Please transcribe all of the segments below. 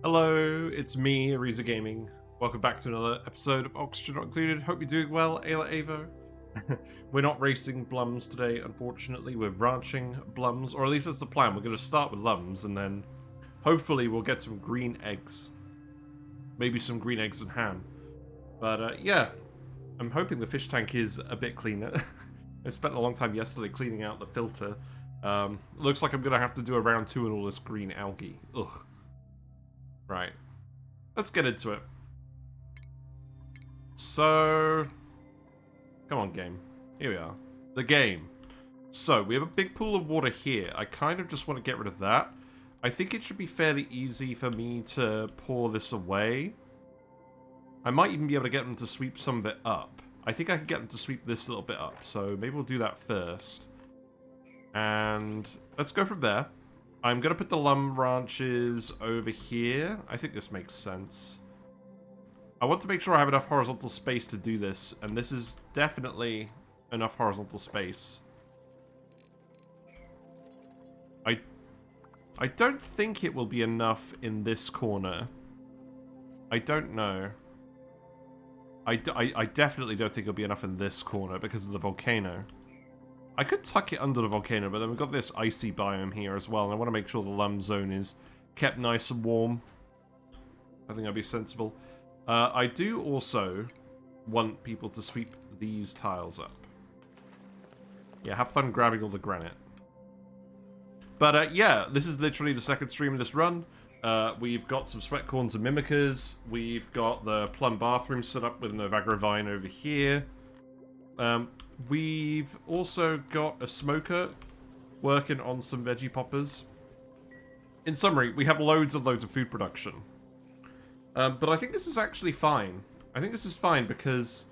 Hello, it's me, Ariza Gaming. Welcome back to another episode of Oxygen Not Included. Hope you're doing well, Ayla Avo. We're not racing Blums today, unfortunately. We're ranching Blums, or at least that's the plan. We're going to start with Lumbs, and then hopefully we'll get some green eggs. Maybe some green eggs and ham. But yeah, I'm hoping the fish tank is a bit cleaner. I spent a long time yesterday cleaning out the filter. Looks like I'm going to have to do a round 2 in all this green algae. Ugh. Right. Let's get into it. So... Come on, game. Here we are. The game. So, we have a big pool of water here. I kind of just want to get rid of that. I think it should be fairly easy for me to pour this away. I might even be able to get them to sweep some of it up. I think I can get them to sweep this little bit up, so maybe we'll do that first. And let's go from there. I'm going to put the Lumb branches over here. I think this makes sense. I want to make sure I have enough horizontal space to do this, and this is definitely enough horizontal space. I don't think it will be enough in this corner. I don't know. I definitely don't think it'll be enough in this corner because of the volcano. I could tuck it under the volcano, but then we've got this icy biome here as well, and I want to make sure the Lumb zone is kept nice and warm. I think that'd be sensible. I do also want people to sweep these tiles up. Yeah, have fun grabbing all the granite. But yeah, this is literally the second stream of this run. We've got some sweatcorns and mimikas. We've got the plum bathroom set up with an Ovagro Vine over here. We've also got a smoker working on some veggie poppers. In summary, we have loads and loads of food production. But I think this is actually fine. I think this is fine because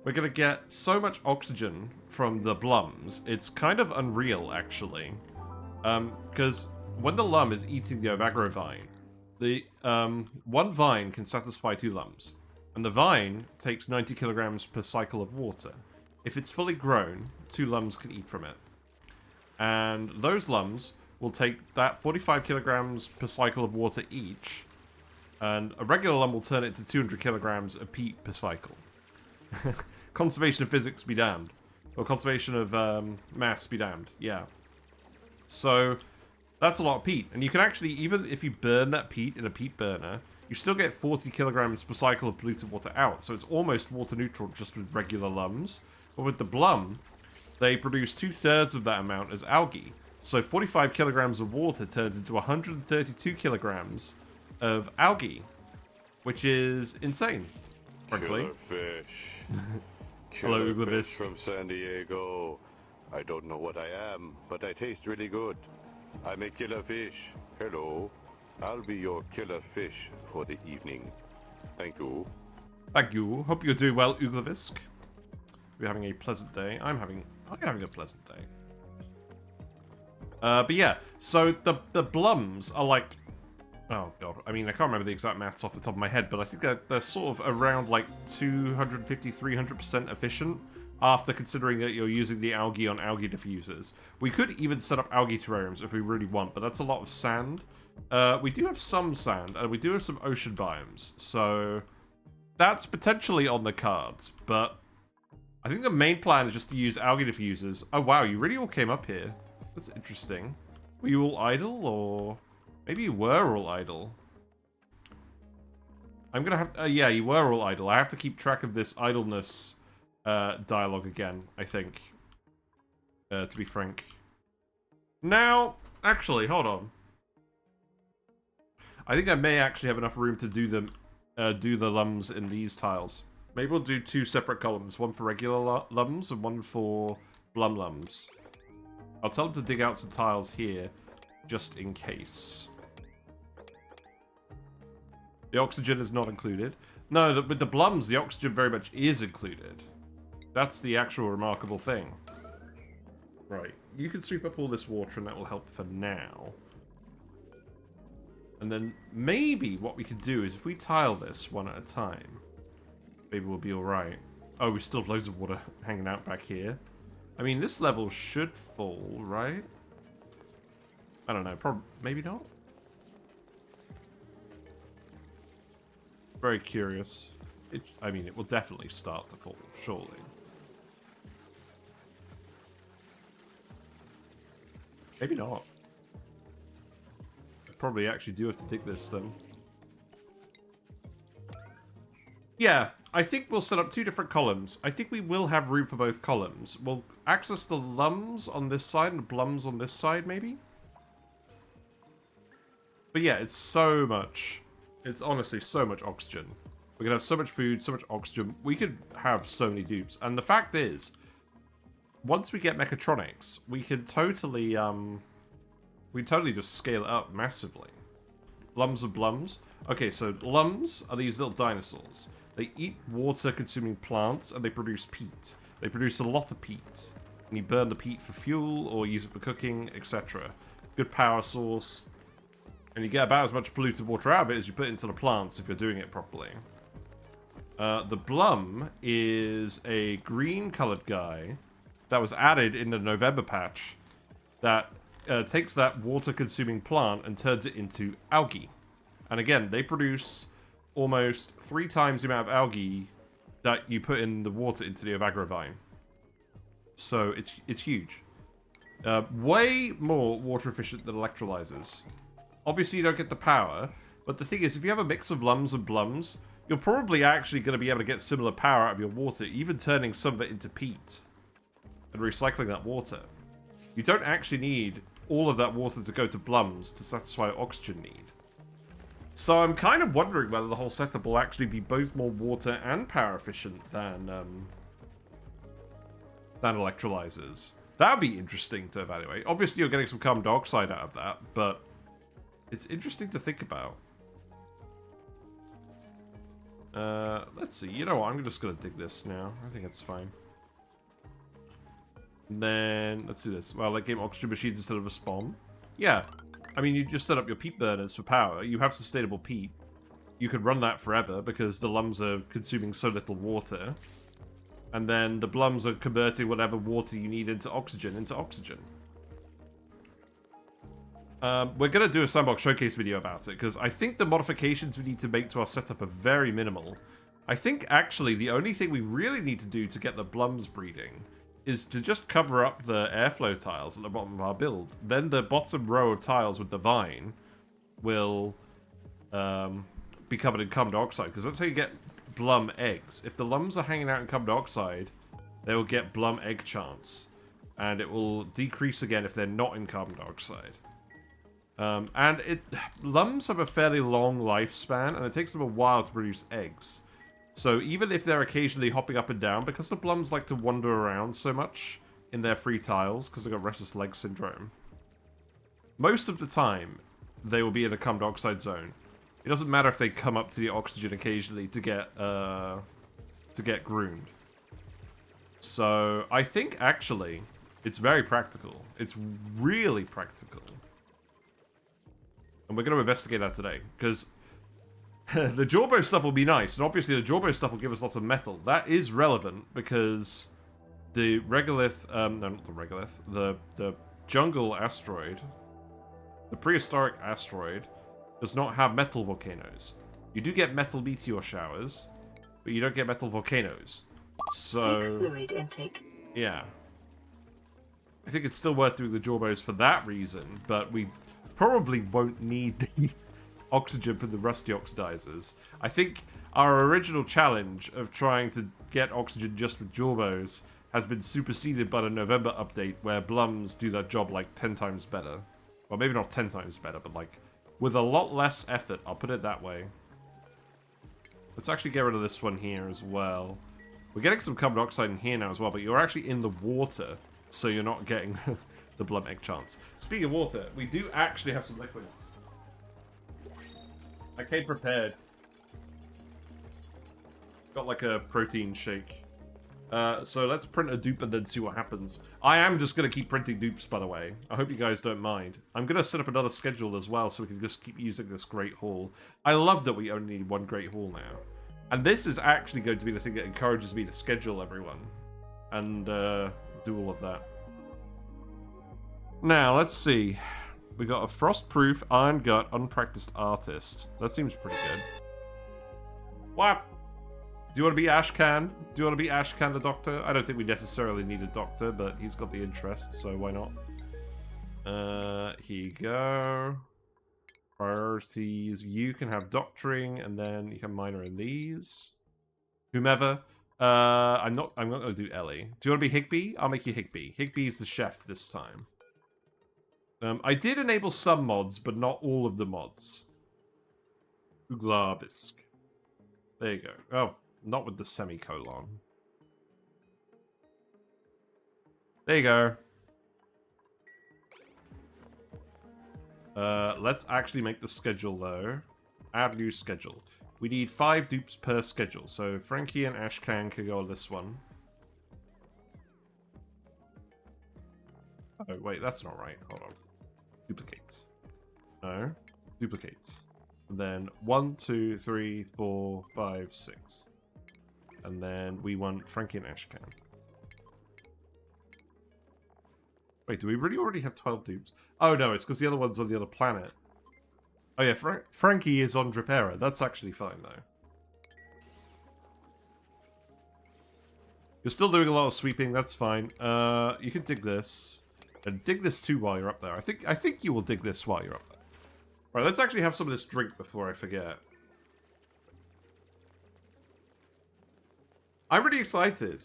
we're going to get so much oxygen from the Blums. It's kind of unreal, actually. Because when the Lumb is eating the Ovagro Vine, the one vine can satisfy 2 Lumbs. And the vine takes 90 kilograms per cycle of water. If it's fully grown, 2 Lumbs can eat from it. And those Lumbs will take that 45 kilograms per cycle of water each, and a regular Lumb will turn it to 200 kilograms of peat per cycle. Conservation of physics be damned. Or conservation of mass be damned, yeah. So, that's a lot of peat. And you can actually, even if you burn that peat in a peat burner, you still get 40 kilograms per cycle of polluted water out. So it's almost water neutral just with regular Lumbs. But with the Blum, they produce 2/3 of that amount as algae. So 45 kilograms of water turns into 132 kilograms of algae, which is insane, frankly. Killer fish. Hello, Killer fish Uglivisk. from San Diego. I don't know what I am, but I taste really good. I'm a killer fish. Hello. I'll be your killer fish for the evening. Thank you. Thank you. Hope you're doing well, Uglivisk. We're having a pleasant day. I'm having a pleasant day. But yeah, so the Blums are like, oh god, I mean, I can't remember the exact maths off the top of my head, but I think they're sort of around like 250, 300% efficient after considering that you're using the algae on algae diffusers. We could even set up algae terrariums if we really want, but that's a lot of sand. We do have some sand, and we do have some ocean biomes, so that's potentially on the cards, but I think the main plan is just to use algae diffusers. Oh wow, you really all came up here. That's interesting. Were you all idle, or maybe you were all idle? I'm gonna have... yeah, you were all idle. I have to keep track of this idleness dialogue again, I think. To be frank. Now, actually, hold on. I think I may actually have enough room to do them, do the Lumbs in these tiles. Maybe we'll do 2 separate columns. One for regular Lumbs and one for Blum Lumbs. I'll tell them to dig out some tiles here, just in case. The oxygen is not included. No, with the Blums, the oxygen very much is included. That's the actual remarkable thing. Right, you can sweep up all this water and that will help for now. And then maybe what we could do is if we tile this one at a time, maybe we'll be alright. Oh, we still have loads of water hanging out back here. I mean, this level should fall, right? I don't know. Maybe not. Very curious. I mean, it will definitely start to fall, surely. Maybe not. Probably actually do have to dig this then. Yeah, I think we'll set up 2 different columns. I think we will have room for both columns. We'll access the Lumbs on this side and the Blums on this side, maybe? But yeah, it's so much. It's honestly so much oxygen. We're gonna have so much food, so much oxygen. We could have so many dupes. And the fact is, once we get mechatronics, we can totally, just scale it up massively. Lumbs and Blums. Okay, so Lumbs are these little dinosaurs. They eat water-consuming plants, and they produce peat. They produce a lot of peat. And you burn the peat for fuel, or use it for cooking, etc. Good power source. And you get about as much polluted water out of it as you put into the plants if you're doing it properly. The Blum is a green-colored guy that was added in the November patch that takes that water-consuming plant and turns it into algae. And again, they produce almost 3 times the amount of algae that you put in the water into the Ovagro Vine. So it's huge. Way more water efficient than electrolysers. Obviously you don't get the power, but the thing is, if you have a mix of Lumbs and Blums, you're probably actually going to be able to get similar power out of your water, even turning some of it into peat and recycling that water. You don't actually need all of that water to go to Blums to satisfy oxygen need. So I'm kind of wondering whether the whole setup will actually be both more water and power efficient than electrolysers. That would be interesting to evaluate. Obviously, you're getting some carbon dioxide out of that, but it's interesting to think about. Let's see. You know what? I'm just going to dig this now. I think it's fine. And then, let's do this. Well, like game oxygen machines instead of a spawn. Yeah. I mean, you just set up your peat burners for power. You have sustainable peat. You could run that forever because the Lumbs are consuming so little water. And then the Blums are converting whatever water you need into oxygen. We're going to do a sandbox showcase video about it, because I think the modifications we need to make to our setup are very minimal. I think, actually, the only thing we really need to do to get the Blums breeding is to just cover up the airflow tiles at the bottom of our build. Then the bottom row of tiles with the vine will be covered in carbon dioxide, because that's how you get Blum eggs. If the Lumbs are hanging out in carbon dioxide, they will get Blum egg chance, and it will decrease again if they're not in carbon dioxide. Lumbs have a fairly long lifespan, and it takes them a while to produce eggs. So even if they're occasionally hopping up and down, because the Blums like to wander around so much in their free tiles, because they've got restless leg syndrome, most of the time they will be in a carbon dioxide zone. It doesn't matter if they come up to the oxygen occasionally to get groomed. So I think actually it's very practical. It's really practical. And we're going to investigate that today, because the Jawbos stuff will be nice, and obviously the Jawbos stuff will give us lots of metal. That is relevant, because the regolith, no, not the regolith, the jungle asteroid, the prehistoric asteroid, does not have metal volcanoes. You do get metal meteor showers, but you don't get metal volcanoes. So, seek fluid intake. Yeah. I think it's still worth doing the Jawbos for that reason, but we probably won't need the oxygen from the Rust Deoxidisers. I think our original challenge of trying to get oxygen just with Jawbos has been superseded by the November update, where Blums do that job like 10 times better. Well, maybe not 10 times better, but like with a lot less effort, I'll put it that way. Let's actually get rid of this one here as well. We're getting some carbon dioxide in here now as well, but you're actually in the water, so you're not getting the Blum egg chance. Speaking of water, we do actually have some liquids. I came prepared. Got like a protein shake. So let's print a dupe and then see what happens. I am just going to keep printing dupes, by the way. I hope you guys don't mind. I'm going to set up another schedule as well, so we can just keep using this Great Hall. I love that we only need one Great Hall now. And this is actually going to be the thing that encourages me to schedule everyone. And do all of that. Now, let's see. We got a Frostproof, Iron Gut, Unpracticed Artist. That seems pretty good. What? Do you want to be Ashcan? Do you want to be Ashcan the Doctor? I don't think we necessarily need a doctor, but he's got the interest, so why not? Here you go. Priorities. You can have doctoring, and then you can minor in these. Whomever. I'm not gonna do Ellie. Do you want to be Higby? I'll make you Higby. Higby's the chef this time. I did enable some mods, but not all of the mods. Uglavisk. There you go. Oh, not with the semicolon. There you go. Let's actually make the schedule, though. Add new schedule. We need 5 dupes per schedule, so Frankie and Ashcan can go on this one. Oh, wait, that's not right. Hold on. Duplicates. No. Duplicates. And then 1, 2, 3, 4, 5, 6. And then we want Frankie and Ashcan. Wait, do we really already have 12 dupes? Oh no, it's because the other one's on the other planet. Oh yeah, Frankie is on Dripera. That's actually fine, though. You're still doing a lot of sweeping, that's fine. You can dig this. And dig this too while you're up there. I think you will dig this while you're up there. Right, let's actually have some of this drink before I forget. I'm really excited.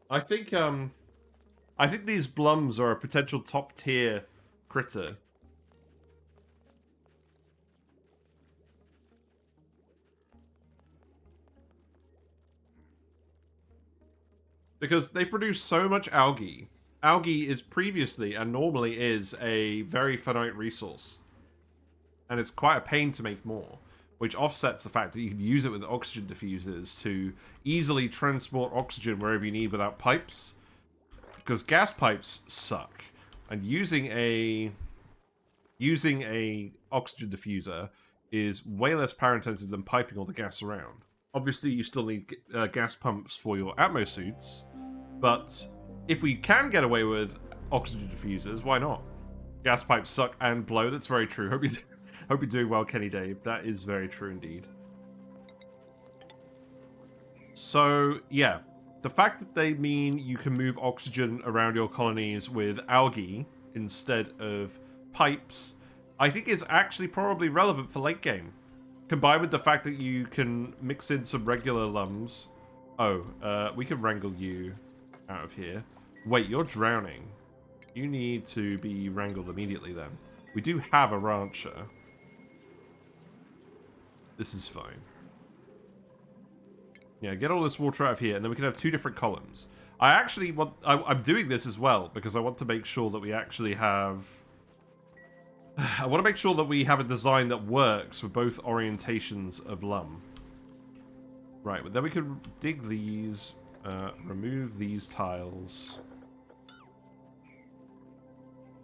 I think these Blums are a potential top tier critter. Because they produce so much algae. Algae is previously and normally is a very finite resource. And it's quite a pain to make more, which offsets the fact that you can use it with oxygen diffusers to easily transport oxygen wherever you need without pipes. Because gas pipes suck. And using a oxygen diffuser is way less power intensive than piping all the gas around. Obviously, you still need gas pumps for your Atmo suits, but if we can get away with oxygen diffusers, why not? Gas pipes suck and blow. That's very true. Hope you're doing well, Kenny Dave. That is very true indeed. So yeah, the fact that they mean you can move oxygen around your colonies with algae instead of pipes, I think is actually probably relevant for late game. Combined with the fact that you can mix in some regular Lumbs. Oh, we can wrangle you out of here. Wait, you're drowning. You need to be wrangled immediately then. We do have a rancher. This is fine. Yeah, get all this water out of here, and then we can have 2 different columns. I actually want... I'm doing this as well, because I want to make sure that we actually have... I want to make sure that we have a design that works for both orientations of Lumb. Right, but then we can dig these, remove these tiles.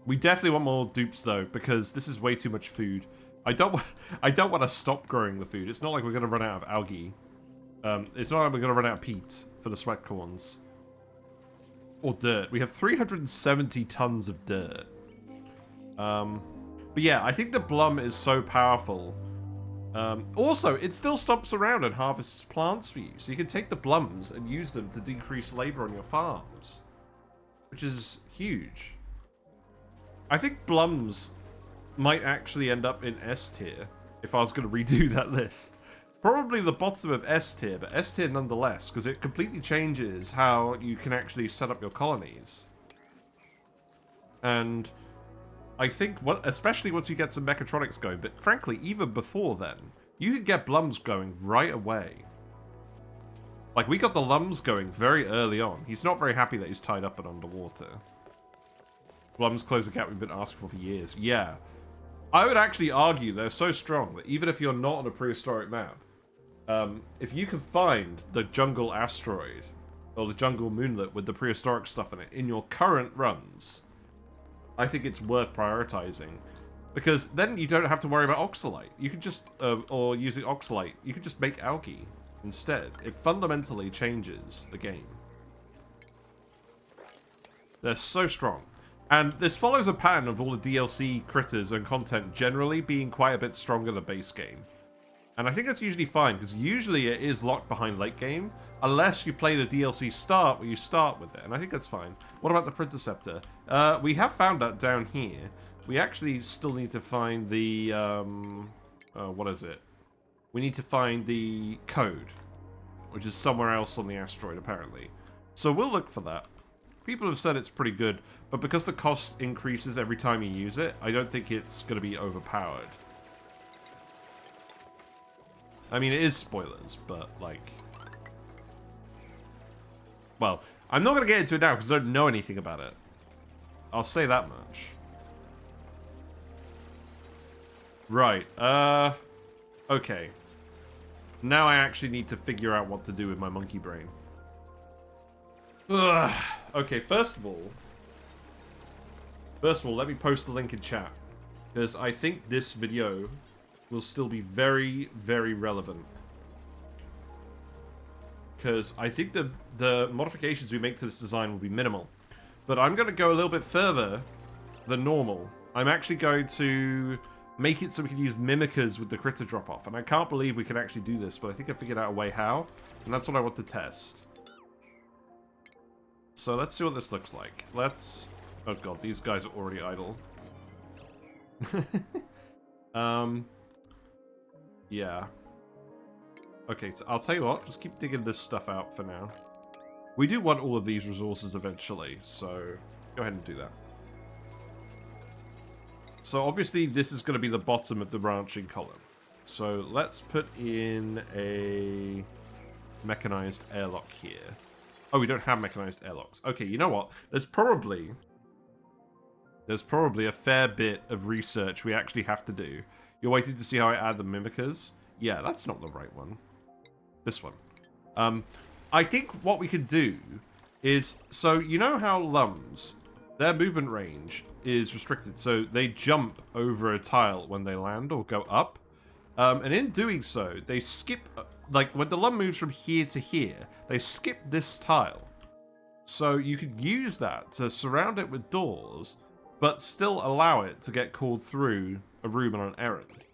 We definitely want more dupes though, because this is way too much food. I don't want to stop growing the food. It's not like we're going to run out of algae. It's not like we're going to run out of peat for the sweat corns. Or dirt. We have 370 tons of dirt. But yeah, I think the Blum is so powerful. Also, it still stomps around and harvests plants for you. So you can take the Blums and use them to decrease labor on your farms. Which is huge. I think Blums might actually end up in S tier if I was going to redo that list. Probably the bottom of S tier, but S tier nonetheless, because it completely changes how you can actually set up your colonies. And I think, especially once you get some mechatronics going, but frankly, even before then, you could get Blums going right away. Like, we got the Lumbs going very early on. He's not very happy that he's tied up and underwater. Blums close the gap we've been asking for years. Yeah. I would actually argue they're so strong that even if you're not on a prehistoric map, if you can find the jungle asteroid, or the jungle moonlet with the prehistoric stuff in it, in your current runs, I think it's worth prioritizing. Because then you don't have to worry about oxalite. You can just, or using oxalite, you can just make algae instead. It fundamentally changes the game. They're so strong. And this follows a pattern of all the DLC critters and content generally being quite a bit stronger than base game. And I think that's usually fine, because usually it is locked behind late game, unless you play the DLC start where you start with it, and I think that's fine. What about the Printerceptor? We have found that down here. We actually still need to find the, what is it? We need to find the code, which is somewhere else on the asteroid, apparently. So we'll look for that. People have said it's pretty good, but because the cost increases every time you use it, I don't think it's going to be overpowered. I mean, it is spoilers, but, like... Well, I'm not going to get into it now because I don't know anything about it. I'll say that much. Right, okay. Now I actually need to figure out what to do with my monkey brain. Ugh. Okay, first of all, let me post the link in chat. Because I think this video will still be very, very relevant. Because I think the modifications we make to this design will be minimal. But I'm going to go a little bit further than normal. I'm actually going to make it so we can use Mimikas with the critter drop-off. And I can't believe we can actually do this, but I think I figured out a way how. And that's what I want to test. So let's see what this looks like. Let's... Oh god, these guys are already idle. Yeah. Okay, so I'll tell you what, just keep digging this stuff out for now. We do want all of these resources eventually, so go ahead and do that. So obviously this is going to be the bottom of the branching column. So let's put in a mechanized airlock here. Oh, we don't have mechanized airlocks. Okay, you know what? There's probably a fair bit of research we actually have to do. You're waiting to see how I add the Mimikas? Yeah, that's not the right one. This one. I think what we could do is... So, you know how Lumbs, their movement range is restricted. So, they jump over a tile when they land or go up. And in doing so, they skip... Like, when the Lumb moves from here to here, they skip this tile. So, you could use that to surround it with doors, but still allow it to get called through a room on an errand.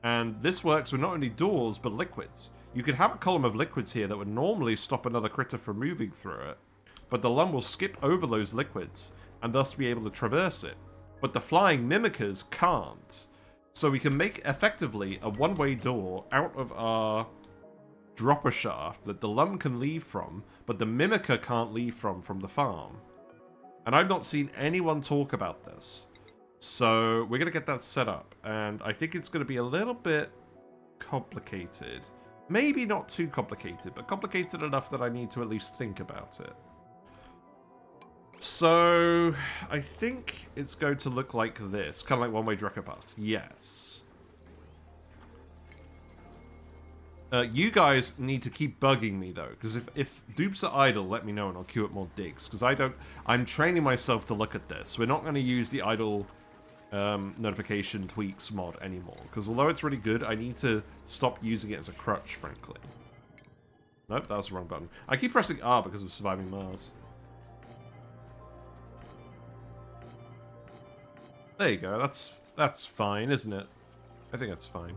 And this works with not only doors, but liquids. You could have a column of liquids here that would normally stop another critter from moving through it, but the Lumb will skip over those liquids, and thus be able to traverse it. But the flying Mimikas can't. So we can make, effectively, a one-way door out of our dropper shaft that the Lumb can leave from, but the Mimika can't leave from the farm. And I've not seen anyone talk about this. So we're going to get that set up, and I think it's going to be a little bit complicated. Maybe not too complicated, but complicated enough that I need to at least think about it. So I think it's going to look like this, kind of like one-way Drecker paths. Yes. You guys need to keep bugging me though, because if dupes are idle, let me know and I'll queue up more digs. Because I'm training myself to look at this. We're not going to use the idle notification tweaks mod anymore, because although it's really good, I need to stop using it as a crutch, frankly. Nope, that was the wrong button. I keep pressing R because of surviving Mars. There you go. That's fine, isn't it? I think that's fine.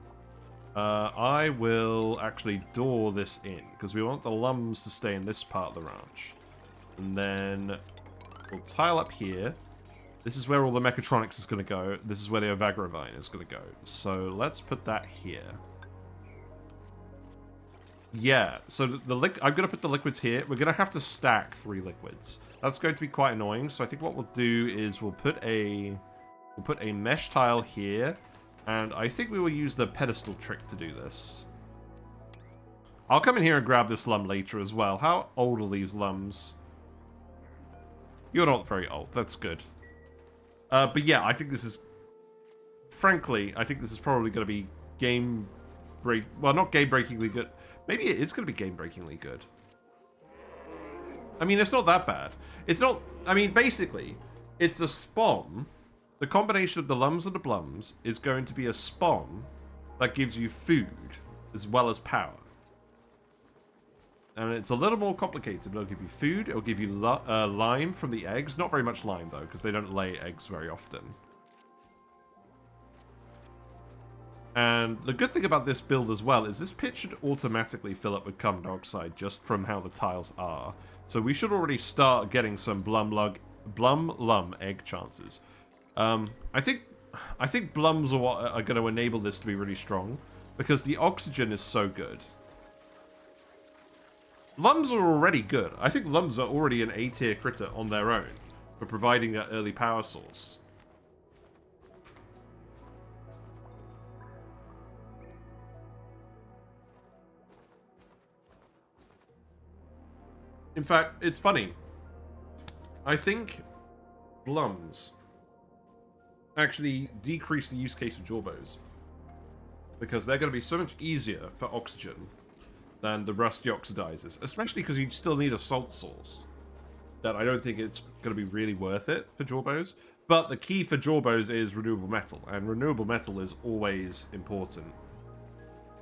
I will actually door this in, because we want the Lumbs to stay in this part of the ranch. And then we'll tile up here. This is where all the mechatronics is going to go. This is where the Ovagro Vine is going to go. So let's put that here. Yeah, so I'm going to put the liquids here. We're going to have to stack 3 liquids. That's going to be quite annoying. So I think what we'll do is we'll put a mesh tile here. And I think we will use the pedestal trick to do this. I'll come in here and grab this Lumb later as well. How old are these Lumbs? You're not very old. That's good. But yeah, I think this is... Frankly, I think this is probably going to be well, not game-breakingly good. Maybe it is going to be game-breakingly good. I mean, it's not that bad. It's not... I mean, basically, it's a spawn... The combination of the Lumbs and the Blums is going to be a spawn that gives you food as well as power. And it's a little more complicated. It'll give you food, it'll give you lime from the eggs. Not very much lime, though, because they don't lay eggs very often. And the good thing about this build as well is this pit should automatically fill up with carbon dioxide just from how the tiles are. So we should already start getting some Blum Lum egg chances. I think Blums are what are going to enable this to be really strong because the oxygen is so good. Lumbs are already good. I think Lumbs are already an A-tier critter on their own for providing that early power source. In fact, it's funny. I think Blums actually decrease the use case of Jawbos because they're going to be so much easier for oxygen than the Rust Deoxidisers, especially because you still need a salt source. That I don't think it's going to be really worth it for Jawbos. But the key for Jawbos is renewable metal, and renewable metal is always important.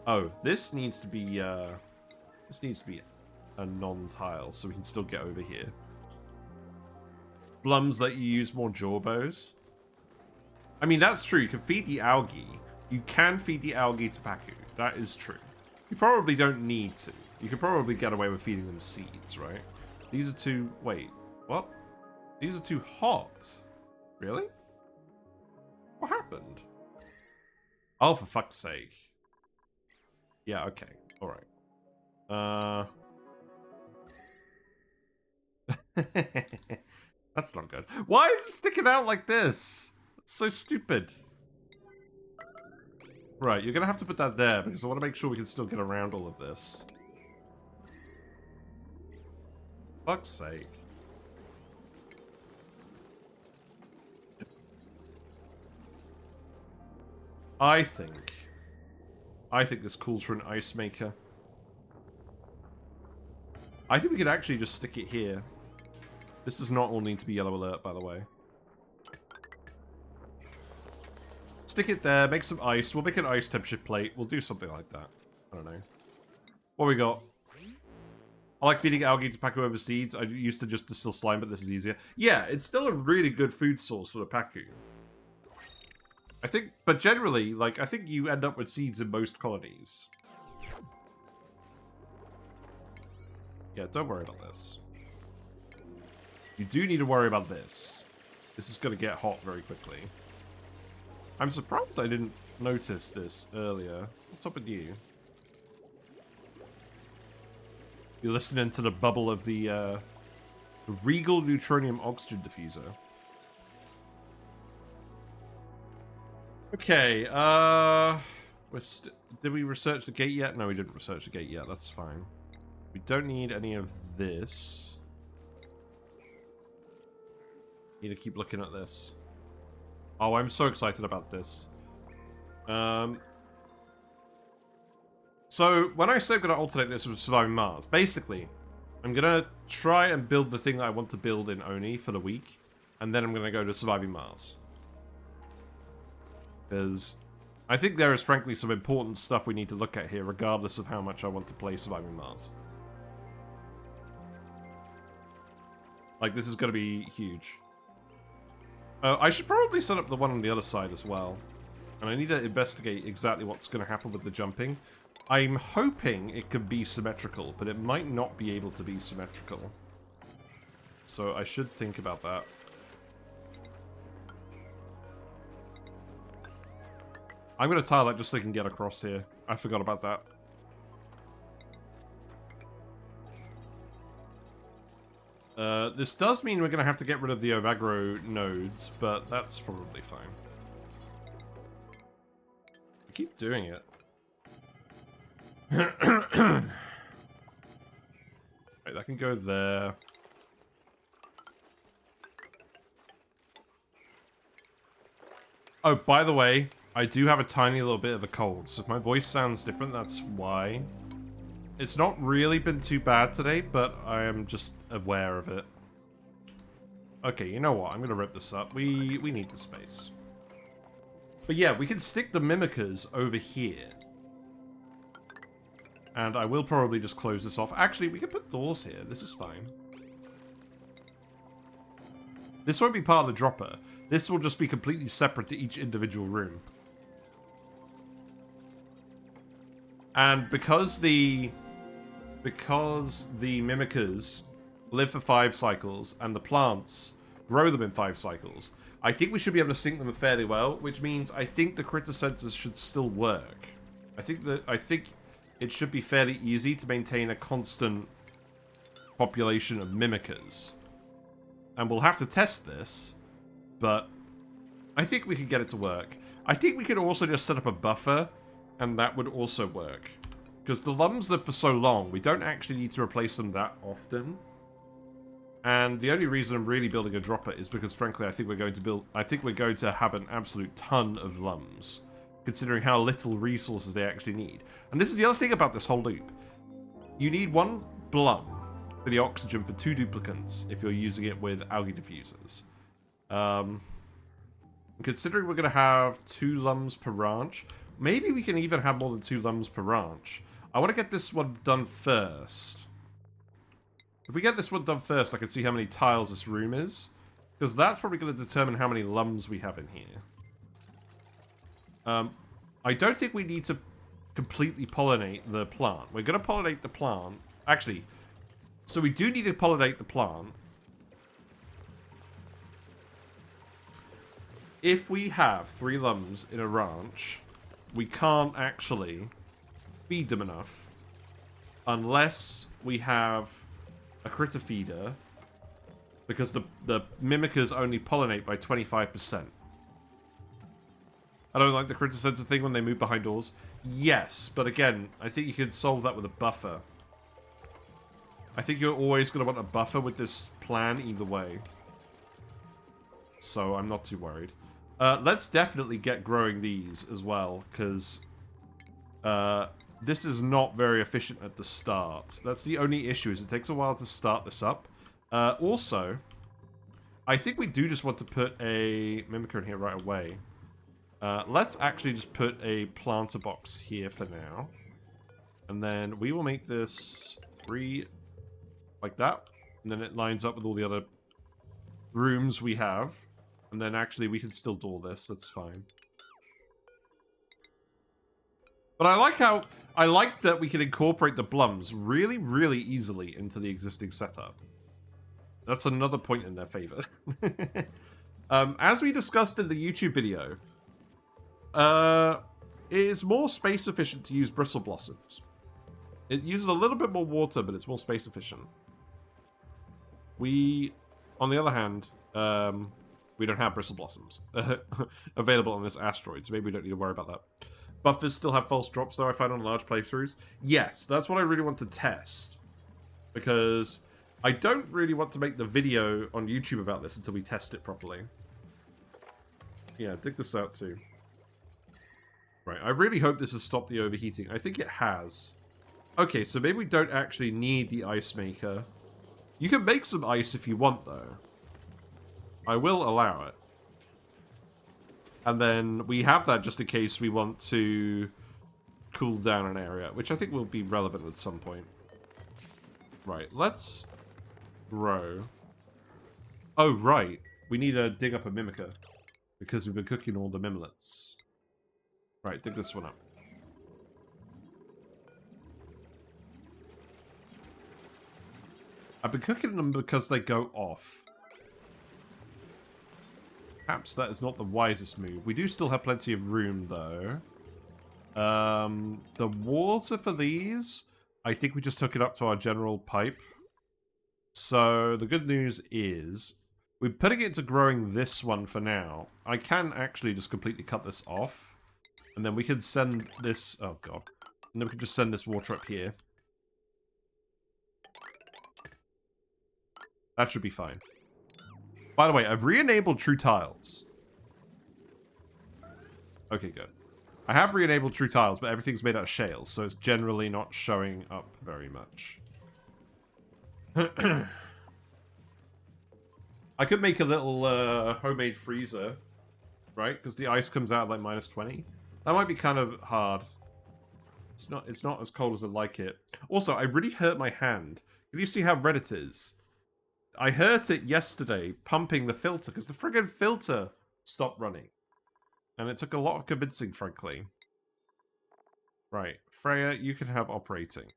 Oh, this needs to be a non-tile, so we can still get over here. Blums let you use more Jawbos. I mean, that's true. You can feed the algae. You can feed the algae to Paku. That is true. You probably don't need to. You could probably get away with feeding them seeds, right? These are too... Wait, what? These are too hot. Really? What happened? Oh, for fuck's sake. Yeah, okay. Alright. That's not good. Why is it sticking out like this? That's so stupid. Right, you're gonna have to put that there because I want to make sure we can still get around all of this. Fuck's sake. I think this calls for an ice maker. I think we could actually just stick it here. This does not all need to be yellow alert, by the way. Stick it there, make some ice. We'll make an ice temperature plate. We'll do something like that. I don't know. What we got? I like feeding algae to Paku over seeds. I used to just distill slime, but this is easier. Yeah, it's still a really good food source for the Paku. I think, but generally, like, I think you end up with seeds in most colonies. Yeah, don't worry about this. You do need to worry about this. This is going to get hot very quickly. I'm surprised I didn't notice this earlier. What's up with you? You're listening to the bubble of the Regal Neutronium Oxygen Diffuser. Okay, did we research the gate yet? No, we didn't research the gate yet. That's fine. We don't need any of this. Need to keep looking at this. Oh, I'm so excited about this. So, when I say I'm going to alternate this with Surviving Mars, basically, I'm going to try and build the thing that I want to build in ONI for the week, and then I'm going to go to Surviving Mars. Because I think there is, frankly, some important stuff we need to look at here, regardless of how much I want to play Surviving Mars. Like, this is going to be huge. I should probably set up the one on the other side as well. And I need to investigate exactly what's going to happen with the jumping. I'm hoping it could be symmetrical, but it might not be able to be symmetrical. So I should think about that. I'm going to tile that just so I can get across here. I forgot about that. This does mean we're going to have to get rid of the Ovagro nodes, but that's probably fine. I keep doing it. Right, that can go there. Oh, by the way, I do have a tiny little bit of a cold, so if my voice sounds different, that's why. It's not really been too bad today, but I am just aware of it. Okay, you know what? I'm gonna rip this up. We need the space. But yeah, we can stick the Mimikas over here. And I will probably just close this off. Actually, we can put doors here. This is fine. This won't be part of the dropper. This will just be completely separate to each individual room. And because the Mimikas live for 5 cycles and the plants grow them in 5 cycles, I think we should be able to sync them fairly well, which means I think the critter sensors should still work. I think it should be fairly easy to maintain a constant population of Mimikas. And we'll have to test this, but I think we can get it to work. I think we could also just set up a buffer, and that would also work. Because the Lumbs live for so long, we don't actually need to replace them that often. And the only reason I'm really building a dropper is because, frankly, I think we're going to have an absolute ton of Lumbs, considering how little resources they actually need. And this is the other thing about this whole loop. You need 1 Blum for the oxygen for 2 duplicants if you're using it with algae diffusers. Considering we're going to have 2 Lumbs per ranch, maybe we can even have more than 2 Lumbs per ranch. I want to get this one done first. If we get this one done first, I can see how many tiles this room is. Because that's probably going to determine how many Lumbs we have in here. I don't think we need to completely pollinate the plant. We're going to pollinate the plant. Actually, so we do need to pollinate the plant. If we have 3 Lumbs in a ranch, we can't actually feed them enough unless we have a critter feeder, because the Mimikas only pollinate by 25%. I don't like the critter sensor thing when they move behind doors. Yes, but again, I think you can solve that with a buffer. I think you're always going to want a buffer with this plan either way. So I'm not too worried. Let's definitely get growing these as well, because this is not very efficient at the start. That's the only issue, is it takes a while to start this up. Also, I think we do just want to put a Mimiker in here right away. Let's actually just put a planter box here for now. And then we will make this 3 like that. And then it lines up with all the other rooms we have. And then actually we can still door this, that's fine. But I like that we can incorporate the Blums really, really easily into the existing setup. That's another point in their favor. As we discussed in the YouTube video, it is more space efficient to use bristle blossoms. It uses a little bit more water, but it's more space efficient. We, on the other hand, we don't have bristle blossoms available on this asteroid, so maybe we don't need to worry about that. Buffers still have false drops, though, I find on large playthroughs. Yes, that's what I really want to test. Because I don't really want to make the video on YouTube about this until we test it properly. Yeah, dig this out too. Right, I really hope this has stopped the overheating. I think it has. Okay, so maybe we don't actually need the ice maker. You can make some ice if you want, though. I will allow it. And then we have that just in case we want to cool down an area, which I think will be relevant at some point. Right, let's grow. Oh, right. We need to dig up a Mimica, because we've been cooking all the Mimlets. Right, dig this one up. I've been cooking them because they go off. Perhaps that is not the wisest move. We do still have plenty of room, though. The water for these, I think we just took it up to our general pipe. So the good news is, we're putting it into growing this one for now. I can actually just completely cut this off. And then we can send this... Oh, God. And then we can just send this water up here. That should be fine. By the way, I've re-enabled True Tiles. Okay, good. I have re-enabled True Tiles, but everything's made out of shales, so it's generally not showing up very much. I could make a little homemade freezer, right? Because the ice comes out at like -20. That might be kind of hard. It's not as cold as I'd like it. Also, I really hurt my hand. Can you see how red it is? I hurt it yesterday pumping the filter because the friggin' filter stopped running. And it took a lot of convincing, frankly. Right. Freya, you can have operating.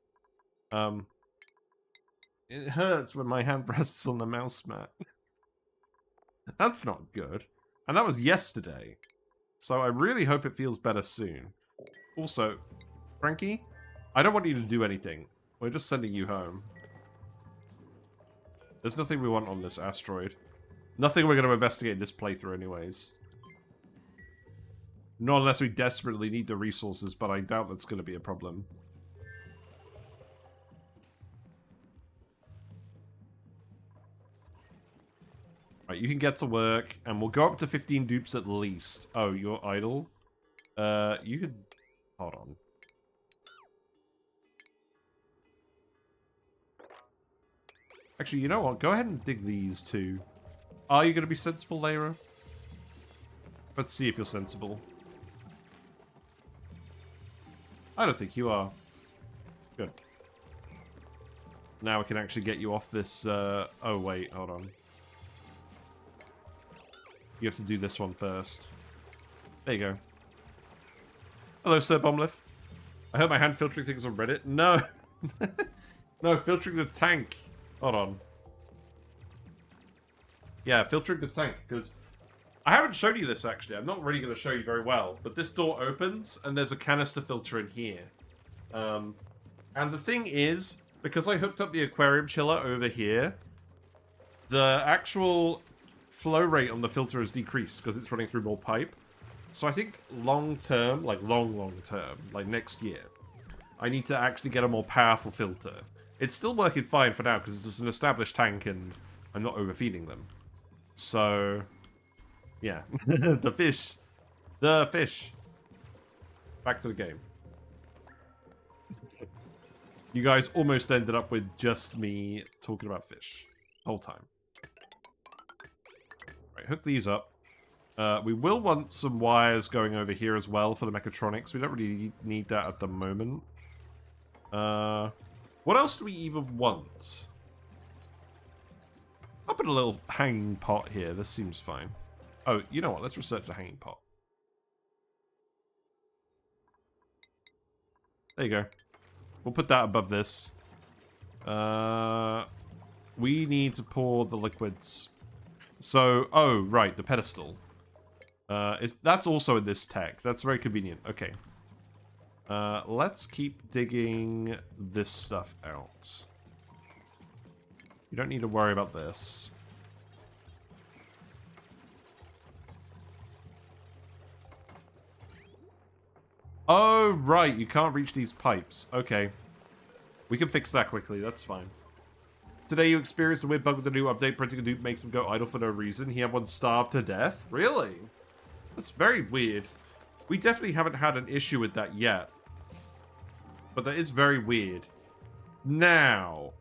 It hurts when my hand rests on the mouse mat. That's not good. And that was yesterday. So I really hope it feels better soon. Also, Frankie, I don't want you to do anything. We're just sending you home. There's nothing we want on this asteroid. Nothing we're going to investigate in this playthrough anyways. Not unless we desperately need the resources, but I doubt that's going to be a problem. Right, you can get to work, and we'll go up to 15 dupes at least. Oh, you're idle? You could... Hold on. Actually, you know what? Go ahead and dig these too. Are you going to be sensible, Layra? Let's see if you're sensible. I don't think you are. Good. Now we can actually get you off this, Oh, wait, hold on. You have to do this one first. There you go. Hello, Sir Bomliff. I heard my hand filtering things on Reddit. No! No, filtering the tank. Hold on. Yeah, filtering the tank, because... I haven't shown you this, actually. I'm not really going to show you very well. But this door opens, and there's a canister filter in here. And the thing is, because I hooked up the aquarium chiller over here, the actual flow rate on the filter has decreased because it's running through more pipe. So I think long-term, like long-term, like next year, I need to actually get a more powerful filter. It's still working fine for now because it's an established tank and I'm not overfeeding them. So... yeah, the fish. The fish. Back to the game. You guys almost ended up with just me talking about fish. The whole time. Right, hook these up. We will want some wires going over here as well for the mechatronics. We don't really need that at the moment. What else do we even want? I'll put a little hanging pot here. This seems fine. Oh, you know what? Let's research the hanging pot. There you go. We'll put that above this. We need to pour the liquids. So, oh, right, the pedestal. That's also in this tech. That's very convenient. Okay. Let's keep digging this stuff out. You don't need to worry about this. Oh, right, you can't reach these pipes. Okay. We can fix that quickly, that's fine. Today you experienced a weird bug with the new update. Printing a dupe makes him go idle for no reason. He had one starved to death? Really? That's very weird. We definitely haven't had an issue with that yet. But that is very weird. Now,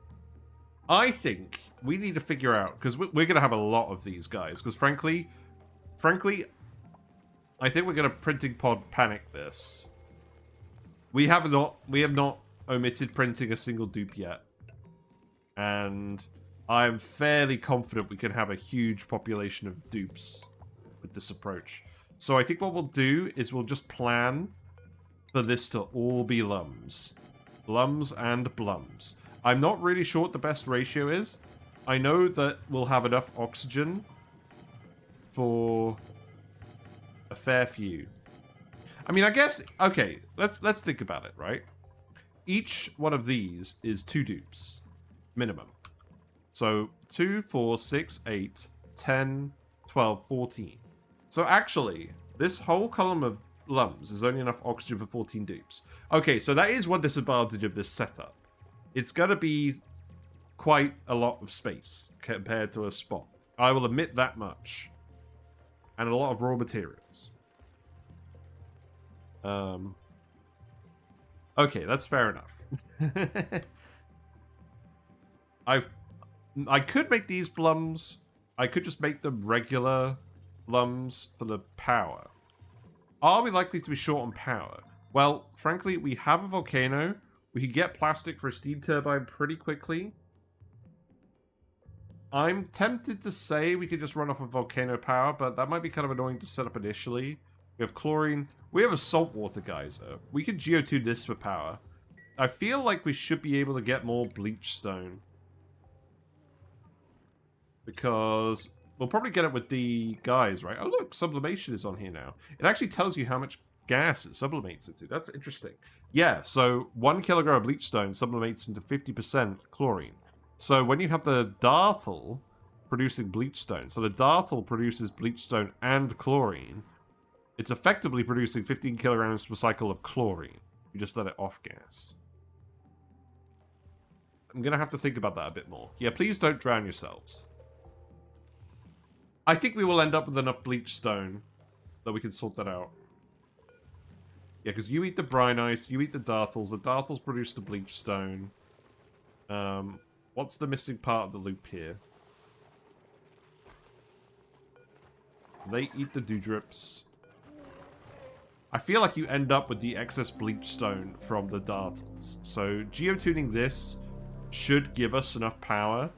I think we need to figure out, because we're going to have a lot of these guys, because frankly, I think we're going to printing pod panic this. We have not omitted printing a single dupe yet. And I'm fairly confident we can have a huge population of dupes with this approach. So I think what we'll do is we'll just plan for this to all be Lumbs. Lumbs and Blums. I'm not really sure what the best ratio is. I know that we'll have enough oxygen for a fair few. I mean, I guess, okay, let's think about it, right? Each one of these is 2 dupes, minimum. So 2, 4, 6, 8, 10, 12, 14. So actually, this whole column of Lumbs is only enough oxygen for 14 dupes. Okay, so that is one disadvantage of this setup. It's going to be quite a lot of space compared to a spot. I will admit that much. And a lot of raw materials. Okay, that's fair enough. I could make these Blums. I could just make them regular Lumbs for the power. Are we likely to be short on power? Well, frankly, we have a volcano. We could get plastic for a steam turbine pretty quickly. I'm tempted to say we could just run off of volcano power, but that might be kind of annoying to set up initially. We have chlorine. We have a saltwater geyser. We could geotune this for power. I feel like we should be able to get more bleach stone. Because we'll probably get it with the guys, right? Oh, look, sublimation is on here now. It actually tells you how much gas it sublimates into. That's interesting. Yeah, so 1 kilogram of bleach stone sublimates into 50% chlorine. So when you have the dartle producing bleach stone, so the dartle produces bleach stone and chlorine, it's effectively producing 15 kilograms per cycle of chlorine. You just let it off gas. I'm going to have to think about that a bit more. Yeah, please don't drown yourselves. I think we will end up with enough bleach stone that we can sort that out. Yeah, because you eat the brine ice, you eat the dartles produce the bleach stone. What's the missing part of the loop here? They eat the dewdrops. I feel like you end up with the excess bleach stone from the dartles. So geotuning this should give us enough power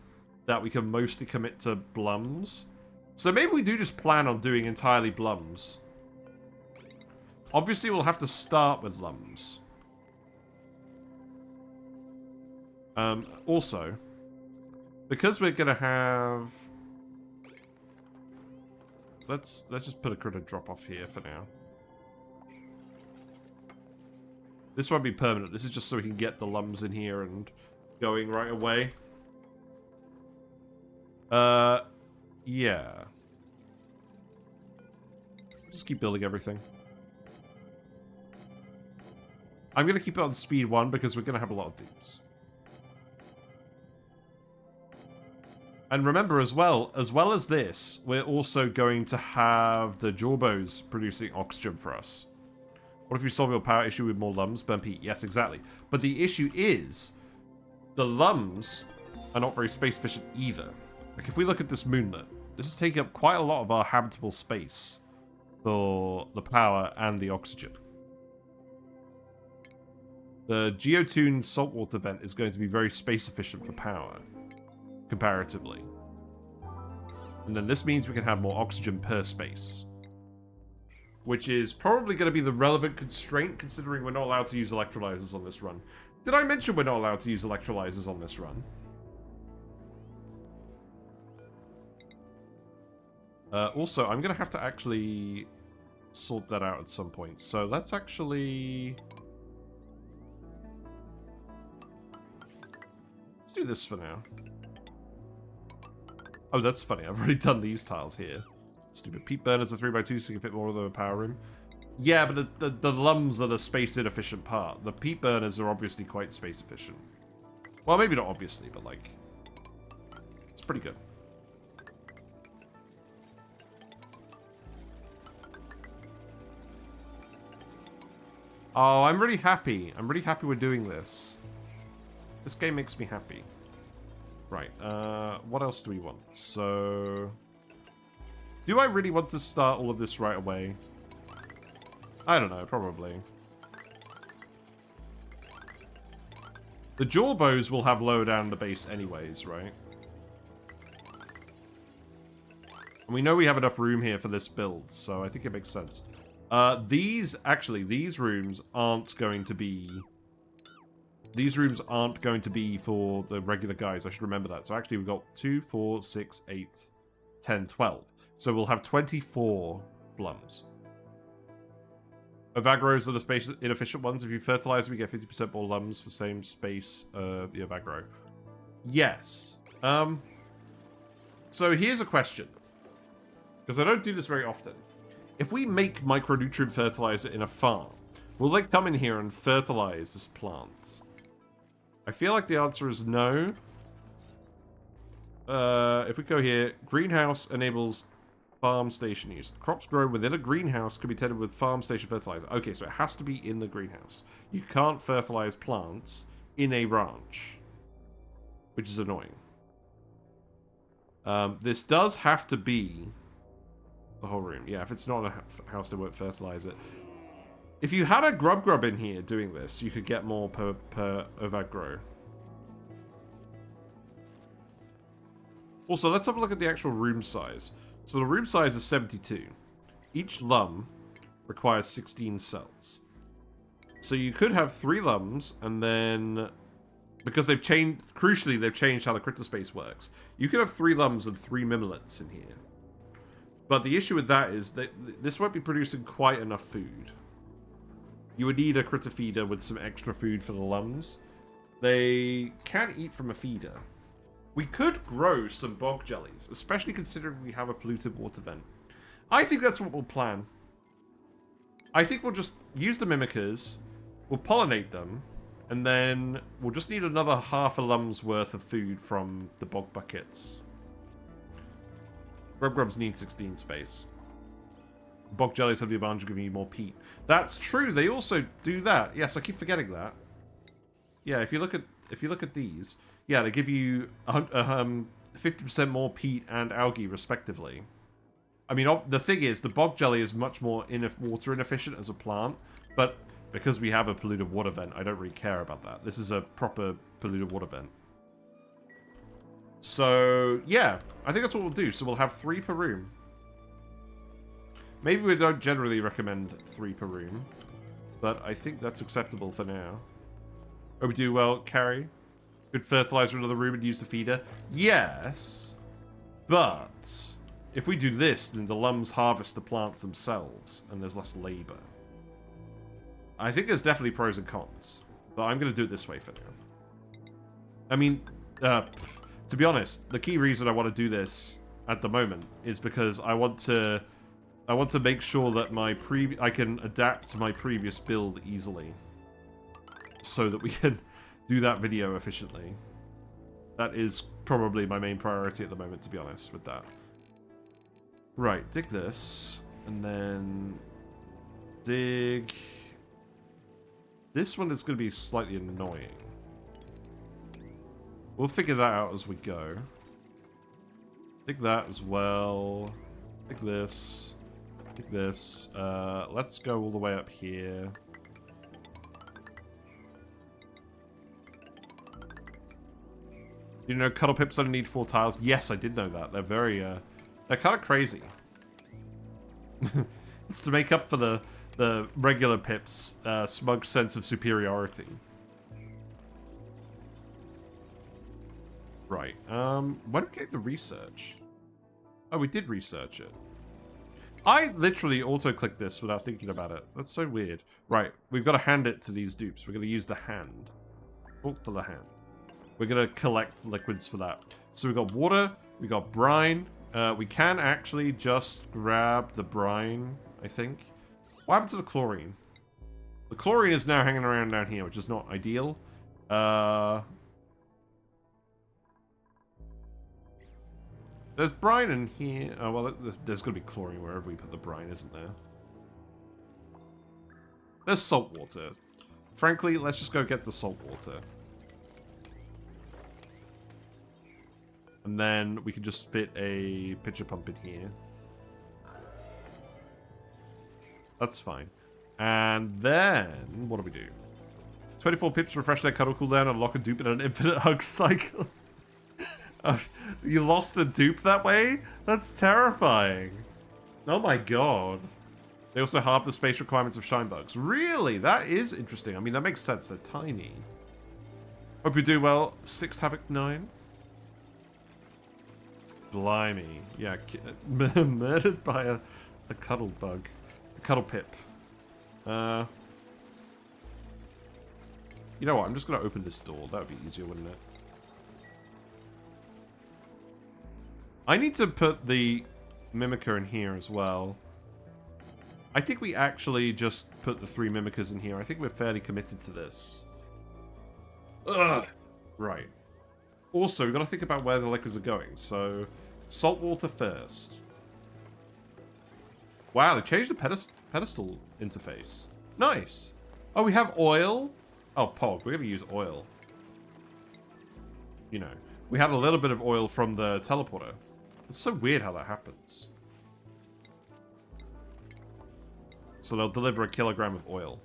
that we can mostly commit to Blums. So maybe we do just plan on doing entirely Blums. Obviously, we'll have to start with Lumbs. Also, because we're gonna have... Let's just put a critter drop off here for now. This won't be permanent. This is just so we can get the Lumbs in here and going right away. Yeah. Just keep building everything. I'm going to keep it on speed 1 because we're going to have a lot of dupes. And remember as well as this, we're also going to have the Jawbos producing oxygen for us. What if you solve your power issue with more Lumbs? Burn peat. Yes, exactly. But the issue is, the Lumbs are not very space efficient either. Like, if we look at this moonlet, this is taking up quite a lot of our habitable space for the power and the oxygen. The geotuned saltwater vent is going to be very space efficient for power, comparatively. And then this means we can have more oxygen per space. Which is probably going to be the relevant constraint, considering we're not allowed to use electrolysers on this run. Did I mention we're not allowed to use electrolysers on this run? Also, I'm going to have to actually sort that out at some point. So let's actually... Let's do this for now. Oh, that's funny. I've already done these tiles here. Stupid peat burners are 3x2 so you can fit more of the power room. Yeah, but the Lumbs are the space inefficient part. The peat burners are obviously quite space efficient. Well, maybe not obviously, but like... It's pretty good. Oh, I'm really happy. I'm really happy we're doing this. This game makes me happy. Right, what else do we want? So... Do I really want to start all of this right away? I don't know, probably. The Jawbos will have lower down the base anyways, right? And we know we have enough room here for this build, so I think it makes sense. These rooms aren't going to be... These rooms aren't going to be for the regular guys, I should remember that. So actually we've got 2, 4, 6, 8, 10, 12. So we'll have 24 Blums. Ovagros are the space inefficient ones. If you fertilize, we get 50% more Lumbs for same space of the Ovagro. Yes. So here's a question. Because I don't do this very often. If we make micronutrient fertilizer in a farm, will they come in here and fertilize this plant? I feel like the answer is no. If we go here, greenhouse enables farm station use. Crops grown within a greenhouse can be tended with farm station fertilizer. Okay, so it has to be in the greenhouse. You can't fertilize plants in a ranch, which is annoying. This does have to be the whole room. Yeah, if it's not a house, they won't fertilize it. If you had a grub in here doing this, you could get more per Ovagro. Also, let's have a look at the actual room size. So the room size is 72. Each Lumb requires 16 cells. So you could have 3 Lumbs, and then... Because they've changed... Crucially, they've changed how the critter space works. You could have 3 Lumbs and 3 Mimolets in here. But the issue with that is that this won't be producing quite enough food. You would need a critter feeder with some extra food for the Lumbs. They can't eat from a feeder. We could grow some bog jellies, especially considering we have a polluted water vent. I think that's what we'll plan. I think we'll just use the Mimikas, we'll pollinate them, and then we'll just need another half a Lumb's worth of food from the bog buckets. Grubs need 16 space. Bog jellies have the advantage of giving you more peat. That's true, they also do that. Yes, I keep forgetting that. Yeah, if you look at these, yeah, they give you 50% more peat and algae respectively. I mean, the thing is, the bog jelly is much more water inefficient as a plant, but because we have a polluted water vent, I don't really care about that. This is a proper polluted water vent. So, yeah, I think that's what we'll do. So we'll have 3 per room. Maybe we don't generally recommend 3 per room, but I think that's acceptable for now. Oh, we do well, carry. Good fertilizer in another room and use the feeder. Yes, but if we do this, then the Lumbs harvest the plants themselves, and there's less labor. I think there's definitely pros and cons, but I'm going to do it this way for now. I mean, to be honest, the key reason I want to do this at the moment is because I want to make sure that I can adapt to my previous build easily, so that we can do that video efficiently. That is probably my main priority at the moment, to be honest with that. Right, dig this, and then dig... This one is going to be slightly annoying. We'll figure that out as we go. Dig that as well. Dig this. Dig this. Let's go all the way up here. You know, cuddle pips only need 4 tiles. Yes, I did know that. They're very, they're kind of crazy. It's to make up for the regular pips' smug sense of superiority. Right. When did we get the research? Oh, we did research it. I literally auto-clicked this without thinking about it. That's so weird. Right, we've got to hand it to these dupes. We're going to use the hand. Talk to the hand. We're going to collect liquids for that. So we've got water, we've got brine. We can actually just grab the brine, I think. What happened to the chlorine? The chlorine is now hanging around down here, which is not ideal. There's brine in here. Oh, well, there's going to be chlorine wherever we put the brine, isn't there? There's salt water. Frankly, let's just go get the salt water. And then we can just fit a pitcher pump in here. That's fine. And then, what do we do? 24 pips, refresh their cuddle cooldown, unlock a dupe in an infinite hug cycle. You lost the dupe that way? That's terrifying. Oh my god. They also halve the space requirements of shine bugs. Really? That is interesting. I mean, that makes sense. They're tiny. Hope you do well. 6 Havoc 9. Blimey. Yeah, murdered by a cuddle bug. A cuddle pip. You know what? I'm just going to open this door. That would be easier, wouldn't it? I need to put the Mimika in here as well. I think we actually just put the 3 Mimikas in here. I think we're fairly committed to this. Ugh! Right. Also, we've got to think about where the liquors are going. So, salt water first. Wow, they changed the pedestal interface. Nice. Oh, we have oil? Oh, Pog, we're going to use oil. You know, we had a little bit of oil from the teleporter. It's so weird how that happens. So they'll deliver a kilogram of oil.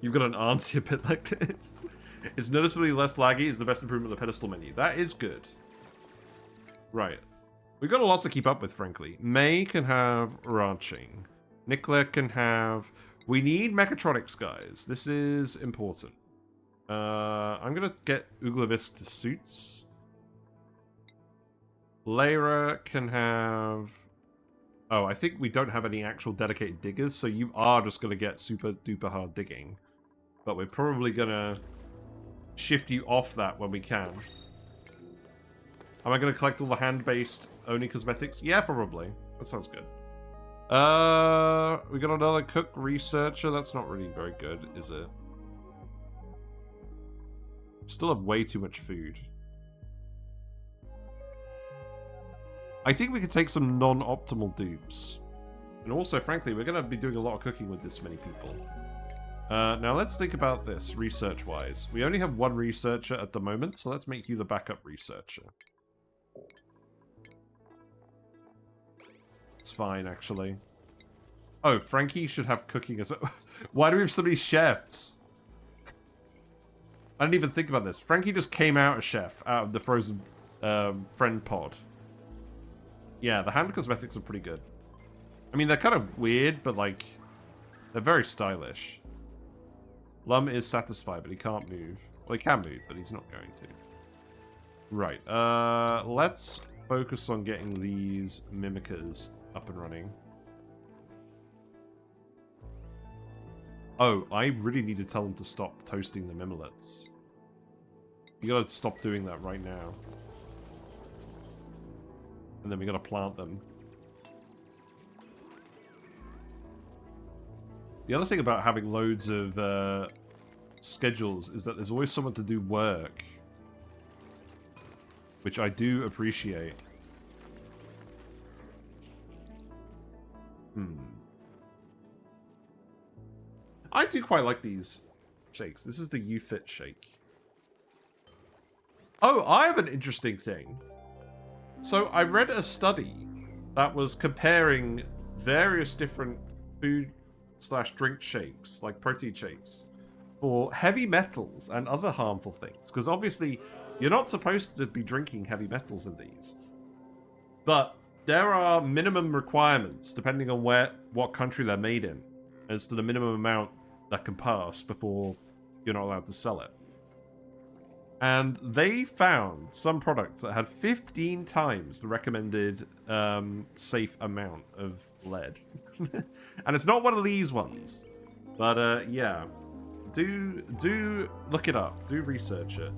You've got an auntie a bit like this. It's noticeably less laggy. Is the best improvement of the pedestal menu. That is good. Right. We've got a lot to keep up with, frankly. May can have ranching. Nicola can have... We need mechatronics, guys. This is important. I'm gonna get Uglavisk to suits. Lyra can have... Oh, I think we don't have any actual dedicated diggers, so you are just gonna get super duper hard digging. But we're probably gonna shift you off that when we can. Am I gonna collect all the hand-based ONI cosmetics? Yeah, probably. That sounds good. We got another cook researcher. That's not really very good, is it? Still have way too much food. I think we could take some non-optimal dupes. And also, frankly, we're going to be doing a lot of cooking with this many people. Now, let's think about this, research-wise. We only have one researcher at the moment, so let's make you the backup researcher. It's fine, actually. Oh, Frankie should have cooking as a... Why do we have so many chefs? I didn't even think about this. Frankie just came out a chef out of the frozen friend pod. Yeah, the hand cosmetics are pretty good. I mean, they're kind of weird, but, like, they're very stylish. Lumb is satisfied, but he can't move. Well, he can move, but he's not going to. Right, let's focus on getting these Mimikas up and running. Oh, I really need to tell them to stop toasting the mimolets. You gotta stop doing that right now. And then we gotta plant them. The other thing about having loads of schedules is that there's always someone to do work. Which I do appreciate. I do quite like these shakes. This is the UFit shake. Oh, I have an interesting thing. So I read a study that was comparing various different food/drink shakes, like protein shakes, for heavy metals and other harmful things. Because obviously, you're not supposed to be drinking heavy metals in these. But there are minimum requirements, depending on what country they're made in, as to the minimum amount that can pass before you're not allowed to sell it. And they found some products that had 15 times the recommended safe amount of lead. And it's not one of these ones. But yeah, do look it up. Do research it.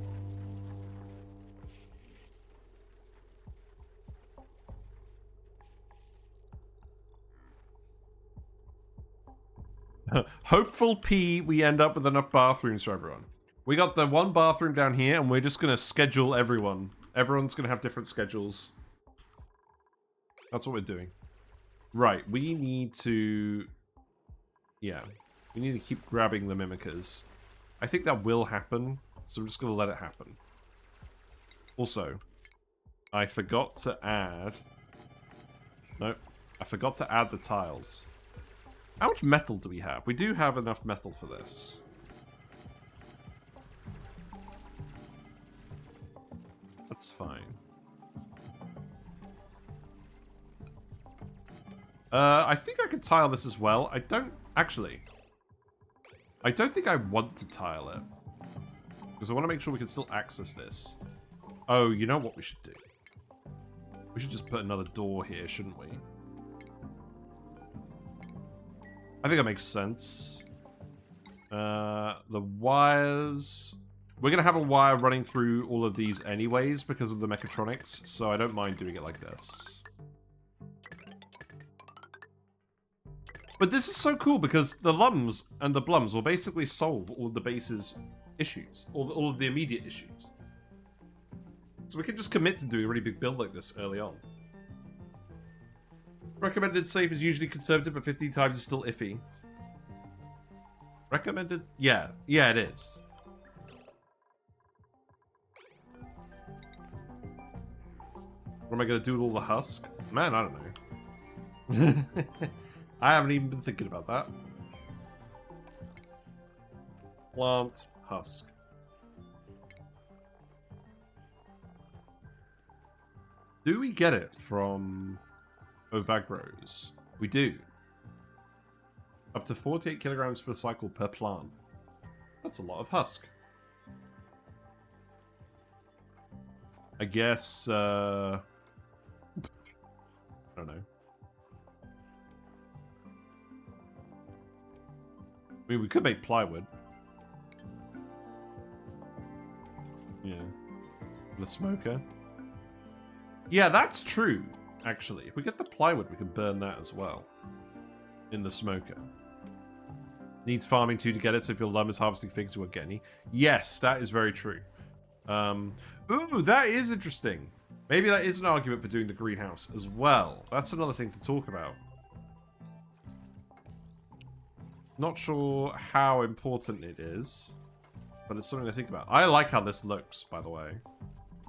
Hopeful P, we end up with enough bathrooms for everyone. We got the one bathroom down here, and we're just going to schedule everyone. Everyone's going to have different schedules. That's what we're doing. Right, we need to... Yeah, we need to keep grabbing the Mimikas. I think that will happen, so I'm just going to let it happen. Also, I forgot to add... Nope, I forgot to add the tiles. How much metal do we have? We do have enough metal for this. That's fine. I think I could tile this as well. I don't... Actually. I don't think I want to tile it. Because I want to make sure we can still access this. Oh, you know what we should do? We should just put another door here, shouldn't we? I think that makes sense. The wires... We're going to have a wire running through all of these anyways because of the mechatronics, so I don't mind doing it like this. But this is so cool because the Lumbs and the Blums will basically solve all of the base's issues, all of the immediate issues. So we can just commit to doing a really big build like this early on. Recommended safe is usually conservative, but 15 times is still iffy. Recommended? Yeah, it is. What am I going to do with all the husk? Man, I don't know. I haven't even been thinking about that. Plant husk. Do we get it from Ovagros? We do. Up to 48 kilograms per cycle per plant. That's a lot of husk. I guess, I don't know. I mean, we could make plywood. Yeah. The smoker. Yeah, that's true, actually. If we get the plywood, we can burn that as well. In the smoker. Needs farming too to get it, so if your Lumb is harvesting things, you won't get any. Yes, that is very true. Ooh, that is interesting. Maybe that is an argument for doing the greenhouse as well. That's another thing to talk about. Not sure how important it is, but it's something to think about. I like how this looks, by the way.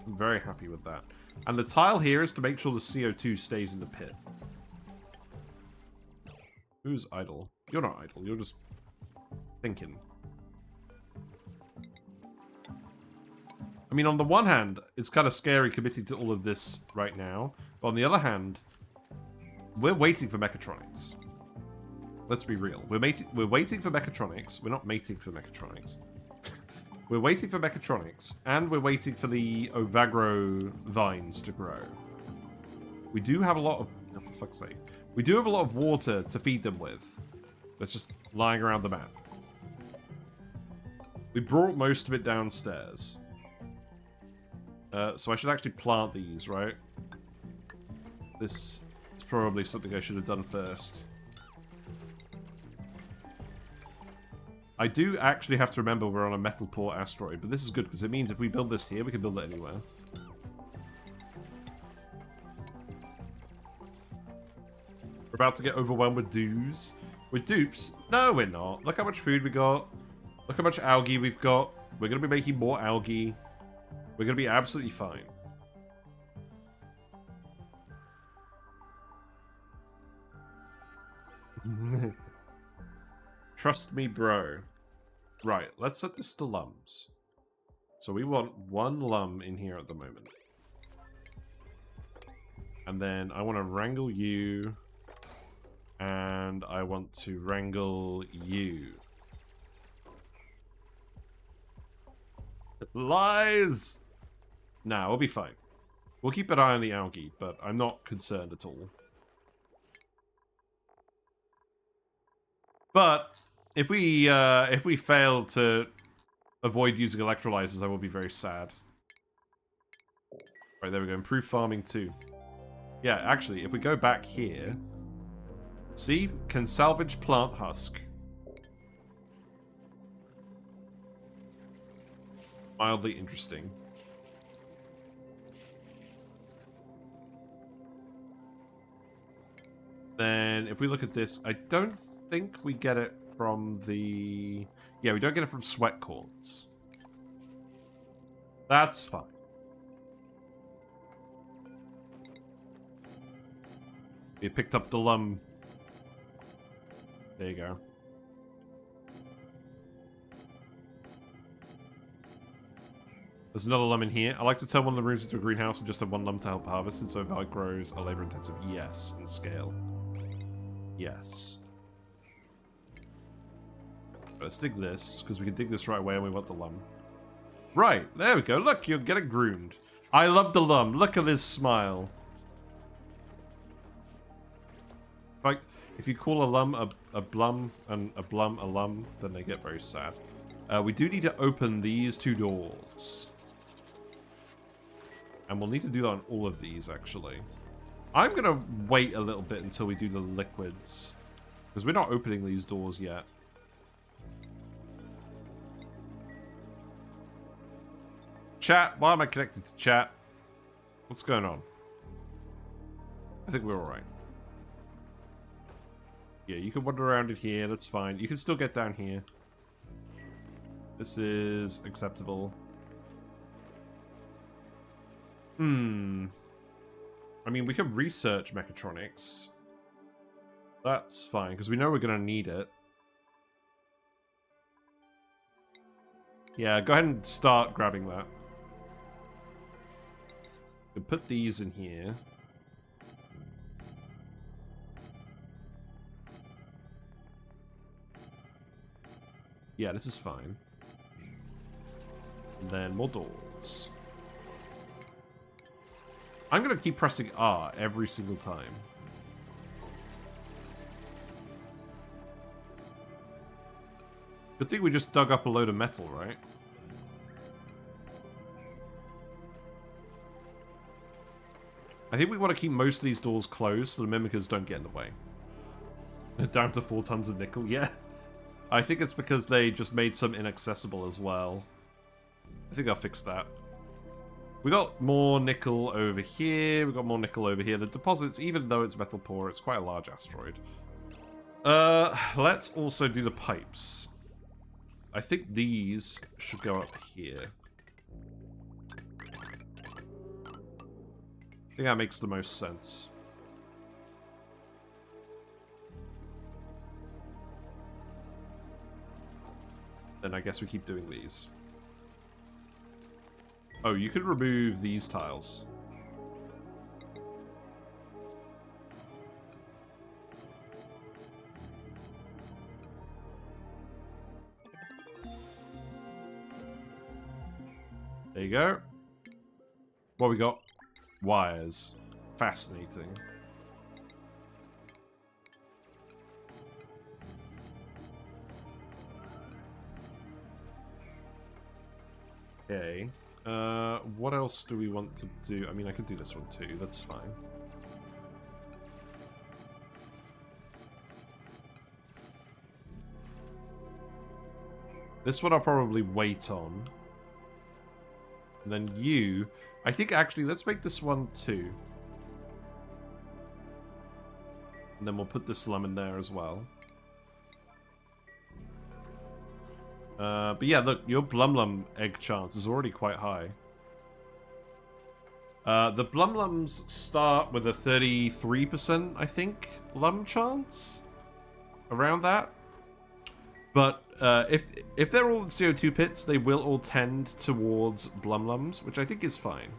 I'm very happy with that. And the tile here is to make sure the CO2 stays in the pit. Who's idle? You're not idle, you're just thinking. I mean, on the one hand, it's kind of scary committing to all of this right now. But on the other hand, we're waiting for mechatronics. Let's be real. We're waiting for mechatronics. We're not mating for mechatronics. We're waiting for mechatronics, and we're waiting for the Ovagro Vines to grow. We do have a lot of... Oh, for fuck's sake. We do have a lot of water to feed them with. That's just lying around the map. We brought most of it downstairs. So I should actually plant these, right? This is probably something I should have done first. I do actually have to remember we're on a metal poor asteroid, but this is good because it means if we build this here, we can build it anywhere. We're about to get overwhelmed with dues. With dupes? No, we're not. Look how much food we got. Look how much algae we've got. We're going to be making more algae. We're going to be absolutely fine. Trust me, bro. Right, let's set this to Lumbs. So we want one Lumb in here at the moment. And then I want to wrangle you. And I want to wrangle you. Lies! Nah, we'll be fine. We'll keep an eye on the algae, but I'm not concerned at all. But if we fail to avoid using electrolysers, I will be very sad. Right, there we go. Improve farming too. Yeah, actually, if we go back here, see, can salvage plant husk. Mildly interesting. Then, if we look at this, I don't think we get it from the... Yeah, we don't get it from sweat corns. That's fine. We picked up the Lumb. There you go. There's another Lumb in here. I like to turn one of the rooms into a greenhouse and just have one Lumb to help harvest, and so if it grows are labor intensive. Yes, in scale. Yes. Let's dig this, because we can dig this right away and we want the Lumb. Right, there we go. Look, you're getting groomed. I love the Lumb. Look at this smile. Like, if you call a Lumb a Blum and a Blum a Lumb, then they get very sad. We do need to open these two doors. And we'll need to do that on all of these, actually. I'm going to wait a little bit until we do the liquids. Because we're not opening these doors yet. Chat, why am I connected to chat? What's going on? I think we're alright. Yeah, you can wander around in here, that's fine. You can still get down here. This is acceptable. I mean, we can research mechatronics. That's fine, because we know we're going to need it. Yeah, go ahead and start grabbing that. We put these in here. Yeah, this is fine. And then more doors. I'm gonna keep pressing R every single time. Good thing we just dug up a load of metal, right? I think we want to keep most of these doors closed so the Mimikas don't get in the way. Down to 4 tons of nickel, yeah. I think it's because they just made some inaccessible as well. I think I'll fix that. We got more nickel over here. We got more nickel over here. The deposits, even though it's metal poor, it's quite a large asteroid. Let's also do the pipes. I think these should go up here. I think that makes the most sense. Then I guess we keep doing these. Oh, you could remove these tiles. There you go. What we got? Wires. Fascinating. Okay. What else do we want to do? I mean, I could do this one too. That's fine. This one I'll probably wait on. And then you... I think actually, let's make this one too. And then we'll put this slum in there as well. But yeah, look, your Blum egg chance is already quite high. The Lumms start with a 33%, I think, Lumb chance? Around that. But if they're all in CO2 pits, they will all tend towards Lumms, which I think is fine.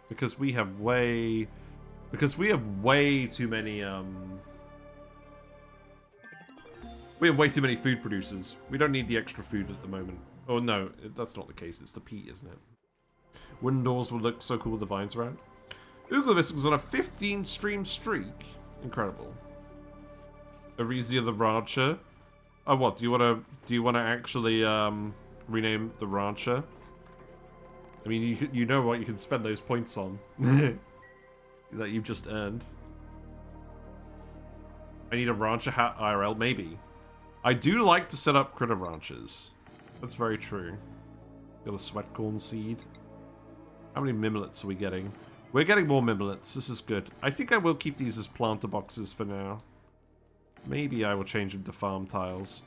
Because we have way too many we have way too many food producers. We don't need the extra food at the moment. Oh no, that's not the case. It's the peat, isn't it? Wooden doors will look so cool with the vines around. Uglavis was on a 15-stream streak. Incredible. Arizia the Rancher. Oh, what? Do you want to actually rename the Rancher? I mean, you know what you can spend those points on that you've just earned. I need a Rancher hat IRL, maybe. I do like to set up critter ranches. That's very true. Got a sweatcorn seed. How many mimlets are we getting? We're getting more mimlets. This is good. I think I will keep these as planter boxes for now. Maybe I will change them to farm tiles.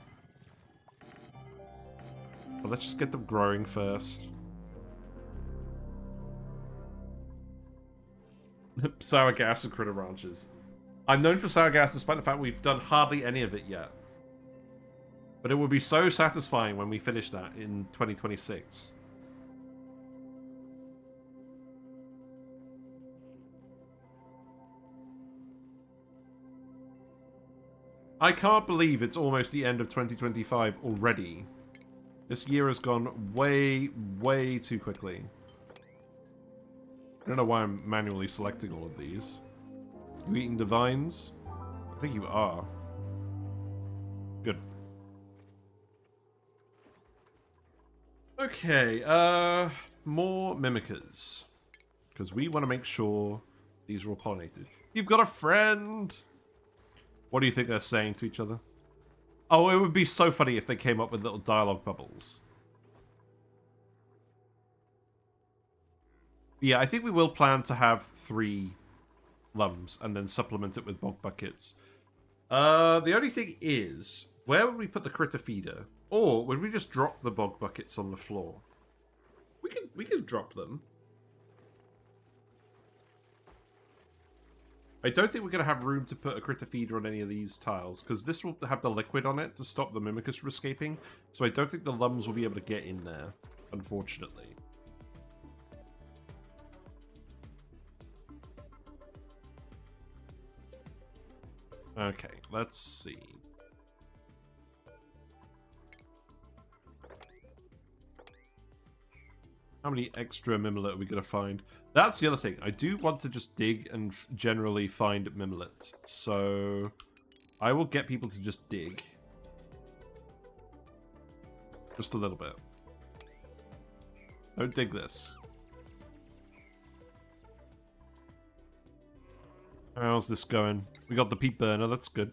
But let's just get them growing first. Sour gas and critter ranches. I'm known for sour gas despite the fact we've done hardly any of it yet. But it will be so satisfying when we finish that in 2026. I can't believe it's almost the end of 2025 already. This year has gone way, way too quickly. I don't know why I'm manually selecting all of these. You eating the vines? I think you are. Good. Okay, more Mimikas. Because we want to make sure these are all pollinated. You've got a friend! What do you think they're saying to each other? Oh, it would be so funny if they came up with little dialogue bubbles. Yeah, I think we will plan to have 3 Lumbs and then supplement it with bog buckets. The only thing is, where would we put the critter feeder? Or would we just drop the bog buckets on the floor? We can drop them. I don't think we're going to have room to put a critter feeder on any of these tiles, because this will have the liquid on it to stop the Mimikas from escaping, so I don't think the Lumbs will be able to get in there, unfortunately. Okay, let's see. How many extra Mimilet are we going to find? That's the other thing. I do want to just dig and generally find Mimilet. So I will get people to just dig. Just a little bit. Don't dig this. How's this going? We got the peat burner. That's good.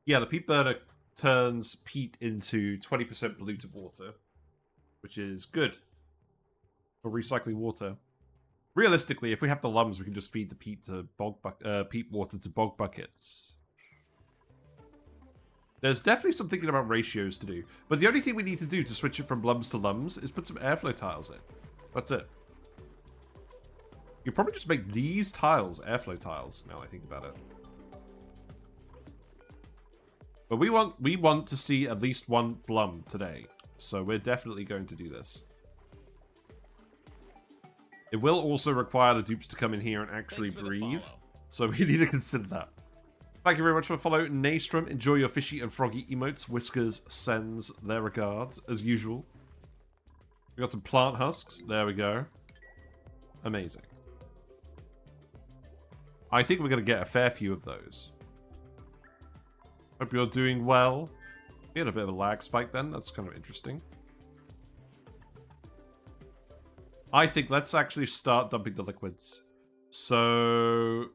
Yeah, the peat burner turns peat into 20% polluted water, which is good for recycling water. Realistically, if we have the Lumbs, we can just feed the peat to peat water to bog buckets. There's definitely some thinking about ratios to do, but the only thing we need to do to switch it from Lumbs to Lumbs is put some airflow tiles in. That's it. You probably just make these tiles airflow tiles. Now I think about it. But we want to see at least one Blum today, so we're definitely going to do this. It will also require the dupes to come in here and actually breathe, so we need to consider that. Thank you very much for the follow, Naystrom. Enjoy your fishy and froggy emotes. Whiskers sends their regards, as usual. We got some plant husks. There we go. Amazing. I think we're going to get a fair few of those. Hope you're doing well. We had a bit of a lag spike then. That's kind of interesting. I think let's actually start dumping the liquids. So,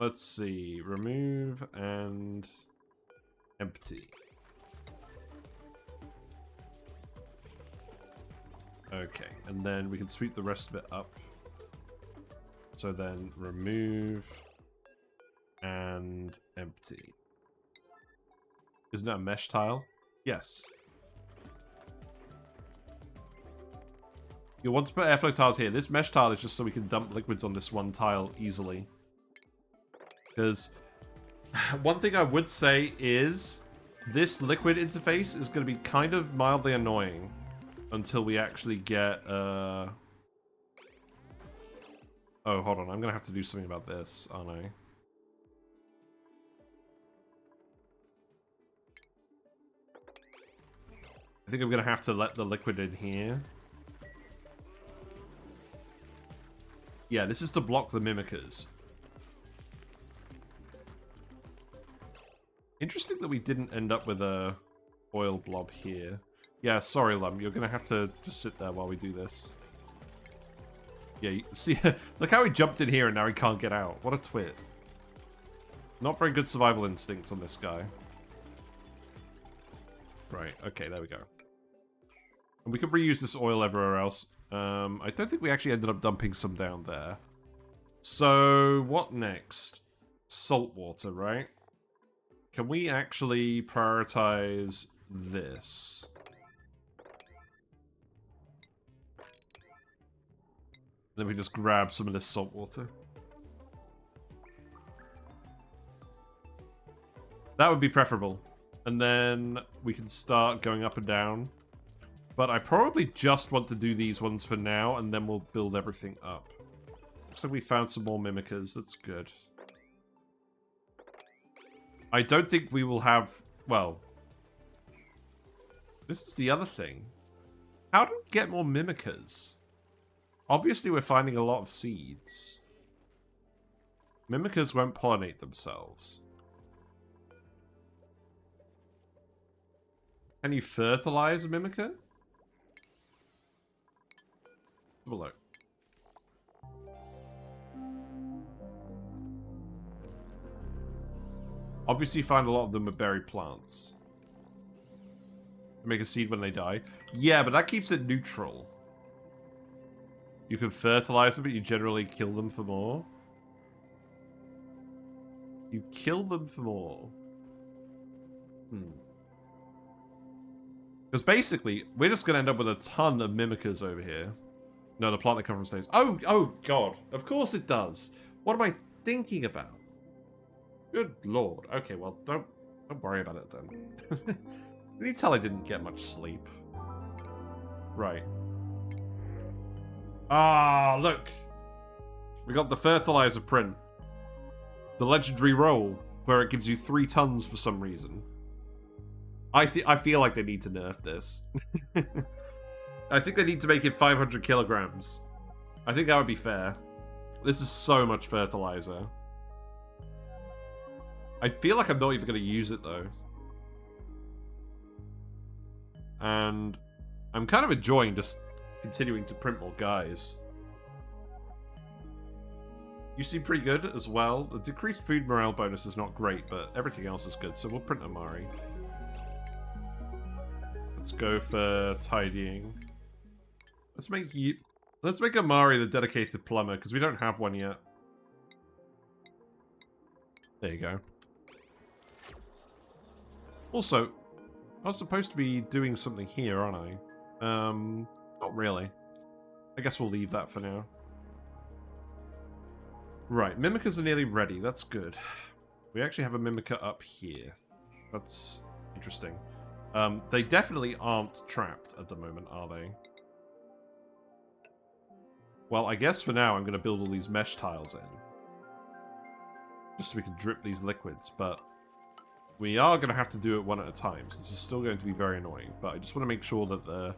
let's see. Remove and empty. Okay, and then we can sweep the rest of it up. So then remove and empty. Isn't that a mesh tile? Yes. You'll want to put airflow tiles here. This mesh tile is just so we can dump liquids on this one tile easily. Because one thing I would say is this liquid interface is going to be kind of mildly annoying until we actually get... Oh, hold on. I'm going to have to do something about this, aren't I? I think I'm going to have to let the liquid in here. Yeah, this is to block the Mimikas. Interesting that we didn't end up with a oil blob here. Yeah, sorry, Lumb. You're going to have to just sit there while we do this. Yeah, see, look how he jumped in here and now he can't get out. What a twit. Not very good survival instincts on this guy. Right, okay, there we go. And we can reuse this oil everywhere else. I don't think we actually ended up dumping some down there. So, what next? Salt water, right? Can we actually prioritize this? Then we just grab some of this salt water. That would be preferable. And then we can start going up and down. But I probably just want to do these ones for now, and then we'll build everything up. Looks like we found some more Mimikas. That's good. I don't think we will have... Well... This is the other thing. How do we get more Mimikas? Obviously, we're finding a lot of seeds. Mimikas won't pollinate themselves. Can you fertilize a Mimika? Have a look. Obviously, you find a lot of them are berry plants. Make a seed when they die. Yeah, but that keeps it neutral. You can fertilize them, but you generally kill them for more. You kill them for more. Because basically, we're just going to end up with a ton of Mimikas over here. No, the plant that comes from stays. Oh god. Of course it does. What am I thinking about? Good lord. Okay, well, don't worry about it then. Can you tell I didn't get much sleep? Right. Ah, look. We got the fertilizer print. The legendary roll, where it gives you 3 tons for some reason. I feel like they need to nerf this. I think they need to make it 500 kilograms. I think that would be fair. This is so much fertilizer. I feel like I'm not even going to use it, though. And I'm kind of enjoying just continuing to print more guys. You seem pretty good as well. The decreased food morale bonus is not great, but everything else is good, so we'll print Amari. Let's go for tidying. Let's make Amari the dedicated plumber, because we don't have one yet. There you go. Also, I was supposed to be doing something here, aren't I? Not really. I guess we'll leave that for now. Right, Mimikas are nearly ready. That's good. We actually have a Mimika up here. That's interesting. They definitely aren't trapped at the moment, are they? Well, I guess for now I'm going to build all these mesh tiles in. Just so we can drip these liquids, but we are going to have to do it one at a time, so this is still going to be very annoying. But I just want to make sure that the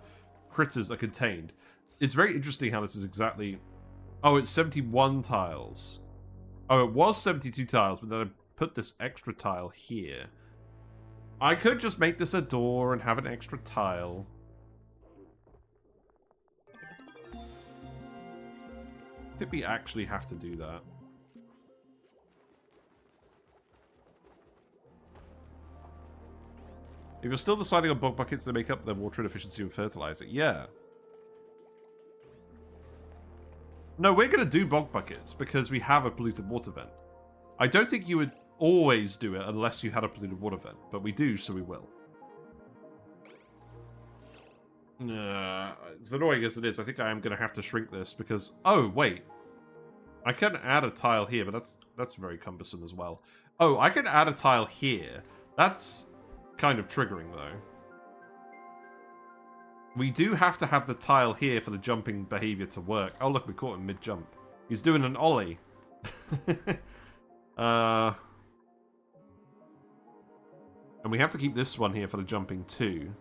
critters are contained. It's very interesting how this is exactly... Oh, it's 71 tiles. Oh, it was 72 tiles, but then I put this extra tile here. I could just make this a door and have an extra tile. Did we actually have to do that? If you're still deciding on bog buckets to make up their water inefficiency and fertilizer, yeah. No, we're going to do bog buckets because we have a polluted water vent. I don't think you would always do it unless you had a polluted water vent, but we do, so we will. As annoying as it is, I think I am going to have to shrink this because... Oh, wait. I can add a tile here, but that's very cumbersome as well. Oh, I can add a tile here. That's kind of triggering, though. We do have to have the tile here for the jumping behavior to work. Oh, look, we caught him mid-jump. He's doing an ollie. And we have to keep this one here for the jumping, too.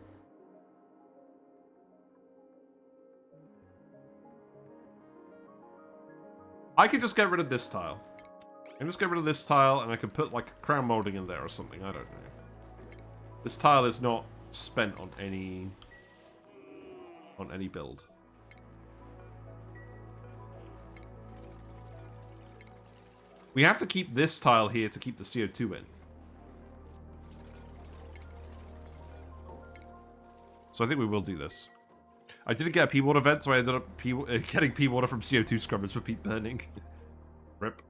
I could just get rid of this tile. I can just get rid of this tile, and I can put, like, crown molding in there or something. I don't know. This tile is not spent on any build. We have to keep this tile here to keep the CO2 in. So I think we will do this. I didn't get a pea water vent, so I ended up getting pea water from CO2 scrubbers for peat burning. Rip.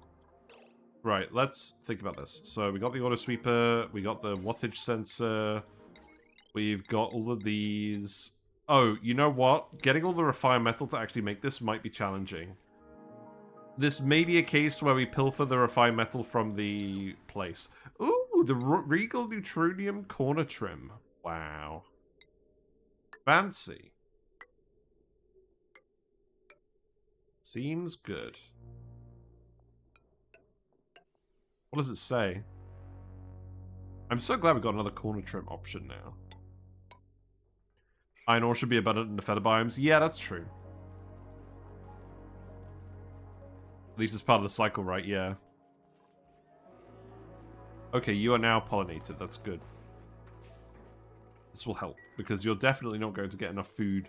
Right, let's think about this. So we got the auto sweeper, we got the wattage sensor, we've got all of these. Oh, you know what? Getting all the refined metal to actually make this might be challenging. This may be a case where we pilfer the refined metal from the place. Ooh, the Regal Neutronium corner trim. Wow. Fancy. Seems good. What does it say? I'm so glad we got another corner trim option now. Iron ore should be abundant in the feather biomes. Yeah, that's true. At least it's part of the cycle, right? Yeah. Okay, you are now pollinated. That's good. This will help, because you're definitely not going to get enough food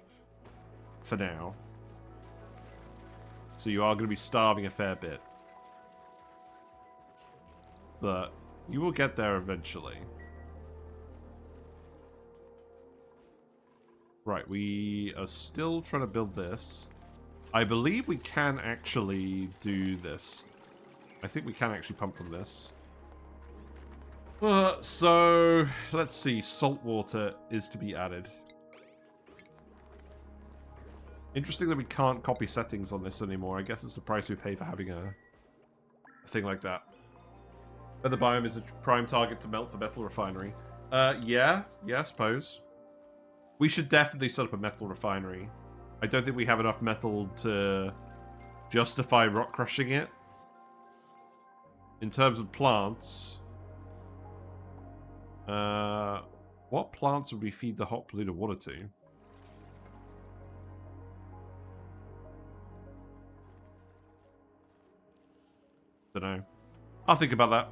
for now. So you are going to be starving a fair bit. But you will get there eventually. Right, we are still trying to build this. I believe we can actually do this. I think we can actually pump from this. So, let's see. Salt water is to be added. Interesting that we can't copy settings on this anymore. I guess it's the price we pay for having a thing like that. But the biome is a prime target to melt the metal refinery. Yeah, I suppose. We should definitely set up a metal refinery. I don't think we have enough metal to justify rock crushing it. In terms of plants, what plants would we feed the hot polluted water to? Don't know. I'll think about that.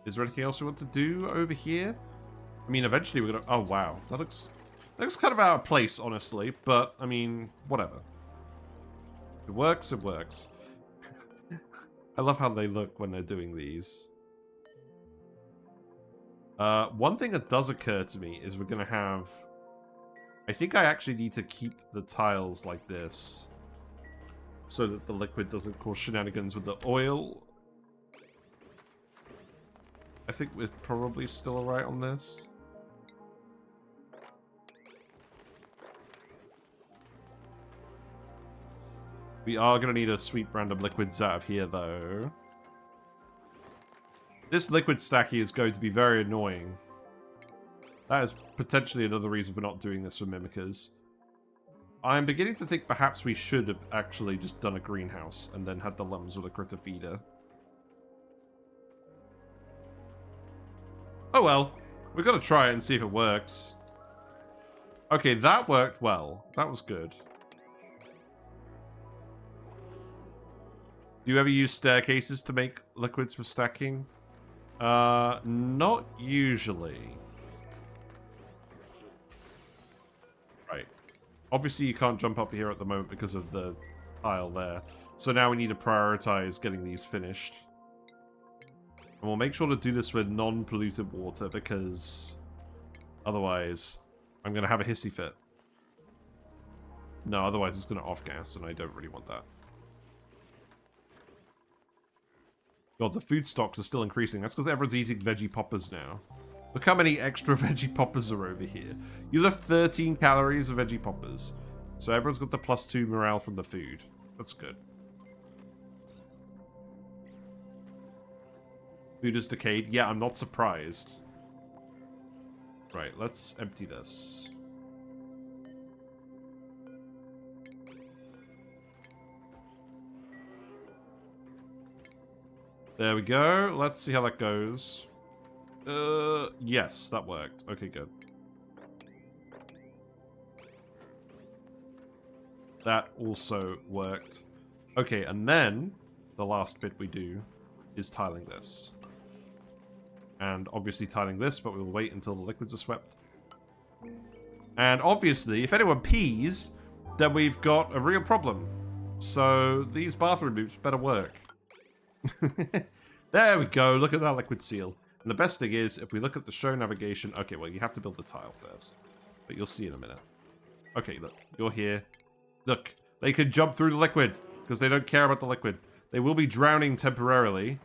Is there anything else we want to do over here? I mean, eventually we're gonna... Oh, wow. That looks kind of out of place, honestly. But, I mean, whatever. It works, it works. I love how they look when they're doing these. One thing that does occur to me is we're gonna have... I think I actually need to keep the tiles like this, so that the liquid doesn't cause shenanigans with the oil. I think we're probably still alright on this. We are going to need to sweep random liquids out of here, though. This liquid stacking is going to be very annoying. That is potentially another reason for not doing this for Mimikas. I'm beginning to think perhaps we should have actually just done a greenhouse and then had the Lumbs with a critter feeder. Oh well, we're going to try it and see if it works. Okay, that worked well. That was good. Do you ever use staircases to make liquids for stacking? Not usually. Right. Obviously you can't jump up here at the moment because of the tile there. So now we need to prioritize getting these finished. And we'll make sure to do this with non-polluted water because otherwise I'm going to have a hissy fit. No, otherwise it's going to off-gas and I don't really want that. God, the food stocks are still increasing. That's because everyone's eating veggie poppers now. Look how many extra veggie poppers are over here. You left 13 calories of veggie poppers. So everyone's got the +2 morale from the food. That's good. Food is decayed. Yeah, I'm not surprised. Right, let's empty this. There we go. Let's see how that goes. Yes, that worked. Okay, good. That also worked. Okay, and then the last bit we do is tiling this. And obviously tiling this, but we'll wait until the liquids are swept. And obviously, if anyone pees, then we've got a real problem. So these bathroom loops better work. There we go. Look at that liquid seal. And the best thing is, if we look at the show navigation... Okay, well, you have to build the tile first. But you'll see in a minute. Okay, look. You're here. Look. They can jump through the liquid. Because they don't care about the liquid. They will be drowning temporarily.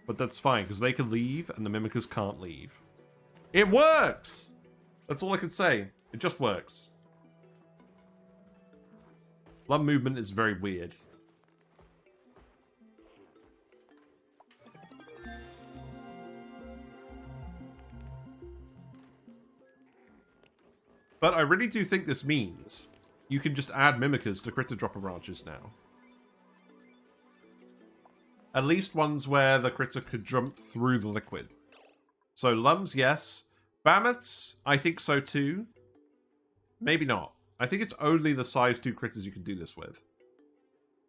But that's fine, because they can leave, and the Mimikas can't leave. It works! That's all I can say. It just works. Lumb movement is very weird. But I really do think this means you can just add Mimikas to critter dropper branches now. At least ones where the critter could jump through the liquid. So Lumbs, yes. Mammoths, I think so too. Maybe not. I think it's only the size 2 critters you can do this with.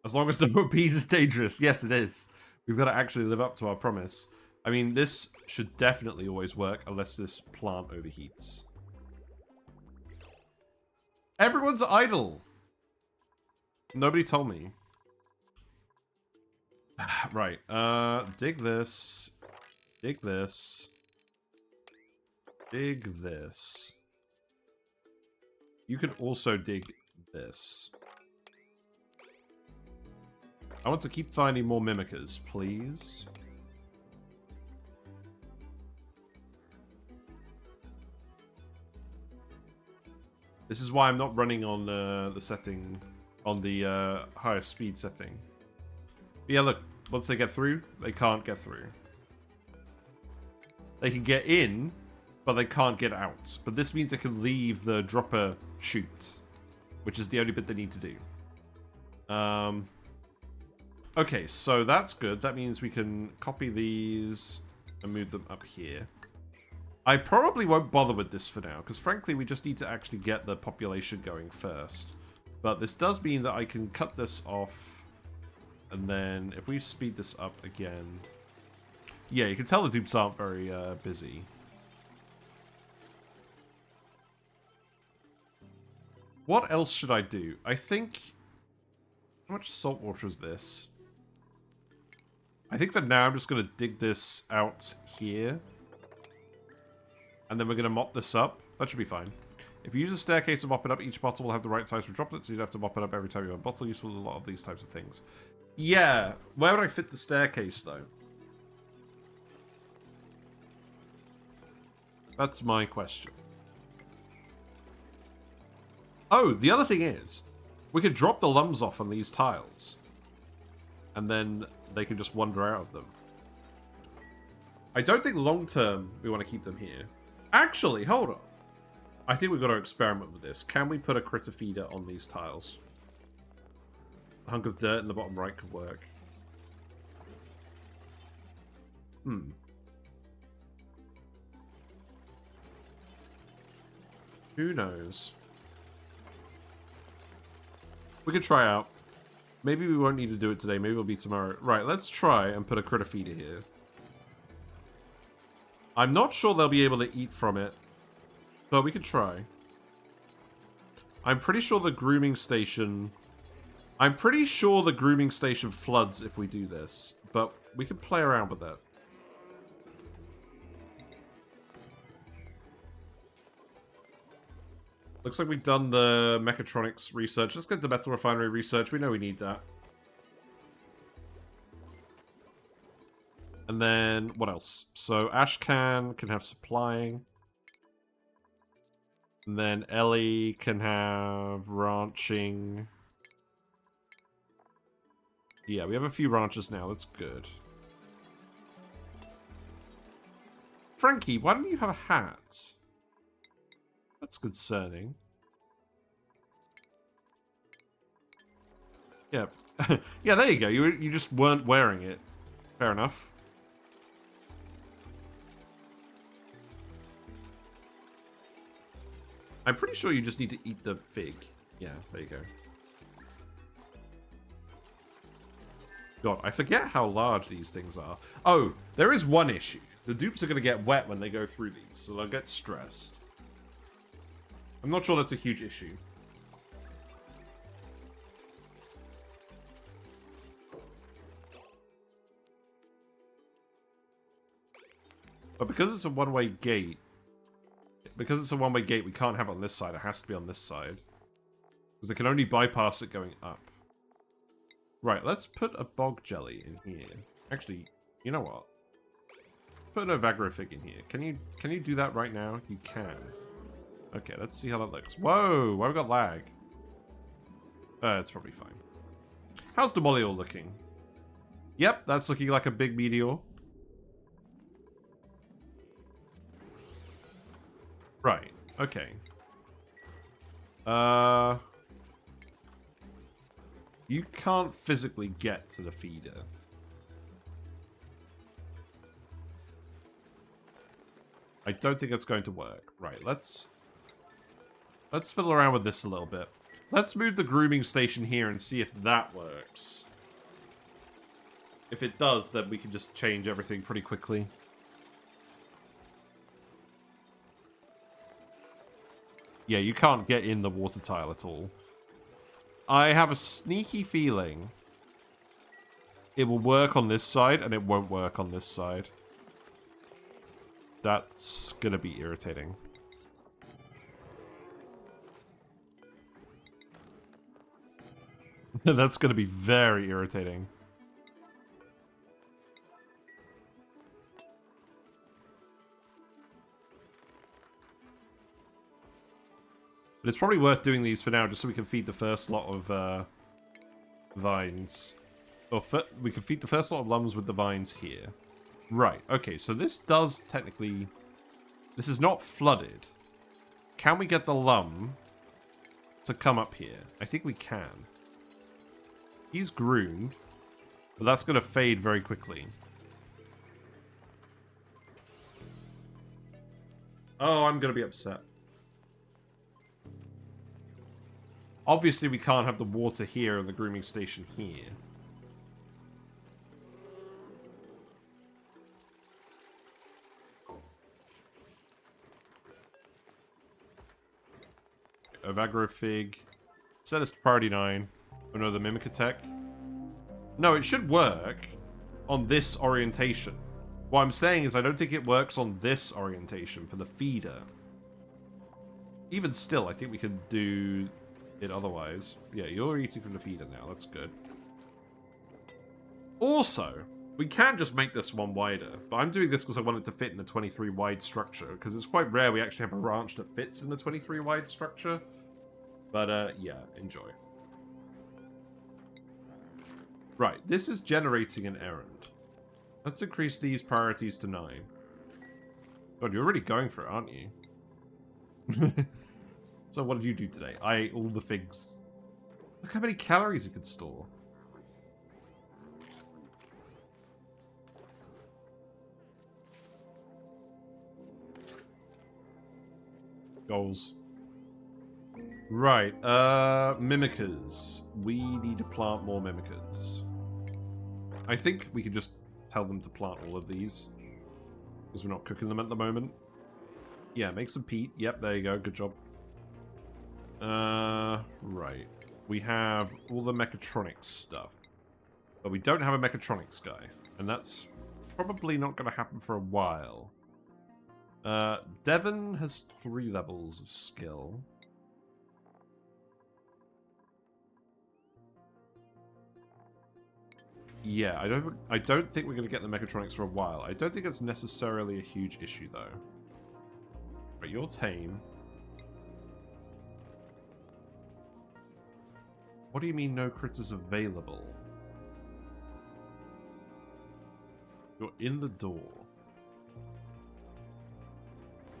As long as no peas is dangerous. Yes, it is. We've got to actually live up to our promise. I mean, this should definitely always work unless this plant overheats. Everyone's idle. Nobody told me. Right. Dig this. Dig this. Dig this. You can also dig this. I want to keep finding more Mimikas, please. This is why I'm not running on the setting, on the highest speed setting. But yeah, look, once they get through, they can't get through. They can get in, but they can't get out. But this means they can leave the dropper chute, which is the only bit they need to do. Okay, so that's good. That means we can copy these and move them up here. I probably won't bother with this for now, because frankly, we just need to actually get the population going first. But this does mean that I can cut this off, and then if we speed this up again... Yeah, you can tell the dupes aren't very busy. What else should I do? I think... How much salt water is this? I think for now I'm just going to dig this out here. And then we're going to mop this up. That should be fine. If you use a staircase to mop it up, each bottle will have the right size for droplets, so you'd have to mop it up every time you have a bottle. Useful in a lot of these types of things. Yeah, where would I fit the staircase, though? That's my question. Oh, the other thing is, we could drop the Lumbs off on these tiles. And then they can just wander out of them. I don't think long-term we want to keep them here. Actually, hold on. I think we've got to experiment with this. Can we put a critter feeder on these tiles? A hunk of dirt in the bottom right could work. Who knows? We could try out. Maybe we won't need to do it today. Maybe it'll be tomorrow. Right, let's try and put a critter feeder here. I'm not sure they'll be able to eat from it, but we could try. I'm pretty sure the grooming station... I'm pretty sure the grooming station floods if we do this, but we could play around with that. Looks like we've done the mechatronics research. Let's get the metal refinery research. We know we need that. And then, what else? So, Ashcan can have supplying. And then Ellie can have ranching. Yeah, we have a few ranches now. That's good. Frankie, why don't you have a hat? That's concerning. Yeah. Yeah, there you go. You just weren't wearing it. Fair enough. I'm pretty sure you just need to eat the fig. Yeah, there you go. God, I forget how large these things are. Oh, there is one issue. The dupes are going to get wet when they go through these, so they'll get stressed. I'm not sure that's a huge issue. But because it's a one-way gate... Because it's a one-way gate, we can't have it on this side. It has to be on this side. Because they can only bypass it going up. Right, let's put a bog jelly in here. Actually, you know what? Put an Ovagro fig in here. Can you do that right now? You can. Okay, let's see how that looks. Whoa, why have we got lag? It's probably fine. How's Demoliol looking? Yep, that's looking like a big meteor. Right, okay. You can't physically get to the feeder. I don't think it's going to work. Right, let's fiddle around with this a little bit. Let's move the grooming station here and see if that works. If it does, then we can just change everything pretty quickly. Yeah, you can't get in the water tile at all. I have a sneaky feeling it will work on this side and it won't work on this side. That's gonna be irritating. That's gonna be very irritating. But it's probably worth doing these for now, just so we can feed the first lot of vines. Or we can feed the first lot of Lumbs with the vines here. Right, okay, so this does technically This is not flooded. Can we get the Lumb to come up here? I think we can. He's groomed, but that's going to fade very quickly. Oh, I'm going to be upset. Obviously, we can't have the water here and the grooming station here. Ovagro Fig. Set us to priority 9. Oh no, the Mimika tech. No, it should work on this orientation. What I'm saying is I don't think it works on this orientation for the feeder. Even still, I think we could do it otherwise. Yeah, you're eating from the feeder now. That's good. Also, we can just make this one wider, but I'm doing this because I want it to fit in the 23 wide structure, because it's quite rare we actually have a ranch that fits in the 23 wide structure. But, yeah, enjoy. Right, this is generating an errand. Let's increase these priorities to 9. God, you're already going for it, aren't you? So what did you do today? I ate all the figs. Look how many calories you could store. Goals. Right, Mimikas. We need to plant more Mimikas. I think we could just tell them to plant all of these, because we're not cooking them at the moment. Yeah, make some peat. Yep, there you go. Good job. Right. We have all the mechatronics stuff, but we don't have a mechatronics guy, and that's probably not going to happen for a while. Devon has 3 levels of skill. Yeah, I don't think we're going to get the mechatronics for a while. I don't think it's necessarily a huge issue, though. But you're tame. What do you mean no critters available? You're in the door.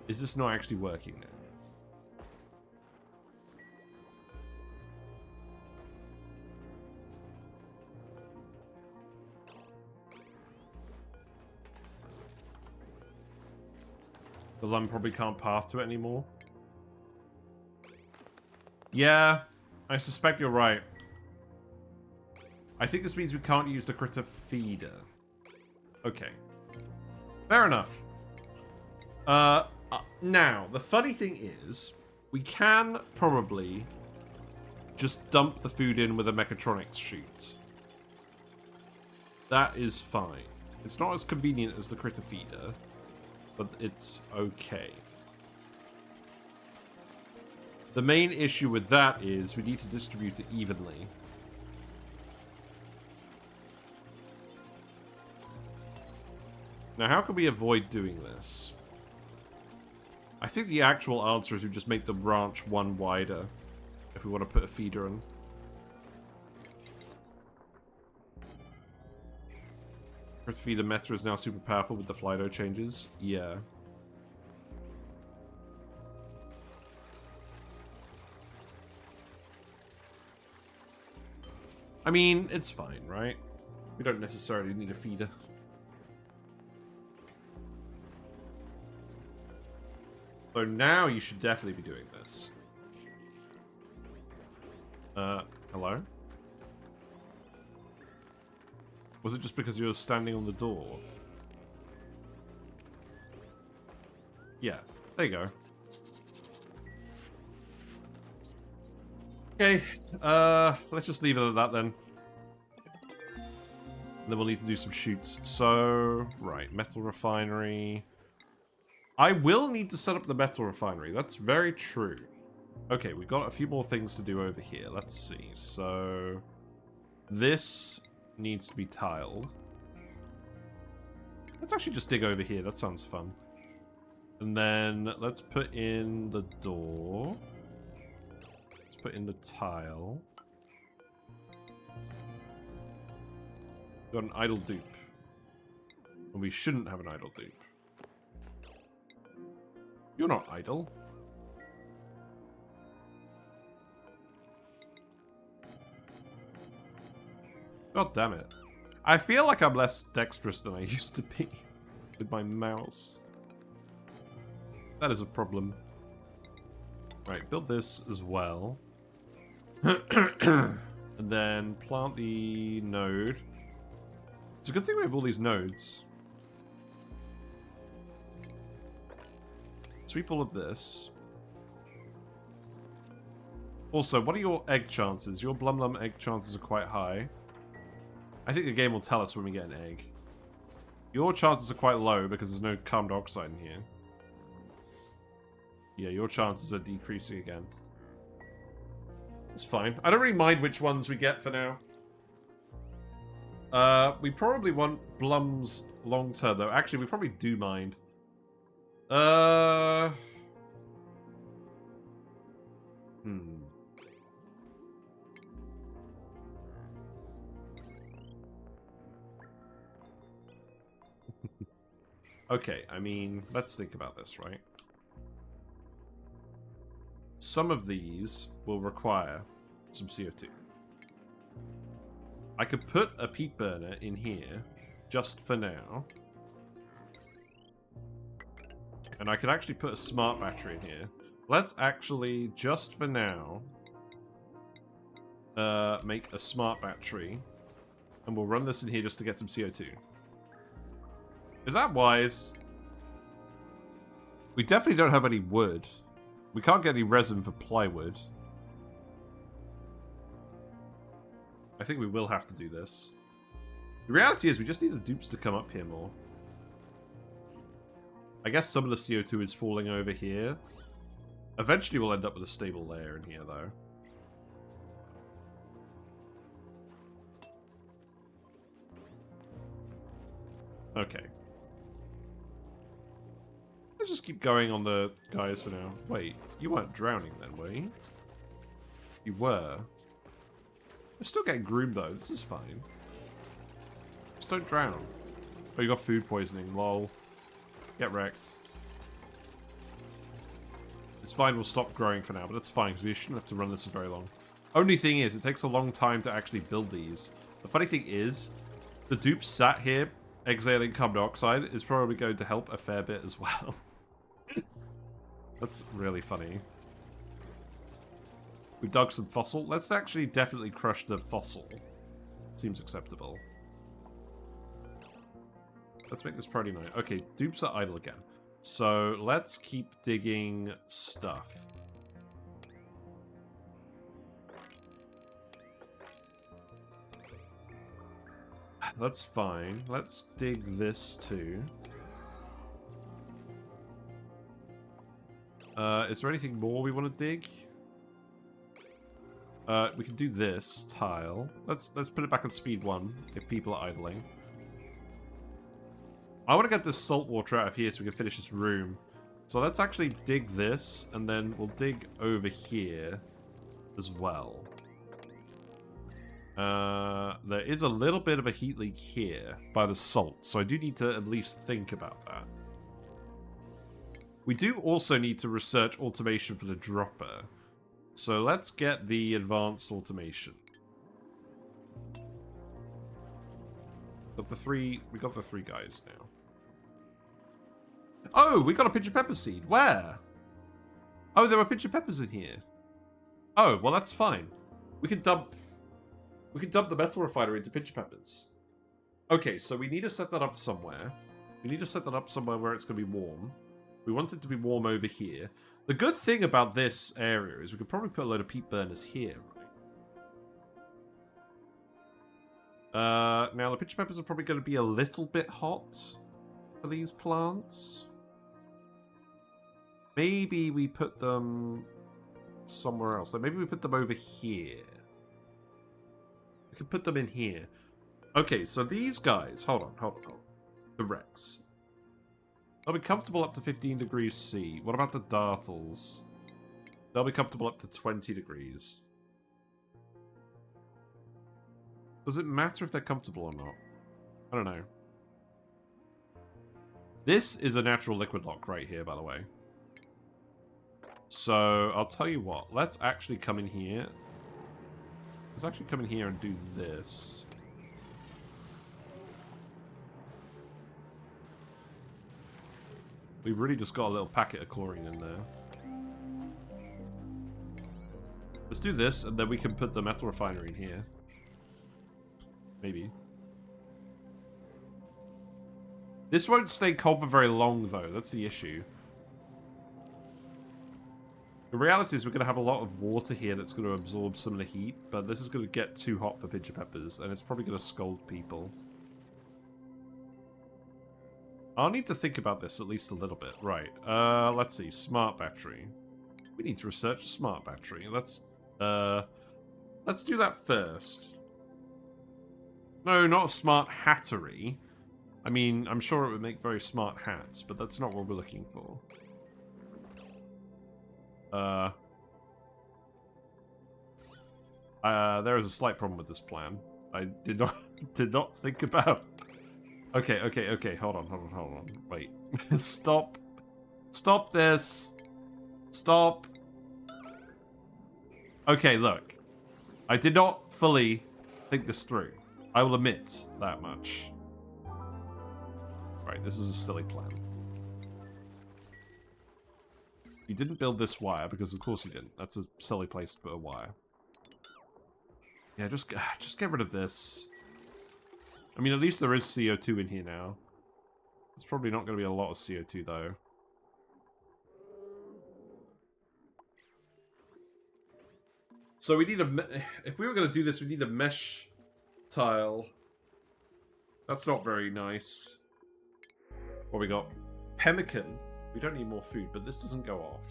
Is this not actually working now? The Lumb probably can't path to it anymore. Yeah, I suspect you're right. I think this means we can't use the critter feeder. Okay. Fair enough. Now, the funny thing is, we can probably just dump the food in with a mechatronics chute. That is fine. It's not as convenient as the critter feeder, but it's okay. The main issue with that is we need to distribute it evenly. Now, how can we avoid doing this? I think the actual answer is we just make the ranch 1 wider if we want to put a feeder in. Critter feeder meta is now super powerful with the Flido changes. Yeah. I mean, it's fine, right? We don't necessarily need a feeder. So now you should definitely be doing this. Hello? Was it just because you were standing on the door? Yeah, there you go. Okay, let's just leave it at that then. And then we'll need to do some shoots. So, right, metal refinery. I will need to set up the metal refinery. That's very true. Okay, we've got a few more things to do over here. Let's see. So, this needs to be tiled. Let's actually just dig over here. That sounds fun. And then let's put in the door. Let's put in the tile. We've got an idle dupe. And we shouldn't have an idle dupe. You're not idle. God damn it. I feel like I'm less dexterous than I used to be with my mouse. That is a problem. Right, build this as well. And then plant the node. It's a good thing we have all these nodes. Sweep all of this. Also, what are your egg chances? Your Blum egg chances are quite high. I think the game will tell us when we get an egg. Your chances are quite low because there's no carbon dioxide in here. Yeah, your chances are decreasing again. It's fine. I don't really mind which ones we get for now. We probably want Blum's long term, though. Actually, we probably do mind. Okay, I mean, let's think about this, right? Some of these will require some CO2. I could put a peat burner in here, just for now. And I could actually put a smart battery in here. Let's actually, just for now, make a smart battery. And we'll run this in here just to get some CO2. Is that wise? We definitely don't have any wood. We can't get any resin for plywood. I think we will have to do this. The reality is we just need the dupes to come up here more. I guess some of the CO2 is falling over here. Eventually we'll end up with a stable layer in here, though. Okay. Let's just keep going on the guys for now. Wait, you weren't drowning then, were you? You were. We're still getting groomed though, this is fine. Just don't drown. Oh, you got food poisoning, lol. Get wrecked. It's fine, we'll stop growing for now, but that's fine, because we shouldn't have to run this for very long. Only thing is, it takes a long time to actually build these. The funny thing is, the dupe sat here exhaling carbon dioxide is probably going to help a fair bit as well. That's really funny. We dug some fossil. Let's actually definitely crush the fossil. Seems acceptable. Let's make this priority 9. Okay, dupes are idle again. So let's keep digging stuff. That's fine. Let's dig this too. Is there anything more we want to dig? We can do this tile. Let's put it back on speed 1 if people are idling. I want to get this salt water out of here so we can finish this room. So let's actually dig this, and then we'll dig over here as well. There is a little bit of a heat leak here by the salt, so I do need to at least think about that. We do also need to research automation for the dropper. So let's get the advanced automation. We got the three guys now. Oh, we got a pinch of pepper seed. Where? Oh, there were pinch of peppers in here. Oh, well that's fine. We can dump the metal refinery into pinch of peppers. Okay, so we need to set that up somewhere. We need to set that up somewhere where it's going to be warm. We want it to be warm over here. The good thing about this area is we could probably put a load of peat burners here, right? Now, the pinch of peppers are probably going to be a little bit hot for these plants. Maybe we put them somewhere else. Like maybe we put them over here. We can put them in here. Okay, so these guys... Hold on. The Rex. They'll be comfortable up to 15 degrees C. What about the Dartles? They'll be comfortable up to 20 degrees. Does it matter if they're comfortable or not? I don't know. This is a natural liquid lock right here, by the way. So, I'll tell you what. Let's actually come in here. Let's actually come in here and do this. We've really just got a little packet of chlorine in there. Let's do this, and then we can put the metal refinery in here. Maybe. This won't stay cold for very long, though. That's the issue. The reality is we're going to have a lot of water here that's going to absorb some of the heat, but this is going to get too hot for Pincher Peppers, and it's probably going to scold people. I'll need to think about this at least a little bit. Right, let's see. Smart battery. We need to research a smart battery. Let's do that first. No, not a smart hattery. I mean, I'm sure it would make very smart hats, but that's not what we're looking for. There is a slight problem with this plan. I did not think about. Okay, hold on. Wait. Stop this. Stop. Okay, look. I did not fully think this through. I will admit that much. Right, this is a silly plan. You didn't build this wire, because of course you didn't. That's a silly place to put a wire. Yeah, just get rid of this. I mean, at least there is CO2 in here now. It's probably not going to be a lot of CO2, though. So we need a... If we were going to do this, we need a mesh tile. That's not very nice. What we got? Pemmican. We don't need more food, but this doesn't go off.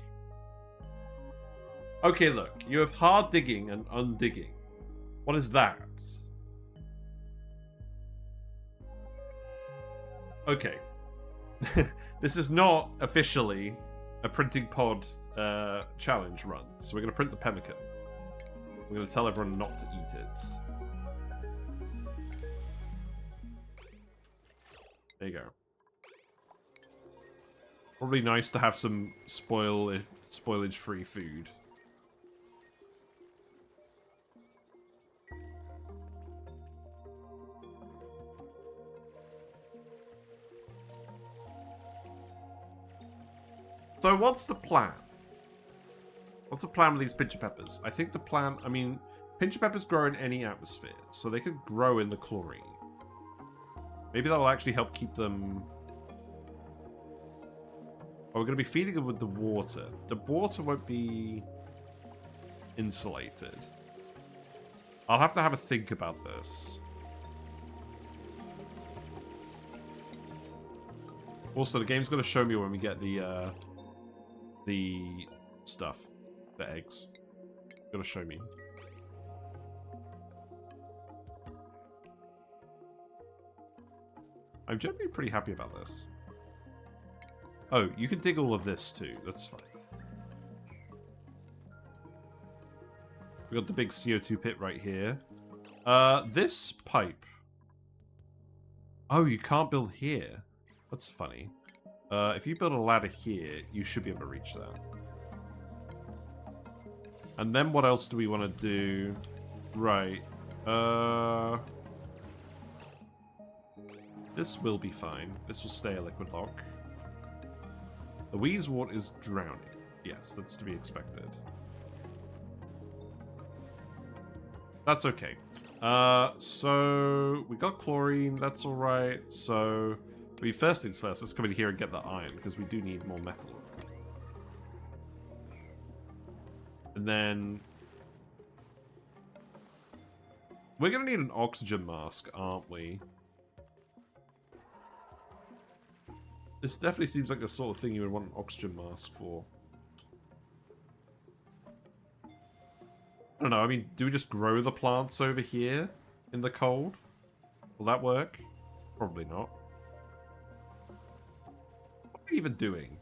Okay, look. You have hard digging and undigging. What is that? Okay. This is not officially a printing pod challenge run. So we're going to print the pemmican. We're going to tell everyone not to eat it. There you go. Probably nice to have some spoilage-free food. So what's the plan? What's the plan with these Pincher Peppers? I think the plan... I mean, Pincher Peppers grow in any atmosphere, so they could grow in the chlorine. Maybe that'll actually help keep them... Oh, we're going to be feeding them with the water. The water won't be insulated. I'll have to have a think about this. Also, the game's going to show me when we get the stuff. The eggs. It's going to show me. I'm generally pretty happy about this. Oh, you can dig all of this too. That's fine. We got the big CO2 pit right here. This pipe. Oh, you can't build here. That's funny. If you build a ladder here, you should be able to reach that. And then what else do we want to do? Right. This will be fine. This will stay a liquid lock. The Wheezewort is drowning. Yes, that's to be expected. That's okay. So we got chlorine. That's all right. So, I mean, first things first. Let's come in here and get the iron because we do need more metal. And then we're gonna need an oxygen mask, aren't we? This definitely seems like the sort of thing you would want an oxygen mask for. I don't know, I mean, do we just grow the plants over here in the cold? Will that work? Probably not. What are we even doing?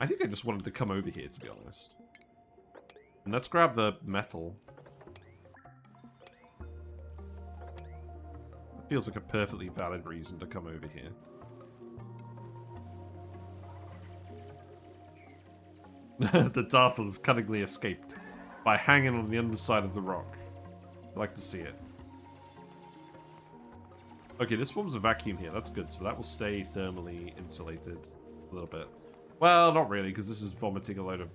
I think I just wanted to come over here, to be honest. And let's grab the metal. That feels like a perfectly valid reason to come over here. The dartle has cunningly escaped by hanging on the underside of the rock. I'd like to see it. Okay, this forms a vacuum here. That's good. So that will stay thermally insulated a little bit. Well, not really, because this is vomiting a load of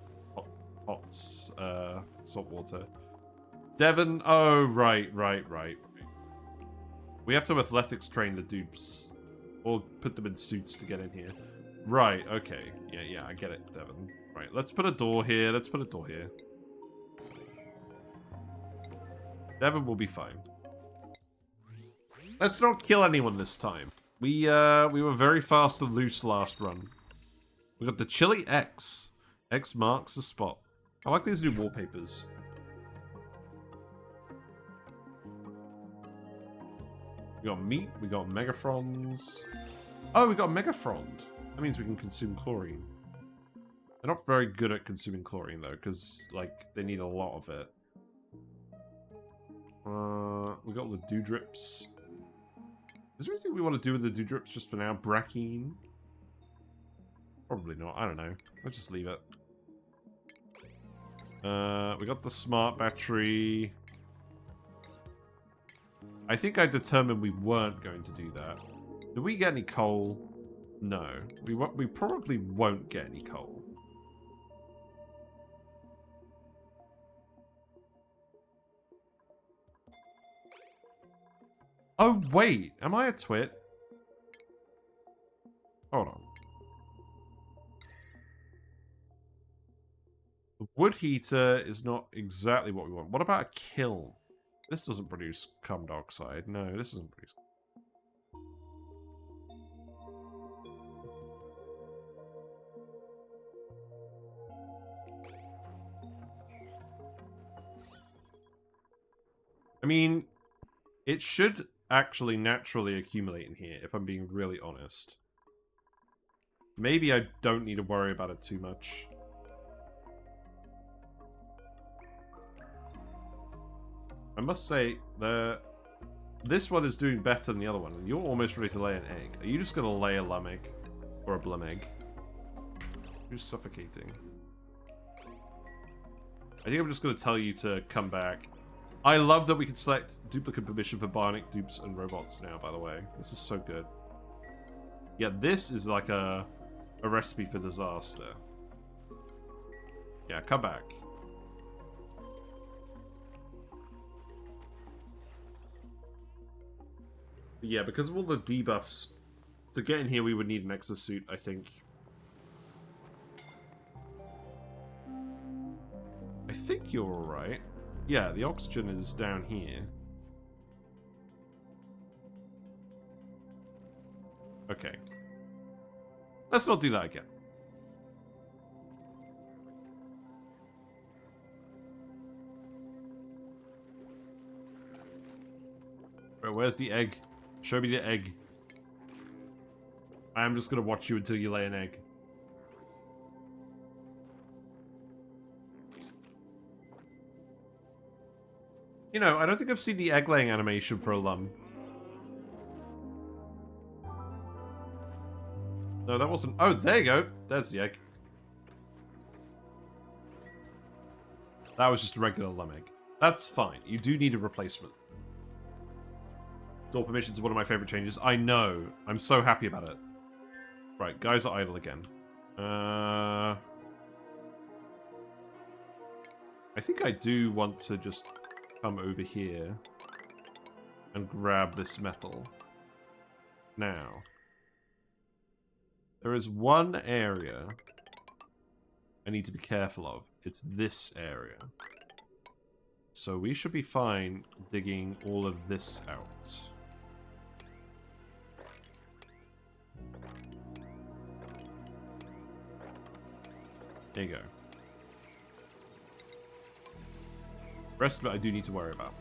hot salt water. Devon. Oh, right. We have to athletics train the dupes. Or put them in suits to get in here. Right, okay. Yeah, I get it, Devon. Right, let's put a door here. Devon will be fine. Let's not kill anyone this time. We were very fast and loose last run. We got the Chili X. X marks the spot. I like these new wallpapers. We got meat, we got megafrons. Oh, we got megafrond. That means we can consume chlorine. They're not very good at consuming chlorine though, because like they need a lot of it. We got the dewdrips. Is there anything we want to do with the dewdrips just for now? Brackine? Probably not. I don't know. Let's just leave it. We got the smart battery. I think I determined we weren't going to do that. Did we get any coal? No. We probably won't get any coal. Oh, wait. Am I a twit? Hold on. The wood heater is not exactly what we want. What about a kiln? This doesn't produce carbon dioxide. No, this doesn't produce. I mean, it should actually naturally accumulate in here, if I'm being really honest. Maybe I don't need to worry about it too much. I must say, this one is doing better than the other one. You're almost ready to lay an egg. Are you just going to lay a Lumb egg? Or a Blum egg? Who's suffocating? I think I'm just going to tell you to come back. I love that we can select duplicate permission for bionic dupes and robots now, by the way. This is so good. Yeah, this is like a recipe for disaster. Yeah, come back. Yeah, because of all the debuffs, to get in here we would need an exosuit, I think. I think you're alright. Yeah, the oxygen is down here. Okay. Let's not do that again. Right, where's the egg? Show me the egg. I am just gonna watch you until you lay an egg. You know, I don't think I've seen the egg-laying animation for a Lumb. No, that wasn't... Oh, there you go. There's the egg. That was just a regular Lumb egg. That's fine. You do need a replacement. Door permissions are one of my favorite changes. I know. I'm so happy about it. Right, guys are idle again. I think I do want to just come over here and grab this metal. Now, there is one area I need to be careful of. It's this area. So we should be fine digging all of this out. There you go. Rest of it I do need to worry about.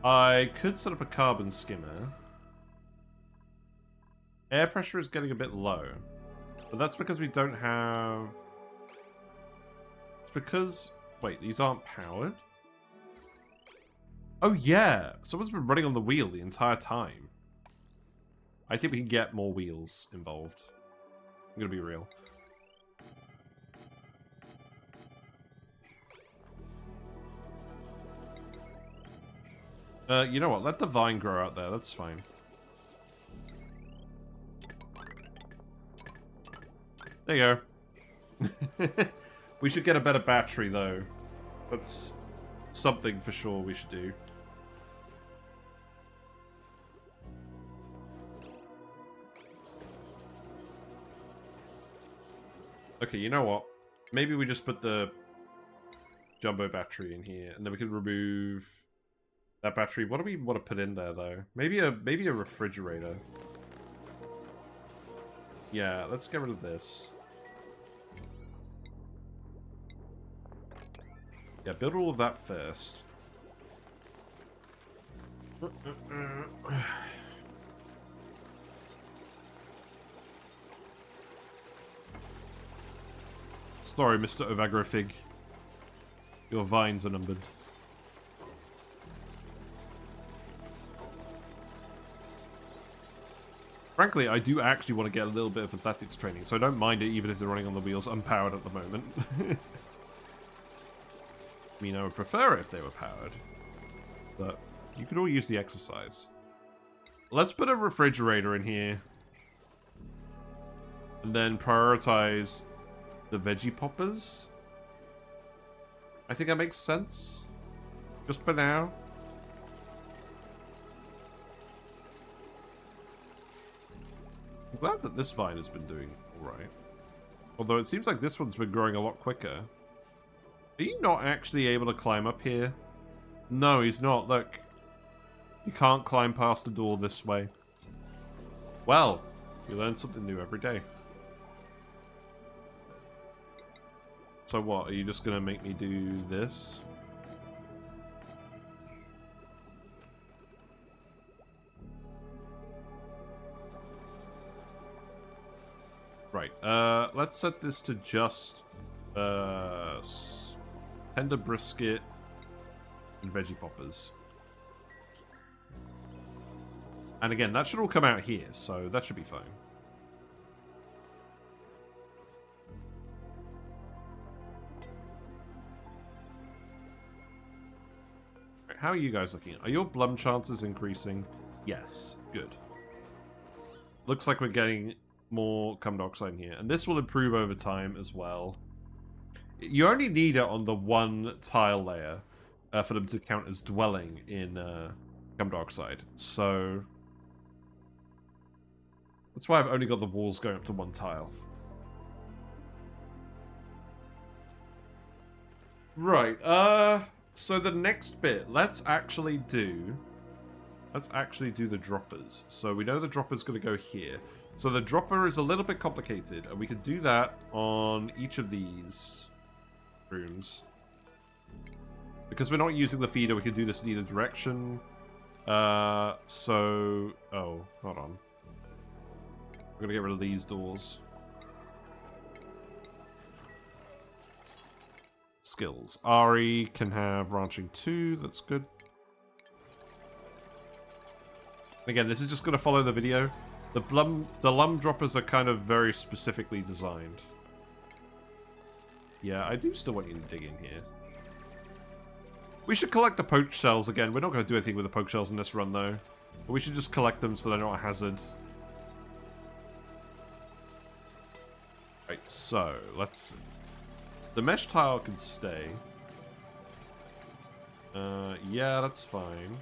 I could set up a carbon skimmer. Air pressure is getting a bit low. But that's because we don't have... It's because Wait, these aren't powered? Oh yeah, someone's been running on the wheel the entire time. I think we can get more wheels involved. I'm gonna be real. You know what? Let the vine grow out there. That's fine. There you go. We should get a better battery, though. That's something for sure we should do. Okay, you know what? Maybe we just put the jumbo battery in here, and then we can remove that battery. What do we want to put in there, though? Maybe a refrigerator. Yeah, let's get rid of this. Yeah, build all of that first. Sorry, Mr. Ovagro Fig. Your vines are numbered. Frankly, I do actually want to get a little bit of athletics training, so I don't mind it even if they're running on the wheels unpowered at the moment. I mean, I would prefer it if they were powered, but you could all use the exercise. Let's put a refrigerator in here, and then prioritize the veggie poppers. I think that makes sense, just for now. I'm glad that this vine has been doing alright. Although it seems like this one's been growing a lot quicker. Are you not actually able to climb up here? No, he's not. Look. You can't climb past the door this way. Well, you learn something new every day. So what? Are you just going to make me do this? Right, let's set this to just, tender brisket and veggie poppers. And again, that should all come out here, so that should be fine. Right, how are you guys looking? Are your Blum chances increasing? Yes, good. Looks like we're getting more carbon dioxide in here, and this will improve over time as well. You only need it on the one tile layer for them to count as dwelling in carbon dioxide, so that's why I've only got the walls going up to one tile. Right, so the next bit, let's actually do the droppers. So we know the dropper's going to go here. So the dropper is a little bit complicated, and we can do that on each of these rooms. Because we're not using the feeder, we can do this in either direction. Oh, hold on. We're gonna get rid of these doors. Skills. Ari can have ranching 2, that's good. Again, this is just gonna follow the video. The Lumb droppers are kind of very specifically designed. Yeah, I do still want you to dig in here. We should collect the poke shells again. We're not going to do anything with the poke shells in this run, though. But we should just collect them so they're not a hazard. Right, so, let's see. The mesh tile can stay. Yeah, that's fine.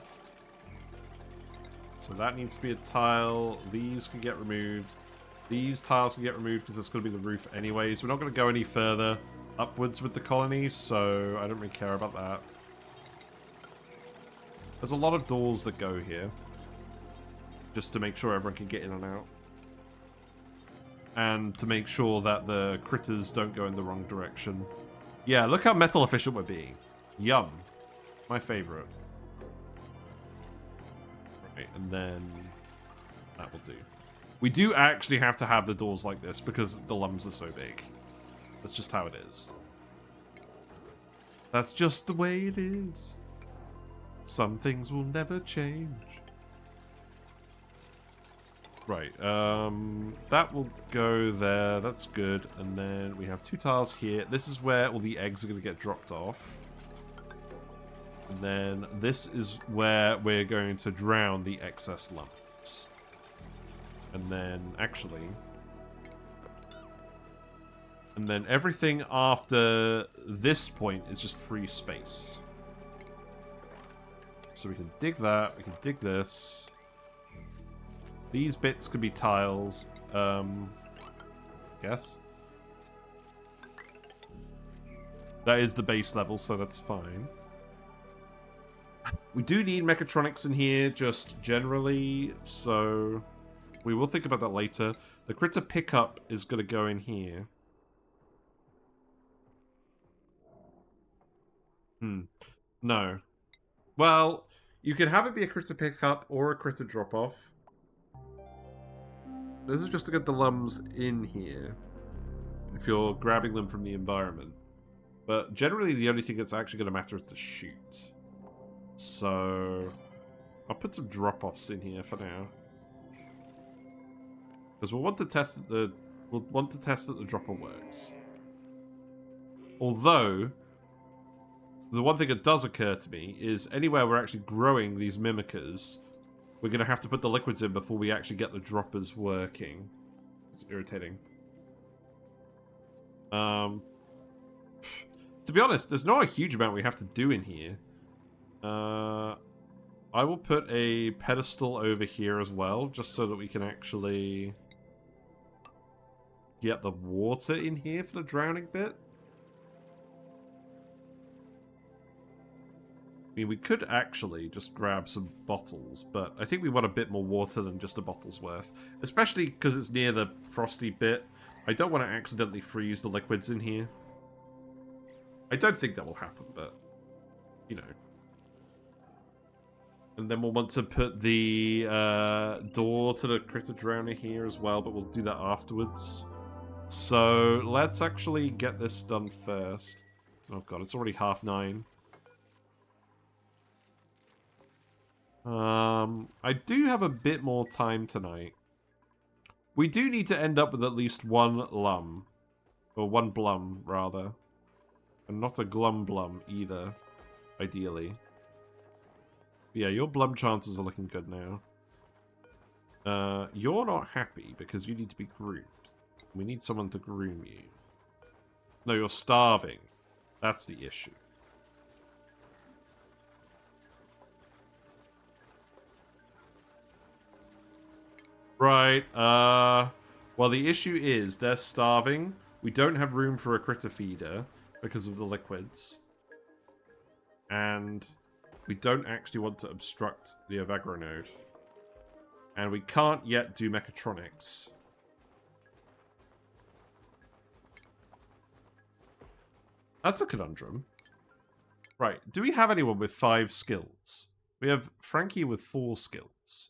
So that needs to be a tile. These can get removed. These tiles can get removed because that's going to be the roof anyways. We're not going to go any further upwards with the colony, so I don't really care about that. There's a lot of doors that go here. Just to make sure everyone can get in and out. And to make sure that the critters don't go in the wrong direction. Yeah, look how metal efficient we're being. Yum. My favorite. And then that will do. We do actually have to have the doors like this because the Lumbs are so big. That's just how it is. That's just the way it is. Some things will never change. Right, that will go there. That's good. And then we have 2 tiles here. This is where all the eggs are going to get dropped off. And then this is where we're going to drown the excess lumps. And then, actually... And then everything after this point is just free space. So we can dig that, we can dig this. These bits could be tiles. Yes. That is the base level, so that's fine. We do need mechatronics in here, just generally, so we will think about that later. The critter pickup is going to go in here. No. Well, you can have it be a critter pickup or a critter drop-off. This is just to get the Lumbs in here, if you're grabbing them from the environment. But generally, the only thing that's actually going to matter is the shoot. So, I'll put some drop-offs in here for now, because we'll want to test that the dropper works. Although, the one thing that does occur to me is anywhere we're actually growing these Mimikas, we're going to have to put the liquids in before we actually get the droppers working. It's irritating. To be honest, there's not a huge amount we have to do in here. I will put a pedestal over here as well, just so that we can actually get the water in here for the drowning bit. I mean, we could actually just grab some bottles, but I think we want a bit more water than just a bottle's worth. Especially because it's near the frosty bit. I don't want to accidentally freeze the liquids in here. I don't think that will happen, but, you know. And then we'll want to put the door to the critter drowner here as well, but we'll do that afterwards. So, let's actually get this done first. Oh god, it's already 9:30. I do have a bit more time tonight. We do need to end up with at least one Lumb. Or one Blum, rather. And not a Blum either, ideally. Yeah, your Blum chances are looking good now. You're not happy because you need to be groomed. We need someone to groom you. No, you're starving. That's the issue. Right, well, the issue is they're starving. We don't have room for a critter feeder because of the liquids. And we don't actually want to obstruct the Ovagro node. And we can't yet do mechatronics. That's a conundrum. Right, do we have anyone with 5 skills? We have Frankie with 4 skills.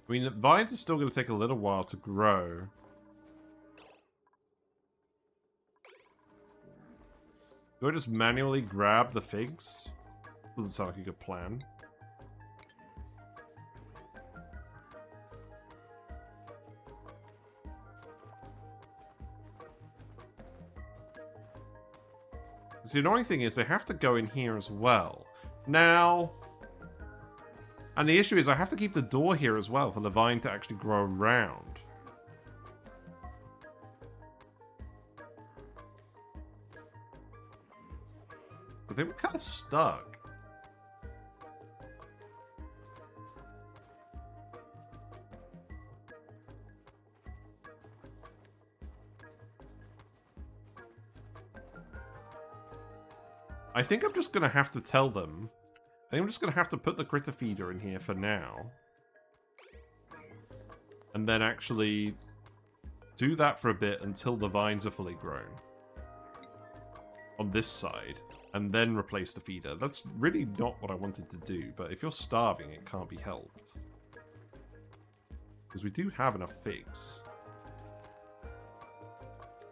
I mean, the vines are still going to take a little while to grow. Do I just manually grab the figs? Doesn't sound like a good plan. So the annoying thing is they have to go in here as well. Now... And the issue is I have to keep the door here as well for the vine to actually grow around. But they were kind of stuck. I think I'm just going to have to tell them. I think I'm just going to have to put the critter feeder in here for now. And then actually do that for a bit until the vines are fully grown. On this side. And then replace the feeder. That's really not what I wanted to do. But if you're starving, it can't be helped. Because we do have enough figs.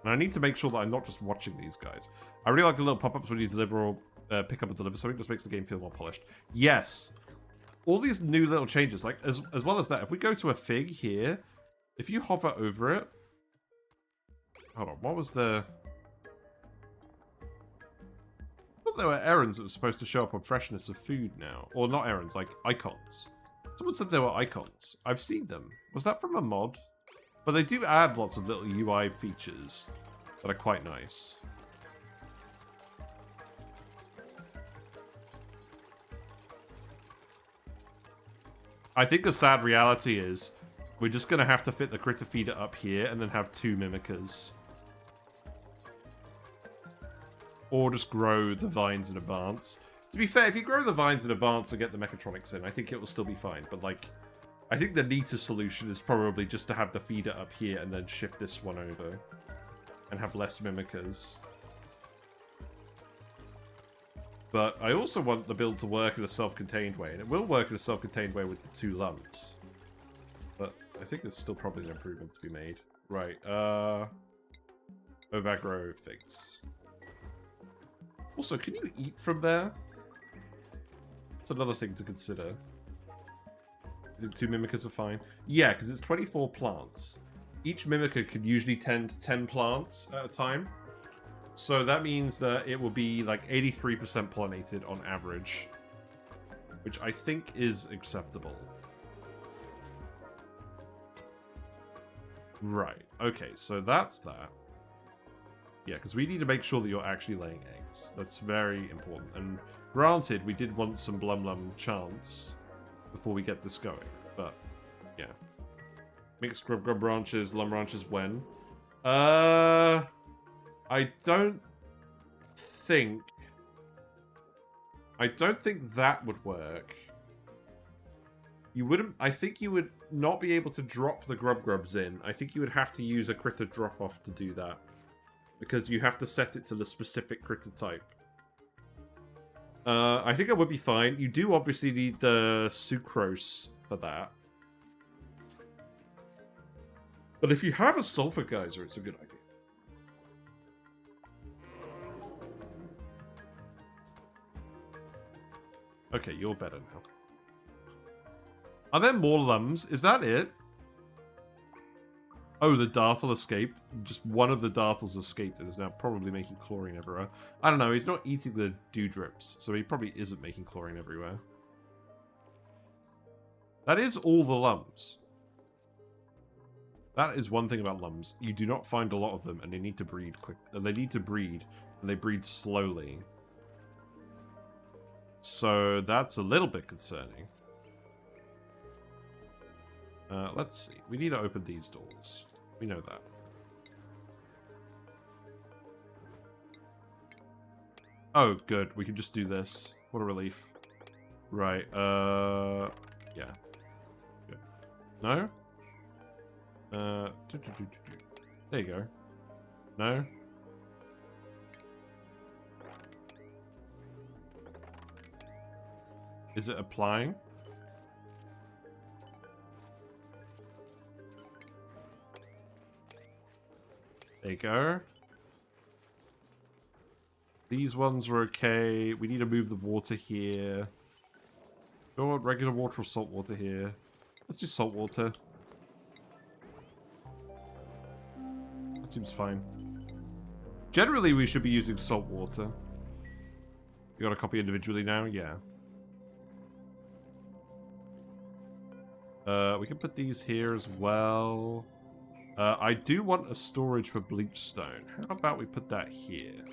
And I need to make sure that I'm not just watching these guys. I really like the little pop-ups when you deliver or pick up and deliver something. Just makes the game feel more polished. Yes! All these new little changes, like, as well as that, if we go to a fig here, if you hover over it... Hold on, what was the... I thought there were errands that were supposed to show up on freshness of food now. Or not errands, like icons. Someone said there were icons. I've seen them. Was that from a mod? But they do add lots of little UI features that are quite nice. I think the sad reality is we're just going to have to fit the critter feeder up here and then have 2 Mimikas. Or just grow the vines in advance. To be fair, if you grow the vines in advance and get the mechatronics in, I think it will still be fine. But, like, I think the neatest solution is probably just to have the feeder up here and then shift this one over. And have less Mimikas. But I also want the build to work in a self-contained way. And it will work in a self-contained way with the 2 Lumbs. But I think there's still probably an improvement to be made. Right, Ovagro figs. Also, can you eat from there? That's another thing to consider. I think 2 Mimikas are fine. Yeah, because it's 24 plants. Each Mimika can usually tend to 10 plants at a time. So that means that it will be like 83% pollinated on average. Which I think is acceptable. Right. Okay, so that's that. Yeah, because we need to make sure that you're actually laying eggs. That's very important. And granted, we did want some Blum chance before we get this going. But, yeah. Mixed grub branches, Lumb branches when? I don't think that would work. You wouldn't... I think you would not be able to drop the grubs in. I think you would have to use a critter drop-off to do that. Because you have to set it to the specific critter type. I think it would be fine. You do obviously need the sucrose for that. But if you have a sulfur geyser, it's a good idea. Okay, you're better now. Are there more Lumbs? Is that it? Oh, the Dartle escaped. Just one of the Dartles escaped and is now probably making chlorine everywhere. I don't know, he's not eating the dewdrips, so he probably isn't making chlorine everywhere. That is all the Lumbs. That is one thing about Lumbs. You do not find a lot of them, and they need to breed quick. They need to breed, and they breed slowly. So that's a little bit concerning. Let's see. We need to open these doors. We know that. Oh, good. We can just do this. What a relief. Right, yeah. Good. No? There you go. No? Is it applying? There you go. These ones are okay. We need to move the water here. Do I want regular water or salt water here? Let's do salt water. That seems fine. Generally, we should be using salt water. You got a copy individually now? Yeah. We can put these here as well. I do want a storage for bleach stone. How about we put that here?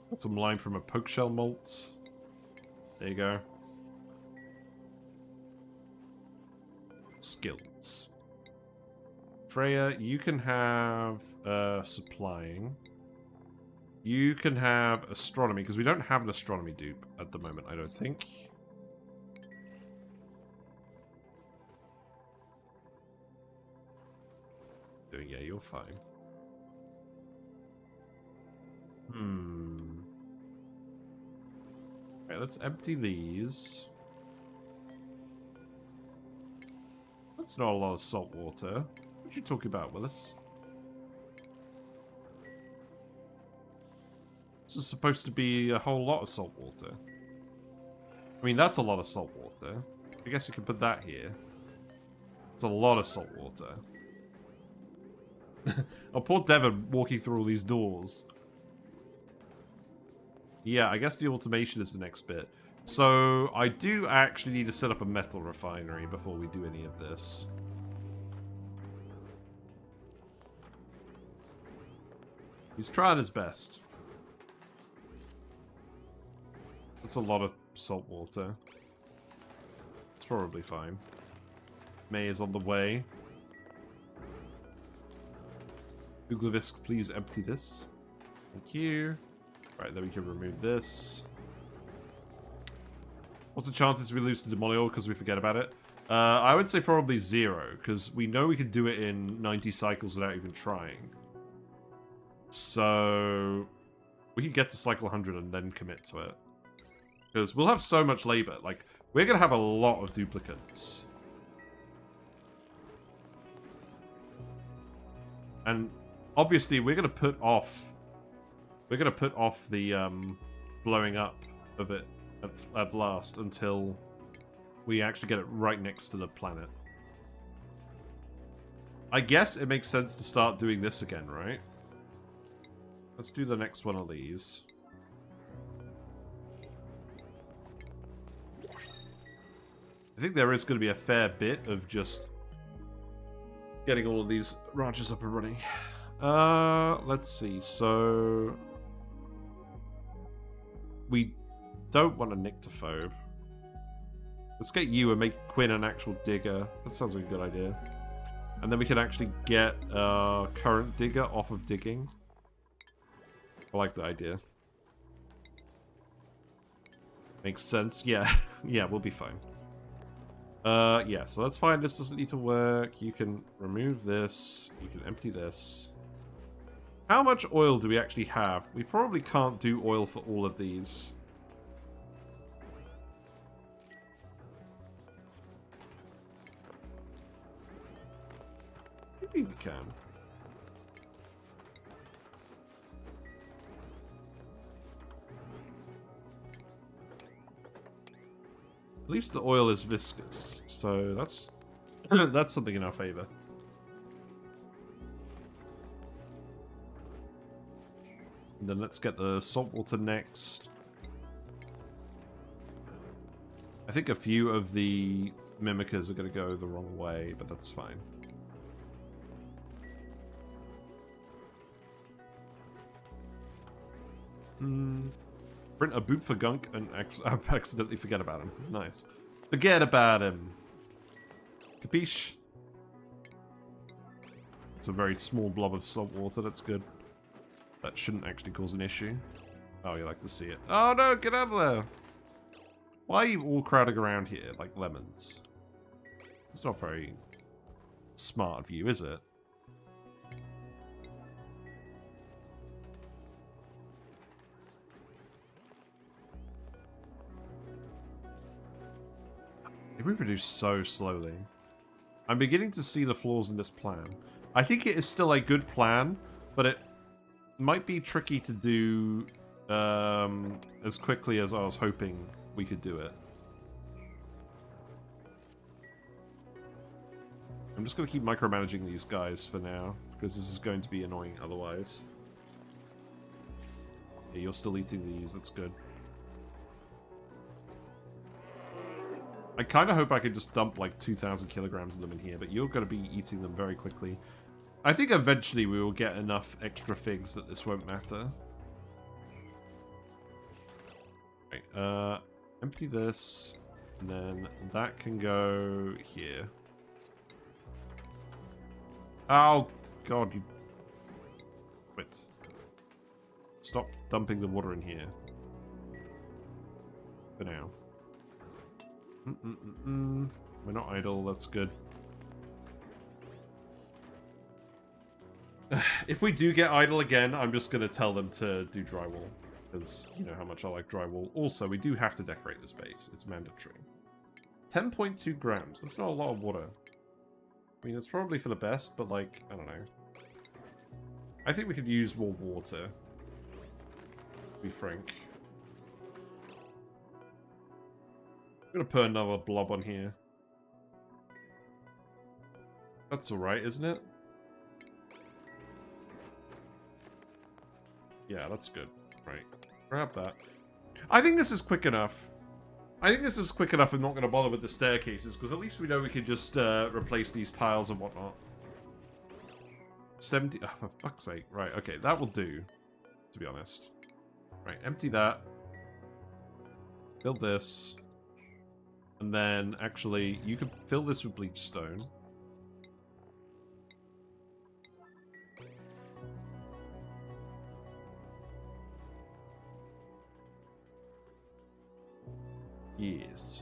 Got some lime from a poke shell malt. There you go. Skills. Freya, you can have supplying. You can have astronomy, because we don't have an astronomy dupe at the moment, I don't think. Yeah, you're fine. Okay, let's empty these. That's not a lot of salt water. What are you talking about, Willis? This is supposed to be a whole lot of salt water. I mean, that's a lot of salt water. I guess you could put that here. It's a lot of salt water. Oh, poor Devon walking through all these doors. Yeah, I guess the automation is the next bit. So, I do actually need to set up a metal refinery before we do any of this. He's trying his best. That's a lot of salt water. It's probably fine. May is on the way. Uglavisk, please empty this. Thank you. Right, then we can remove this. What's the chances we lose to Demolio because we forget about it? I would say probably 0, because we know we can do it in 90 cycles without even trying. So we can get to cycle 100 and then commit to it. Because we'll have so much labor. Like, we're going to have a lot of duplicates. And obviously we're going to put off the blowing up of it at last until we actually get it right next to the planet. I guess it makes sense to start doing this again, right? Let's do the next one of these. I think there is going to be a fair bit of just getting all of these ranches up and running. Let's see. So we don't want a nyctophobe. Let's get you and make Quinn an actual digger. That sounds like a good idea. And then we can actually get current digger off of digging. I like the idea. Makes sense. Yeah. Yeah, we'll be fine. Yeah, so that's fine. This doesn't need to work. You can remove this. You can empty this. How much oil do we actually have? We probably can't do oil for all of these. Maybe we can. At least the oil is viscous, so that's that's something in our favor. And then let's get the salt water next. I think a few of the Mimikas are going to go the wrong way, but that's fine. Print a boot for Gunk and accidentally forget about him. Nice. Forget about him. Capiche? It's a very small blob of salt water. That's good. That shouldn't actually cause an issue. Oh, you like to see it. Oh no, get out of there! Why are you all crowding around here like lemons? It's not very smart of you, is it? They reproduce so slowly. I'm beginning to see the flaws in this plan. I think it is still a good plan, but it might be tricky to do as quickly as I was hoping we could do it. I'm just going to keep micromanaging these guys for now, because this is going to be annoying otherwise. Yeah, you're still eating these, that's good. I kind of hope I could just dump like 2,000 kilograms of them in here, but you're going to be eating them very quickly. I think eventually we will get enough extra figs that this won't matter. Right, empty this, and then that can go here. Oh, God, you... Quit. Stop dumping the water in here. For now. We're not idle, that's good. If we do get idle again, I'm just going to tell them to do drywall. Because you know how much I like drywall. Also, we do have to decorate this base. It's mandatory. 10.2 grams. That's not a lot of water. I mean, it's probably for the best, but like, I don't know. I think we could use more water. To be frank. I'm going to put another blob on here. That's alright, isn't it? Yeah, that's good. Right. Grab that. I think this is quick enough. I think this is quick enough. I'm not going to bother with the staircases, because at least we know we can just replace these tiles and whatnot. 70... Oh, for fuck's sake. Right, okay. That will do, to be honest. Right, empty that. Build this. And then, actually, you can fill this with bleach stone. Yes.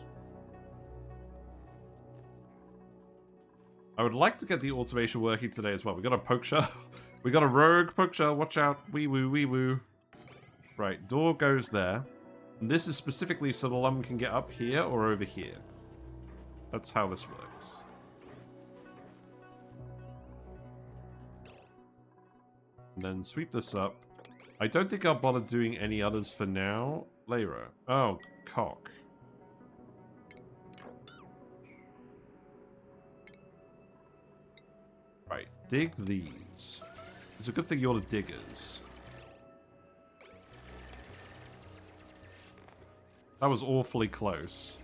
I would like to get the automation working today as well. We got a poke shell. We got a rogue poke shell. Watch out. Wee woo, wee woo. Right, door goes there. And this is specifically so the Lumb can get up here or over here. That's how this works. And then sweep this up. I don't think I'll bother doing any others for now. Later. Oh, cock. Right, dig these. It's a good thing you're the diggers. That was awfully close.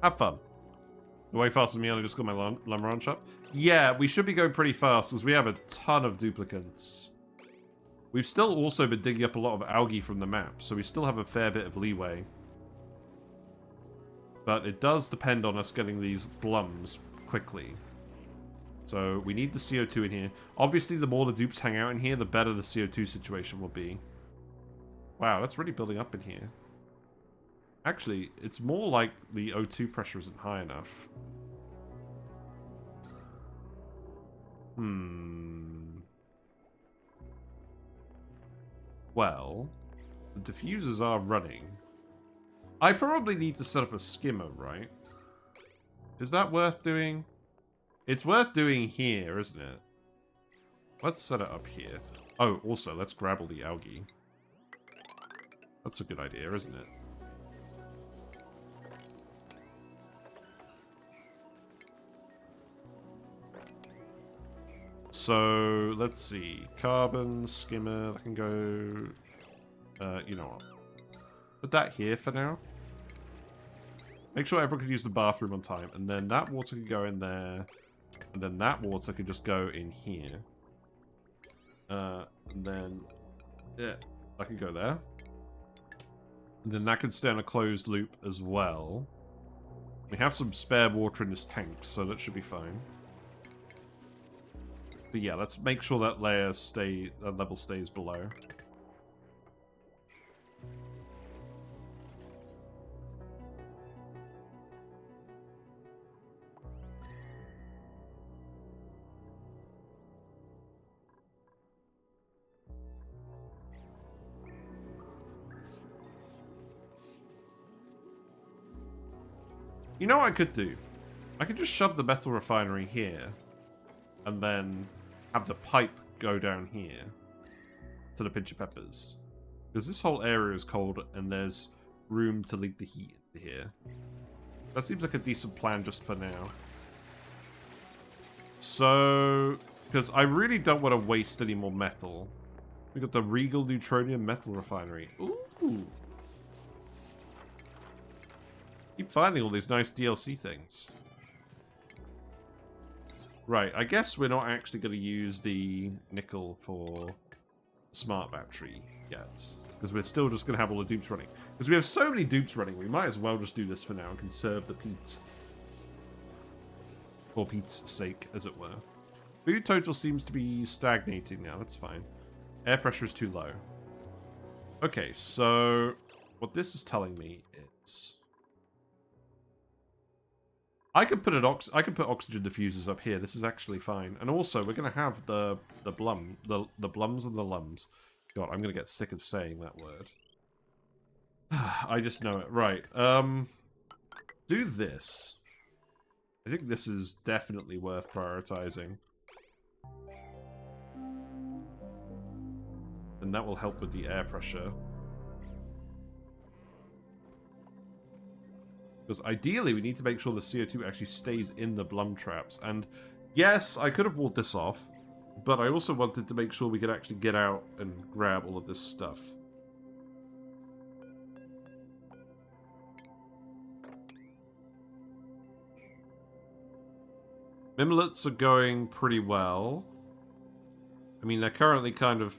Have fun. Way faster than me, I just got my lumber on shop. Yeah, we should be going pretty fast because we have a ton of duplicates. We've still also been digging up a lot of algae from the map, so we still have a fair bit of leeway. But it does depend on us getting these blums quickly. So we need the CO2 in here. Obviously, the more the dupes hang out in here, the better the CO2 situation will be. Wow, that's really building up in here. Actually, it's more like the O2 pressure isn't high enough. Well, the diffusers are running. I probably need to set up a skimmer, right? Is that worth doing? It's worth doing here, isn't it? Let's set it up here. Oh, also, let's grab all the algae. That's a good idea, isn't it? So, let's see. Carbon, skimmer, that can go... you know what? Put that here for now. Make sure everyone can use the bathroom on time. And then that water can go in there. And then that water can just go in here. And then... yeah, that can go there. And then that can stay on a closed loop as well. We have some spare water in this tank, so that should be fine. But yeah, let's make sure that that level stays below. You know what I could do? I could just shove the metal refinery here, and then have the pipe go down here to the pinch of peppers. Because this whole area is cold, and there's room to leak the heat into here. That seems like a decent plan just for now. So, because I really don't want to waste any more metal. We got the Regal Neutronium Metal Refinery. Ooh! Keep finding all these nice DLC things. Right, I guess we're not actually going to use the nickel for smart battery yet. Because we're still just going to have all the dupes running. Because we have so many dupes running, we might as well just do this for now and conserve the peat. For peat's sake, as it were. Food total seems to be stagnating now, that's fine. Air pressure is too low. Okay, so what this is telling me is I could put oxygen diffusers up here. This is actually fine. And also we're gonna have the Blums and the Lumbs. God, I'm gonna get sick of saying that word. I just know it. Right. Do this. I think this is definitely worth prioritizing. And that will help with the air pressure. Because ideally, we need to make sure the CO2 actually stays in the Blum traps. And yes, I could have walled this off, but I also wanted to make sure we could actually get out and grab all of this stuff. Mimlets are going pretty well. I mean, they're currently kind of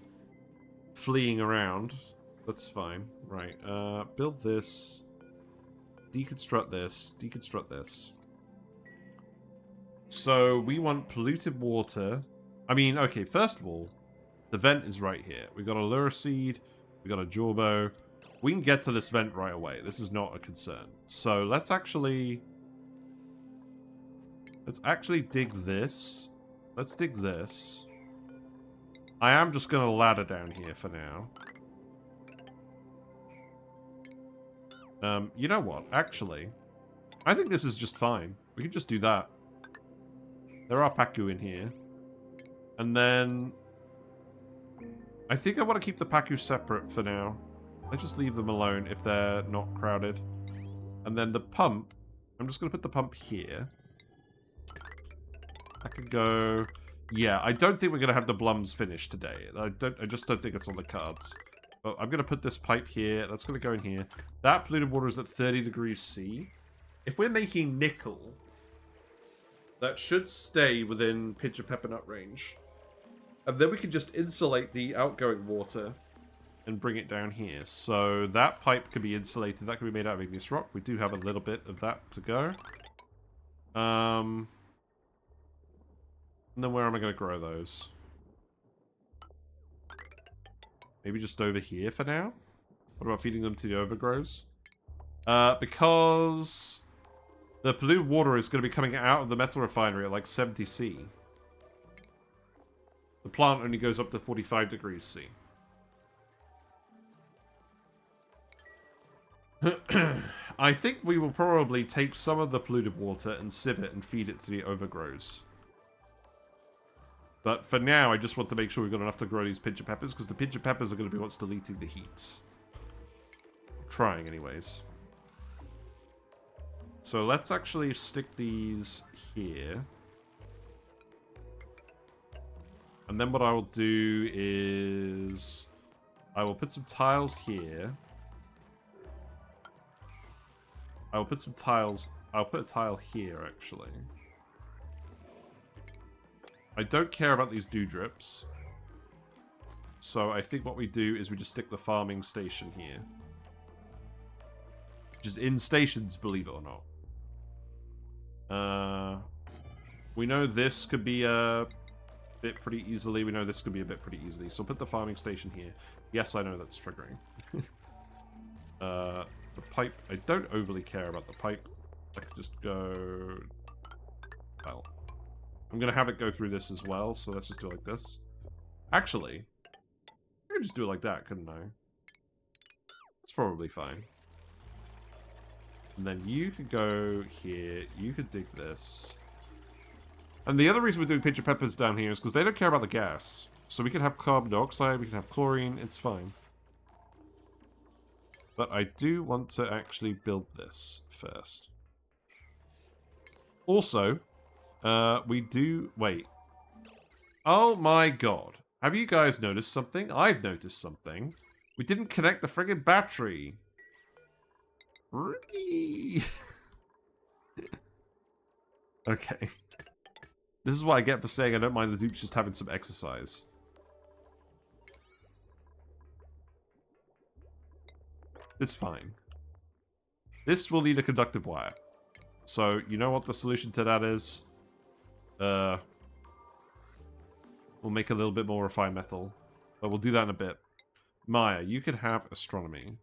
fleeing around. That's fine. Right, build this. Deconstruct this. Deconstruct this. So, we want polluted water. I mean, okay, first of all, the vent is right here. We got a lure seed. We got a Jawbo. We can get to this vent right away. This is not a concern. So, let's actually dig this. Let's dig this. I am just going to ladder down here for now. You know what? Actually, I think this is just fine. We can just do that. There are Paku in here. And then I think I want to keep the Paku separate for now. Let's just leave them alone if they're not crowded. And then the pump, I'm just going to put the pump here. I could go... Yeah, I don't think we're going to have the Blums finished today. I just don't think it's on the cards. But I'm going to put this pipe here. That's going to go in here. That polluted water is at 30 degrees C. If we're making nickel, that should stay within pinch of pepper nut range. And then we can just insulate the outgoing water and bring it down here. So that pipe can be insulated. That can be made out of igneous rock. We do have a little bit of that to go. And then where am I going to grow those? Maybe just over here for now? What about feeding them to the overgrows? Because the polluted water is going to be coming out of the metal refinery at like 70 C. The plant only goes up to 45 degrees C. I think we will probably take some of the polluted water and sieve it and feed it to the overgrows. But for now, I just want to make sure we've got enough to grow these pinch of peppers, because the pinch of peppers are going to be what's deleting the heat. Trying, anyways. So let's actually stick these here. And then what I will do is... I will put some tiles here. I will put some tiles... I'll put a tile here, actually. I don't care about these dewdrips. So I think what we do is we just stick the farming station here. Just in stations, believe it or not. We know this could be a bit pretty easily. We know this could be a bit pretty easily. So put the farming station here. Yes, I know that's triggering. The pipe. I don't overly care about the pipe. I could just go... Well... I'm going to have it go through this as well, so let's just do it like this. Actually, I could just do it like that, couldn't I? That's probably fine. And then you could go here, you could dig this. And the other reason we're doing pinch of peppers down here is because they don't care about the gas. So we can have carbon dioxide, we can have chlorine, it's fine. But I do want to actually build this first. Also... we do... Wait. Oh my god. Have you guys noticed something? I've noticed something. We didn't connect the friggin' battery. Okay. This is what I get for saying I don't mind the dupes just having some exercise. It's fine. This will need a conductive wire. So, you know what the solution to that is? We'll make a little bit more refined metal. But we'll do that in a bit. Maya, you can have astronomy.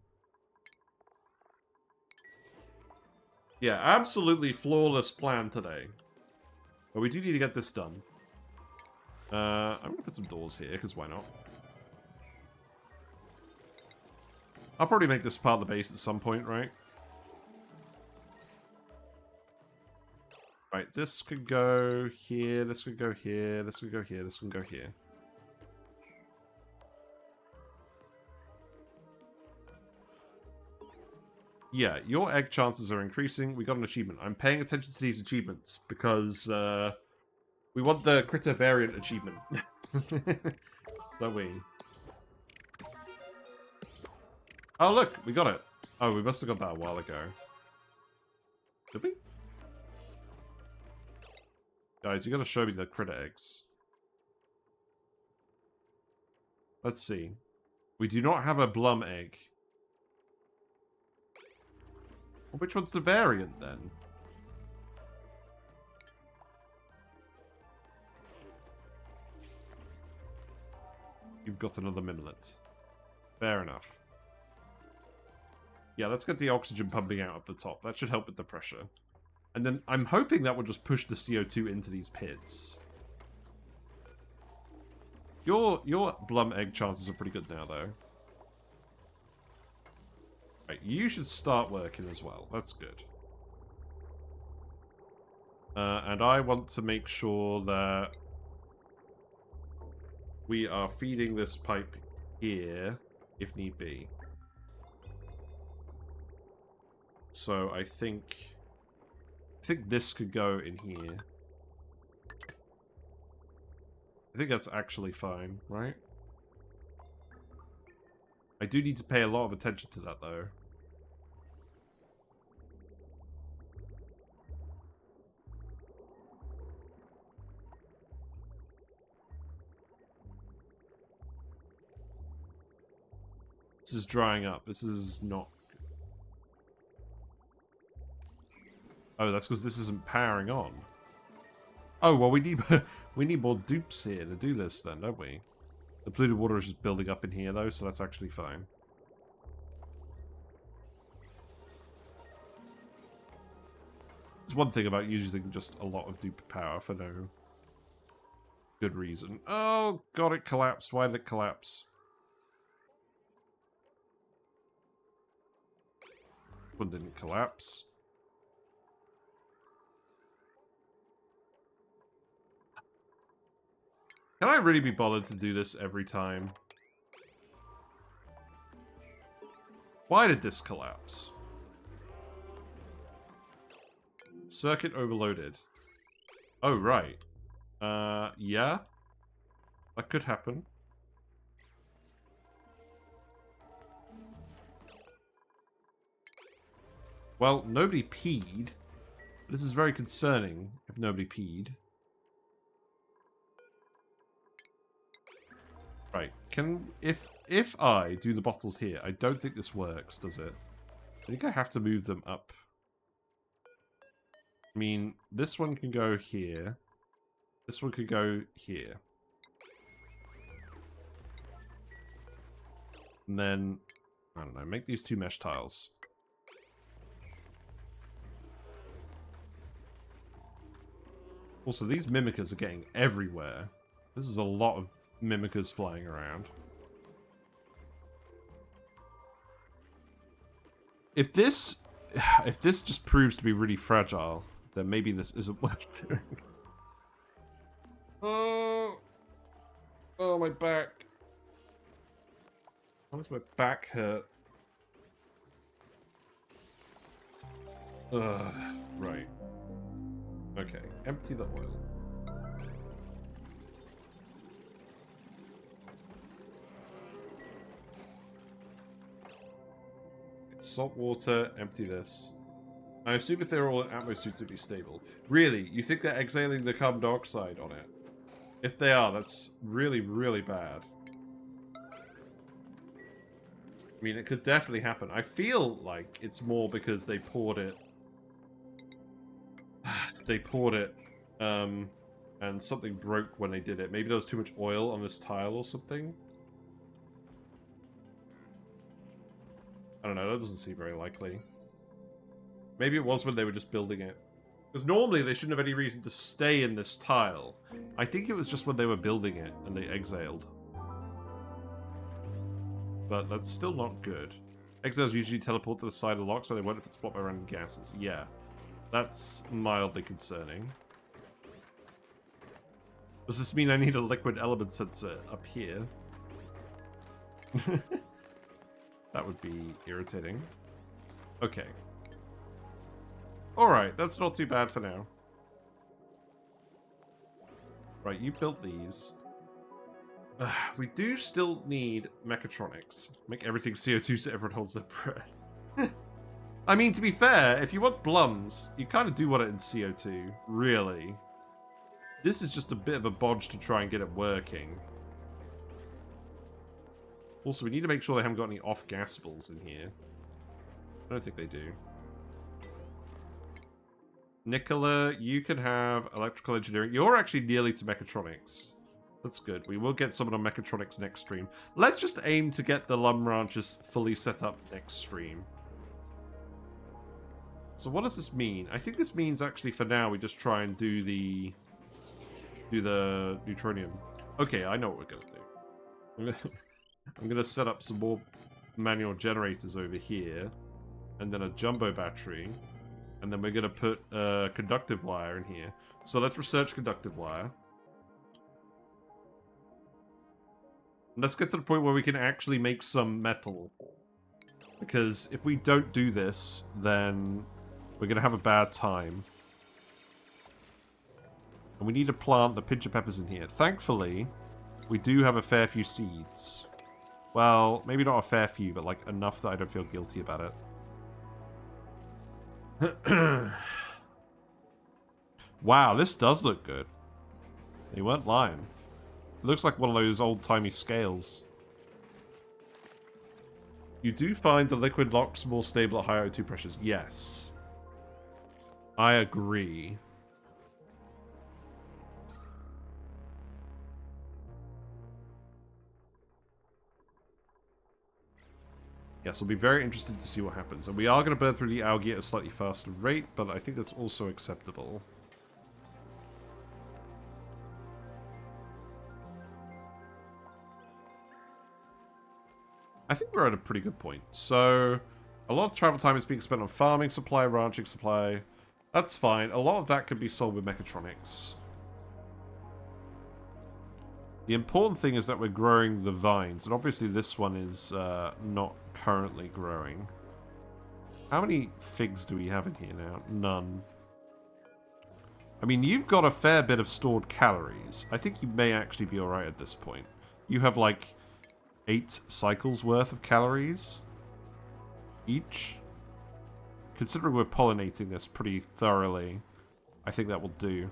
Yeah, absolutely flawless plan today. But we do need to get this done. I'm going to put some doors here, because why not? I'll probably make this part of the base at some point, right? Right, this could go here, this could go here, this could go here, this can go here. Yeah, your egg chances are increasing. We got an achievement. I'm paying attention to these achievements because we want the critter variant achievement. Don't we? Oh, look, we got it. Oh, we must have got that a while ago. Did we? Guys, you gotta show me the critter eggs. Let's see. We do not have a Blum egg. Well, which one's the variant, then? You've got another Mimlet. Fair enough. Yeah, let's get the oxygen pumping out up the top. That should help with the pressure. And then I'm hoping that will just push the CO2 into these pits. Your Blum egg chances are pretty good now, though. Right, you should start working as well. That's good. And I want to make sure that we are feeding this pipe here, if need be. So I think this could go in here. I think that's actually fine, right? I do need to pay a lot of attention to that, though. This is drying up. This is not... Oh, that's because this isn't powering on. Oh, well, we need we need more dupes here to do this then, don't we? The polluted water is just building up in here, though, so that's actually fine. There's one thing about using just a lot of dupe power for no good reason. Oh, God, it collapsed. Why did it collapse? One didn't collapse. Can I really be bothered to do this every time? Why did this collapse? Circuit overloaded. Oh, right. Yeah? That could happen. Well, nobody peed. This is very concerning if nobody peed. Right, if I do the bottles here, I don't think this works, does it? I think I have to move them up. I mean, this one can go here. This one could go here. And then, I don't know, make these two mesh tiles. Also, these Mimikas are getting everywhere. This is a lot of Mimikas flying around. If this just proves to be really fragile, then maybe this isn't worth doing. Oh, my back. Why does my back hurt? Right. Okay, empty the oil. Salt water, empty this. I assume if they're all in atmo suits, it'd be stable. Really? You think they're exhaling the carbon dioxide on it? If they are, that's really, really bad. I mean, it could definitely happen. I feel like it's more because they poured it. They poured it, and something broke when they did it. Maybe there was too much oil on this tile or something. I don't know, that doesn't seem very likely. Maybe it was when they were just building it. Because normally they shouldn't have any reason to stay in this tile. I think it was just when they were building it and they exhaled. But that's still not good. Exiles usually teleport to the side of locks where they won't if it's blocked by random gases. Yeah. That's mildly concerning. Does this mean I need a liquid element sensor up here? That would be irritating. Okay. Alright, that's not too bad for now. Right, you built these. We do still need mechatronics. Make everything CO2 so everyone holds their breath. I mean, to be fair, if you want Blums, you kind of do want it in CO2, really. This is just a bit of a bodge to try and get it working. Also, we need to make sure they haven't got any off-gasables in here. I don't think they do. Nicola, you can have electrical engineering. You're actually nearly to mechatronics. That's good. We will get someone on mechatronics next stream. Let's just aim to get the Lumb ranches fully set up next stream. So what does this mean? I think this means actually for now we just try and do the neutronium. Okay, I know what we're gonna do. I'm gonna set up some more manual generators over here, and then a jumbo battery, and then we're gonna put conductive wire in here. So let's research conductive wire. Let's get to the point where we can actually make some metal. Because if we don't do this, then we're going to have a bad time. And we need to plant the pincher peppers in here. Thankfully, we do have a fair few seeds. Well, maybe not a fair few, but like enough that I don't feel guilty about it. Wow, this does look good. They weren't lying. It looks like one of those old-timey scales. You do find the liquid locks more stable at high O2 pressures. Yes. I agree. Yes, I'll be very interested to see what happens. And we are going to burn through the algae at a slightly faster rate, but I think that's also acceptable. I think we're at a pretty good point. So, a lot of travel time is being spent on farming supply, ranching supply. That's fine. A lot of that can be solved with mechatronics. The important thing is that we're growing the vines, and obviously this one is not currently growing. How many figs do we have in here now? None. I mean, you've got a fair bit of stored calories. I think you may actually be alright at this point. You have like 8 cycles worth of calories each. Considering we're pollinating this pretty thoroughly, I think that will do.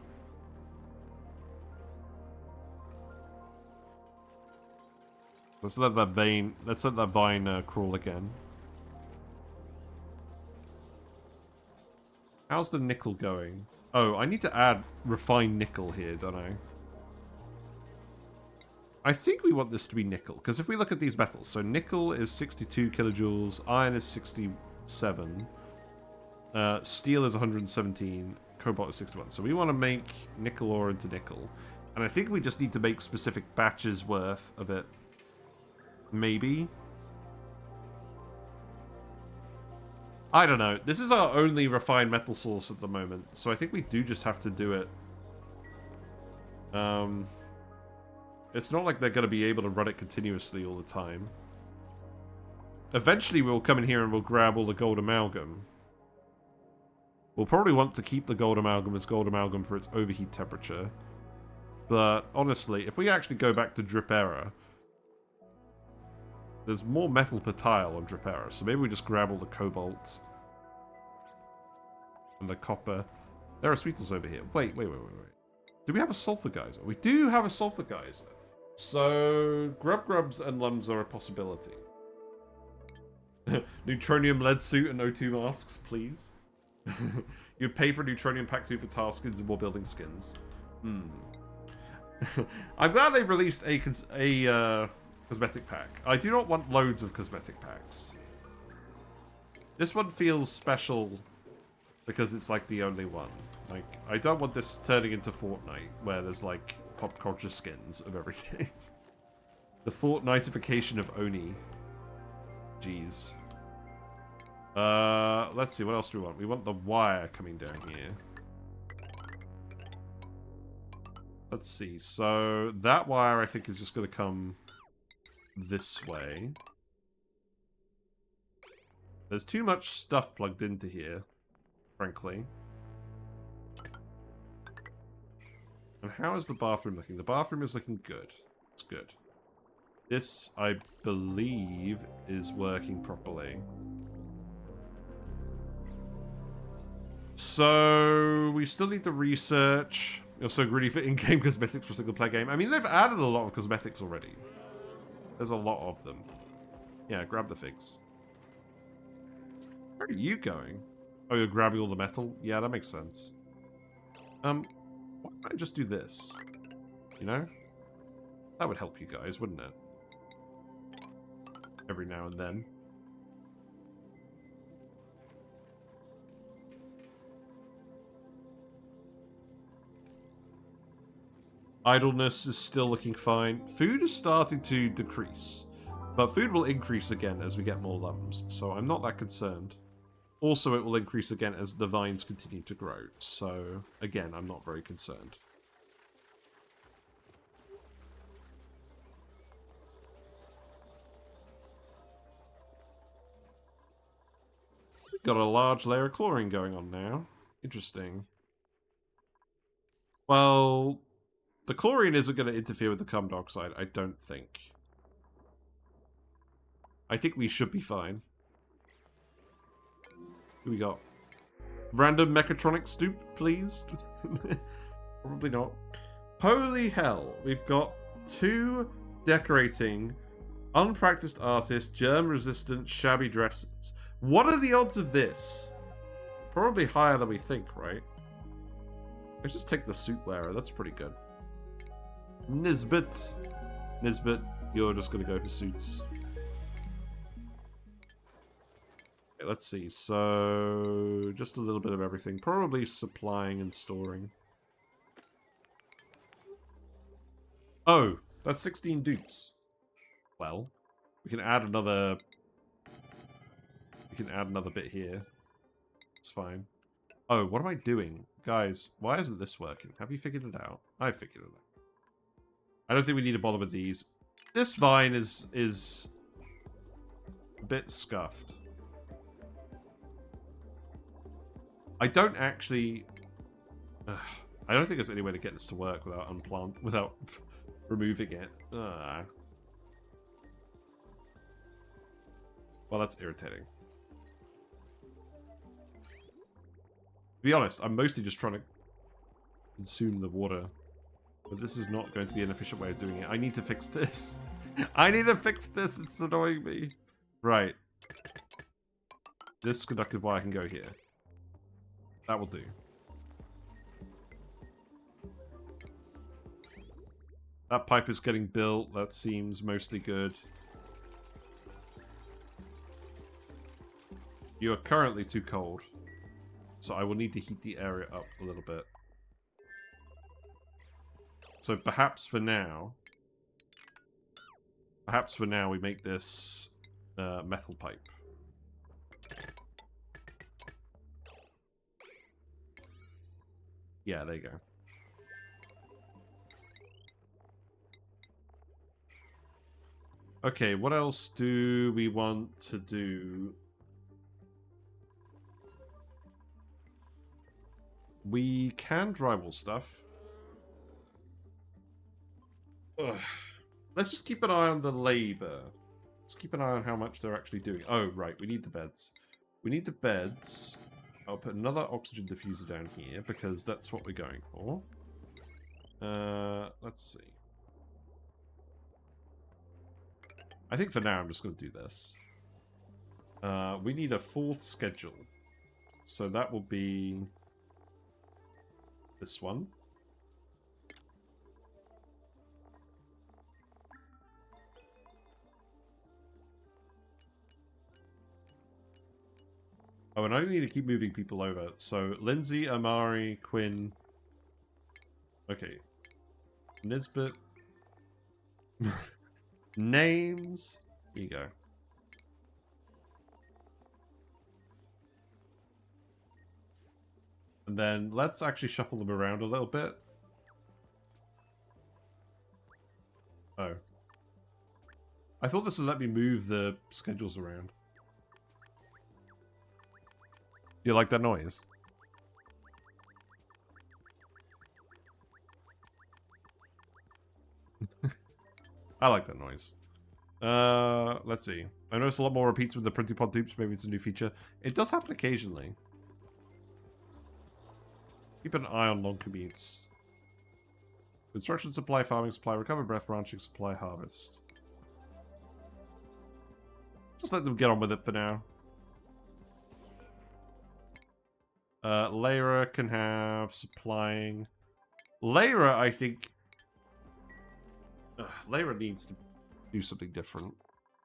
Let's let that vine crawl again. How's the nickel going? Oh, I need to add refined nickel here, don't I? I think we want this to be nickel, because if we look at these metals, so nickel is 62 kilojoules, iron is 67, steel is 117, cobalt is 61. So we want to make nickel ore into nickel. And I think we just need to make specific batches worth of it. Maybe. I don't know. This is our only refined metal source at the moment, so I think we do just have to do it. It's not like they're going to be able to run it continuously all the time. Eventually we'll come in here and we'll grab all the gold amalgam. We'll probably want to keep the gold amalgam as gold amalgam for its overheat temperature. But honestly, if we actually go back to drip error, there's more metal per tile on drip error, so maybe we just grab all the cobalt and the copper. There are sweeteners over here. Wait. Do we have a sulfur geyser? We do have a sulfur geyser. So, grubs and lumbs are a possibility. Neutronium lead suit and O2 masks, please. You'd pay for a Neutronium pack 2 for task skins and more building skins. I'm glad they've released a cosmetic pack. I do not want loads of cosmetic packs. This one feels special because it's like the only one. Like, I don't want this turning into Fortnite where there's like pop culture skins of everything. The Fortniteification of ONI. Jeez. Let's see, what else do we want? We want the wire coming down here. Let's see, so that wire I think is just going to come this way. There's too much stuff plugged into here, frankly. And how is the bathroom looking? The bathroom is looking good. It's good. This, I believe, is working properly. So, we still need to research. You're so greedy for in-game cosmetics for a single-player game. I mean, they've added a lot of cosmetics already. There's a lot of them. Yeah, grab the figs. Where are you going? Oh, you're grabbing all the metal? Yeah, that makes sense. Why don't I just do this? You know? That would help you guys, wouldn't it? Every now and then. Idleness is still looking fine. Food is starting to decrease. But food will increase again as we get more lumbs, so I'm not that concerned. Also, it will increase again as the vines continue to grow, so again, I'm not very concerned. Got a large layer of chlorine going on now. Interesting. Well, the chlorine isn't going to interfere with the carbon dioxide, I don't think. I think we should be fine. Who we got? Random mechatronic stoop, please? Probably not. Holy hell, we've got 2 decorating, unpracticed artists, germ-resistant, shabby dresses. What are the odds of this? Probably higher than we think, right? Let's just take the suit layer, that's pretty good. Nisbet, you're just gonna go for suits. Okay, let's see, so just a little bit of everything. Probably supplying and storing. Oh, that's 16 dupes. Well, we can add another... We can add another bit here. It's fine. Oh, what am I doing? Guys, why isn't this working? Have you figured it out? I figured it out. I don't think we need to bother with these. This vine is a bit scuffed. I don't actually... I don't think there's any way to get this to work without removing it. Well, that's irritating. To be honest, I'm mostly just trying to consume the water. But this is not going to be an efficient way of doing it. I need to fix this. I need to fix this. It's annoying me. Right. This conductive wire can go here. That will do. That pipe is getting built. That seems mostly good. You are currently too cold. So I will need to heat the area up a little bit. So perhaps for now we make this metal pipe. Yeah, there you go. Okay, what else do we want to do? We can drywall stuff. Ugh. Let's just keep an eye on the labor. Let's keep an eye on how much they're actually doing. Oh, right, we need the beds. We need the beds. I'll put another oxygen diffuser down here because that's what we're going for. Let's see. I think for now I'm just going to do this. We need a fourth schedule. So that will be this one. Oh, and I need to keep moving people over. So Lindsay, Amari, Quinn. Okay. Nisbet. Names. Here you go. And then let's actually shuffle them around a little bit. Oh. I thought this would let me move the schedules around. Do you like that noise? I like that noise. Let's see. I noticed a lot more repeats with the printing pod dupes. Maybe it's a new feature. It does happen occasionally. Keep an eye on long commutes. Construction supply, farming supply, recover breath, branching supply, harvest. Just let them get on with it for now. Lyra can have supplying. Lyra, I think... Lyra needs to do something different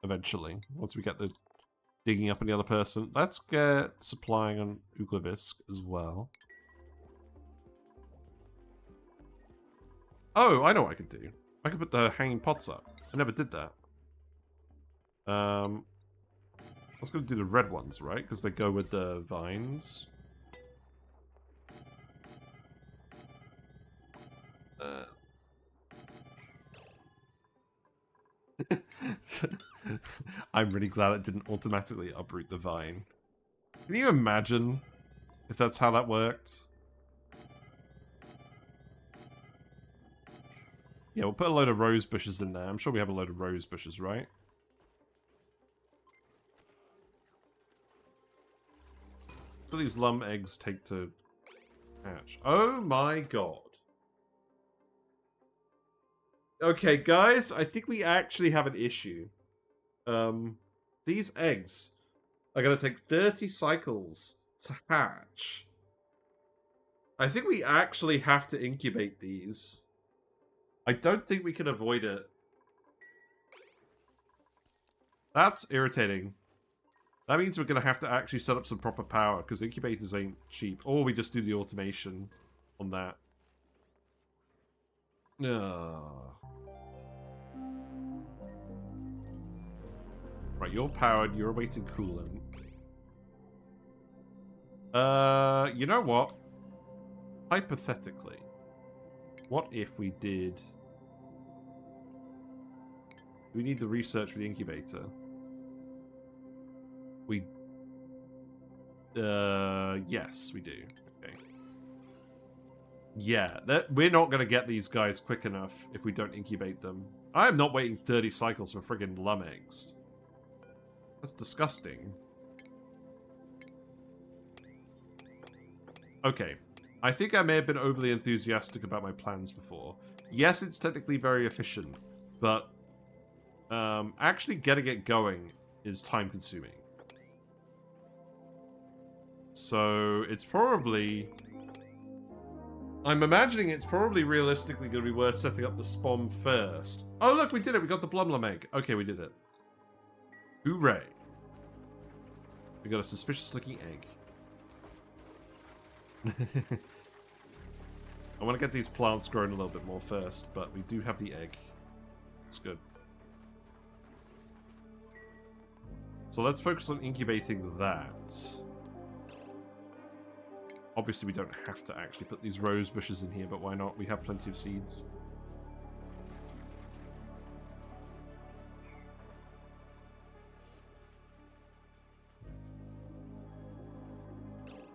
eventually. Once we get the digging up on the other person. Let's get supplying on Uklevisk as well. Oh, I know what I could do. I could put the hanging pots up. I never did that. I was going to do the red ones, right? Because they go with the vines. I'm really glad it didn't automatically uproot the vine. Can you imagine if that's how that worked? Yeah, we'll put a load of rose bushes in there. I'm sure we have a load of rose bushes, right? So these Lumb eggs take to hatch. Oh my god. Okay, guys, I think we actually have an issue. These eggs are going to take 30 cycles to hatch. I think we actually have to incubate these. I don't think we can avoid it. That's irritating. That means we're going to have to actually set up some proper power, because incubators ain't cheap. Or we just do the automation on that. Right, you're powered, you're awaiting coolant. You know what? Hypothetically, what if we did... We need the research for the incubator. We... yes, we do. Okay. Yeah, we're not going to get these guys quick enough if we don't incubate them. I am not waiting 30 cycles for friggin' Lumb eggs. That's disgusting. Okay. I think I may have been overly enthusiastic about my plans before. Yes, it's technically very efficient, but actually getting it going is time-consuming. So it's probably... I'm imagining it's probably realistically going to be worth setting up the spawn first. Oh, look, we did it. We got the Blum egg. Okay, we did it. Hooray. We got a suspicious-looking egg. I want to get these plants growing a little bit more first, but we do have the egg. That's good. So let's focus on incubating that. Obviously, we don't have to actually put these rose bushes in here, but why not? We have plenty of seeds.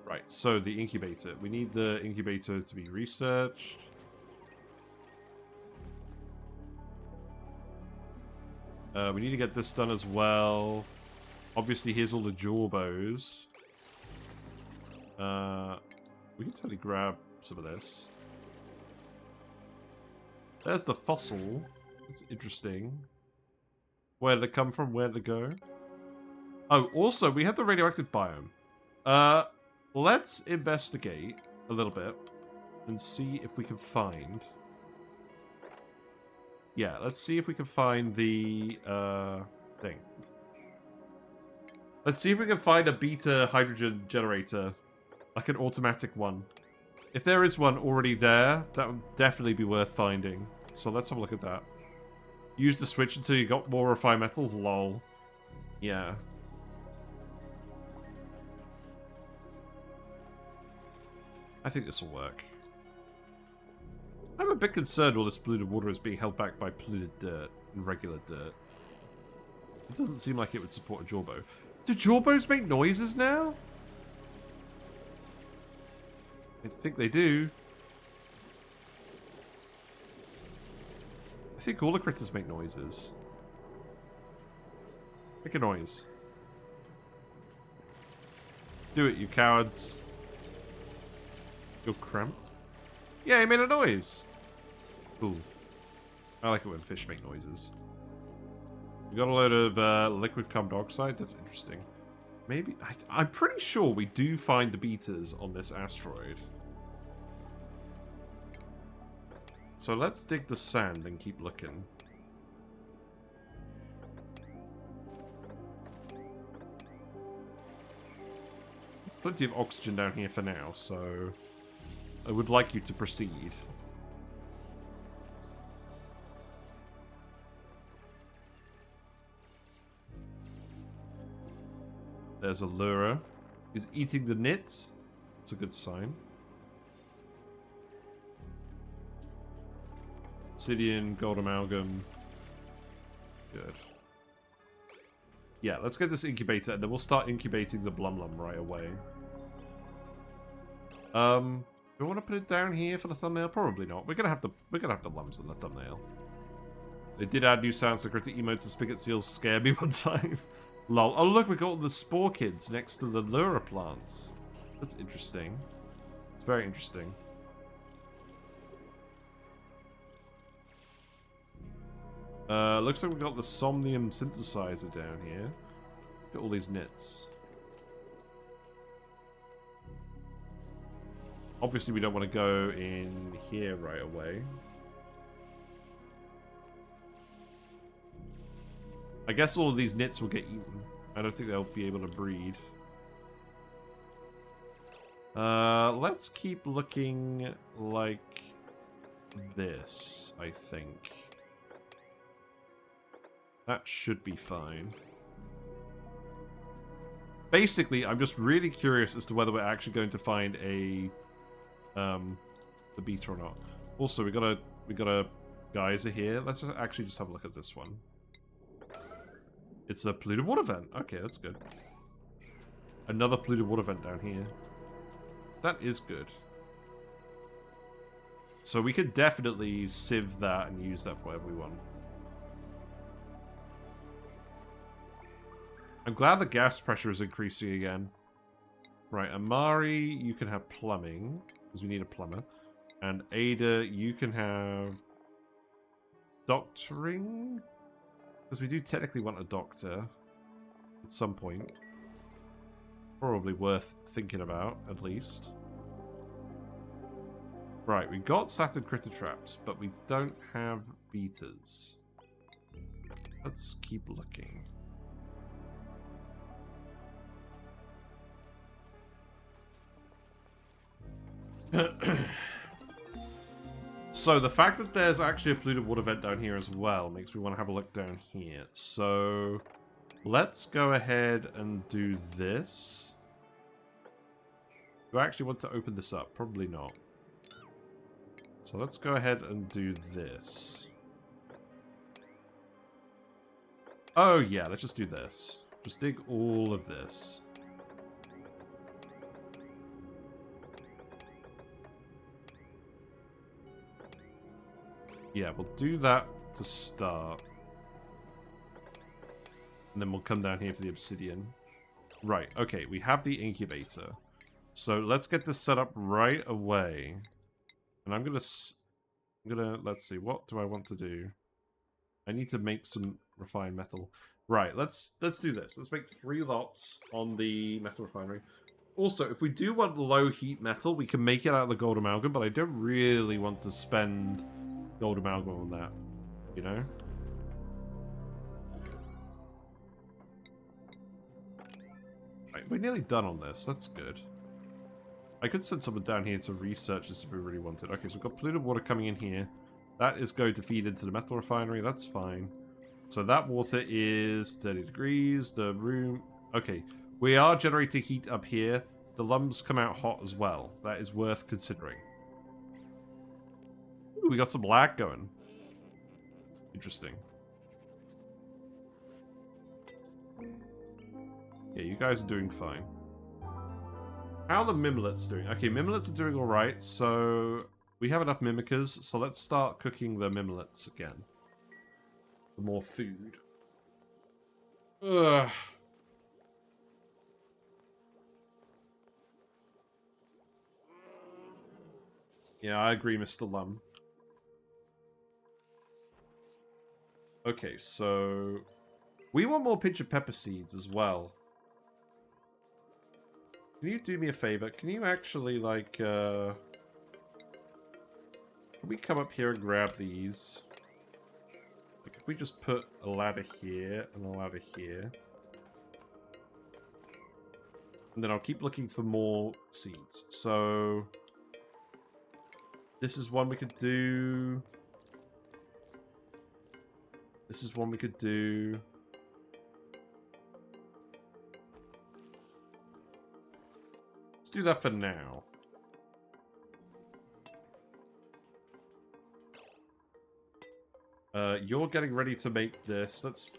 Right, so the incubator. We need the incubator to be researched. We need to get this done as well. Obviously, here's all the Jawbos. We can totally grab some of this. There's the fossil. It's interesting. Where did it come from? Where did it go? Oh, also, we have the radioactive biome. Let's investigate a little bit and see if we can find... Yeah, let's see if we can find the, thing. Let's see if we can find a beta hydrogen generator. Like an automatic one. If there is one already there, that would definitely be worth finding. So let's have a look at that. Use the switch until you got more refined metals? Lol. Yeah. I think this will work. I'm a bit concerned all this polluted water is being held back by polluted dirt and regular dirt. It doesn't seem like it would support a Jawbo. Do Jawbos make noises now? I think they do. I think all the critters make noises. Make a noise. Do it, you cowards. You're cramped. Yeah, he made a noise. Cool. I like it when fish make noises. We got a load of liquid carbon dioxide. That's interesting. Maybe... I'm pretty sure we do find the betas on this asteroid. So let's dig the sand and keep looking. There's plenty of oxygen down here for now, so... I would like you to proceed. There's a lure. He's eating the knit. That's a good sign. Obsidian, gold amalgam. Good. Yeah, let's get this incubator and then we'll start incubating the Blum right away. Do I want to put it down here for the thumbnail? Probably not. We're gonna have the Lumbs in the thumbnail. They did add new sounds to critic emotes and spigot seals scared me one time. Lol. Oh look, we got all the spore kids next to the lure plants. That's interesting. It's very interesting. Looks like we got the somnium synthesizer down here. Got all these nits. Obviously, we don't want to go in here right away. I guess all of these nits will get eaten. I don't think they'll be able to breed. Let's keep looking like this, I think. That should be fine. Basically, I'm just really curious as to whether we're actually going to find a the beta or not. Also, we got a geyser here. Let's actually just have a look at this one. It's a polluted water vent. Okay, that's good. Another polluted water vent down here. That is good. So we could definitely sieve that and use that for whatever we want. I'm glad the gas pressure is increasing again. Right, Amari, you can have plumbing, because we need a plumber. And Ada, you can have doctoring? Because we do technically want a doctor at some point. Probably worth thinking about, at least. Right, we got Saturn critter traps, but we don't have betas. Let's keep looking. So the fact that there's actually a polluted water vent down here as well makes me want to have a look down here. So let's go ahead and do this. Do I actually want to open this up? Probably not. So let's go ahead and do this. Oh yeah, let's just do this. Just dig all of this. Yeah, we'll do that to start. And then we'll come down here for the obsidian. Right, okay, we have the incubator. So let's get this set up right away. And I'm gonna, let's see, what do I want to do? I need to make some refined metal. Right, let's do this. Let's make 3 lots on the metal refinery. Also, if we do want low heat metal, we can make it out of the gold amalgam, but I don't really want to spend gold amalgam on that, you know? Right, we're nearly done on this. That's good. I could send someone down here to research this if we really wanted. Okay, so we've got polluted water coming in here. That is going to feed into the metal refinery. That's fine. So that water is 30 degrees. The room... Okay, we are generating heat up here. The lumbs come out hot as well. That is worth considering. Ooh, we got some lag going. Interesting. Yeah, you guys are doing fine. How are the mimlets doing? Okay, mimlets are doing alright, so we have enough mimikas, so let's start cooking the mimlets again. For more food. Ugh. Yeah, I agree, Mr. Lumb. Okay, so... we want more pinch of pepper seeds as well. Can you do me a favor? Can you actually, like, Can we come up here and grab these? Like, if we just put a ladder here and a ladder here. And then I'll keep looking for more seeds. So... this is one we could do. This is one we could do. Let's do that for now. You're getting ready to make this. Let's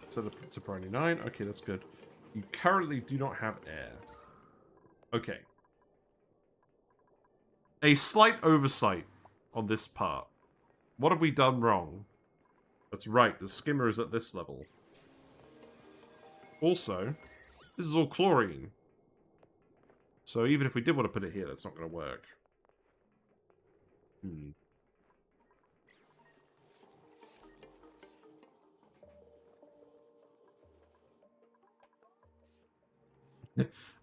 set it to priority 9. Okay, that's good. You currently do not have air. Okay. A slight oversight on this part. What have we done wrong? That's right, the skimmer is at this level. Also, this is all chlorine. So even if we did want to put it here, that's not going to work.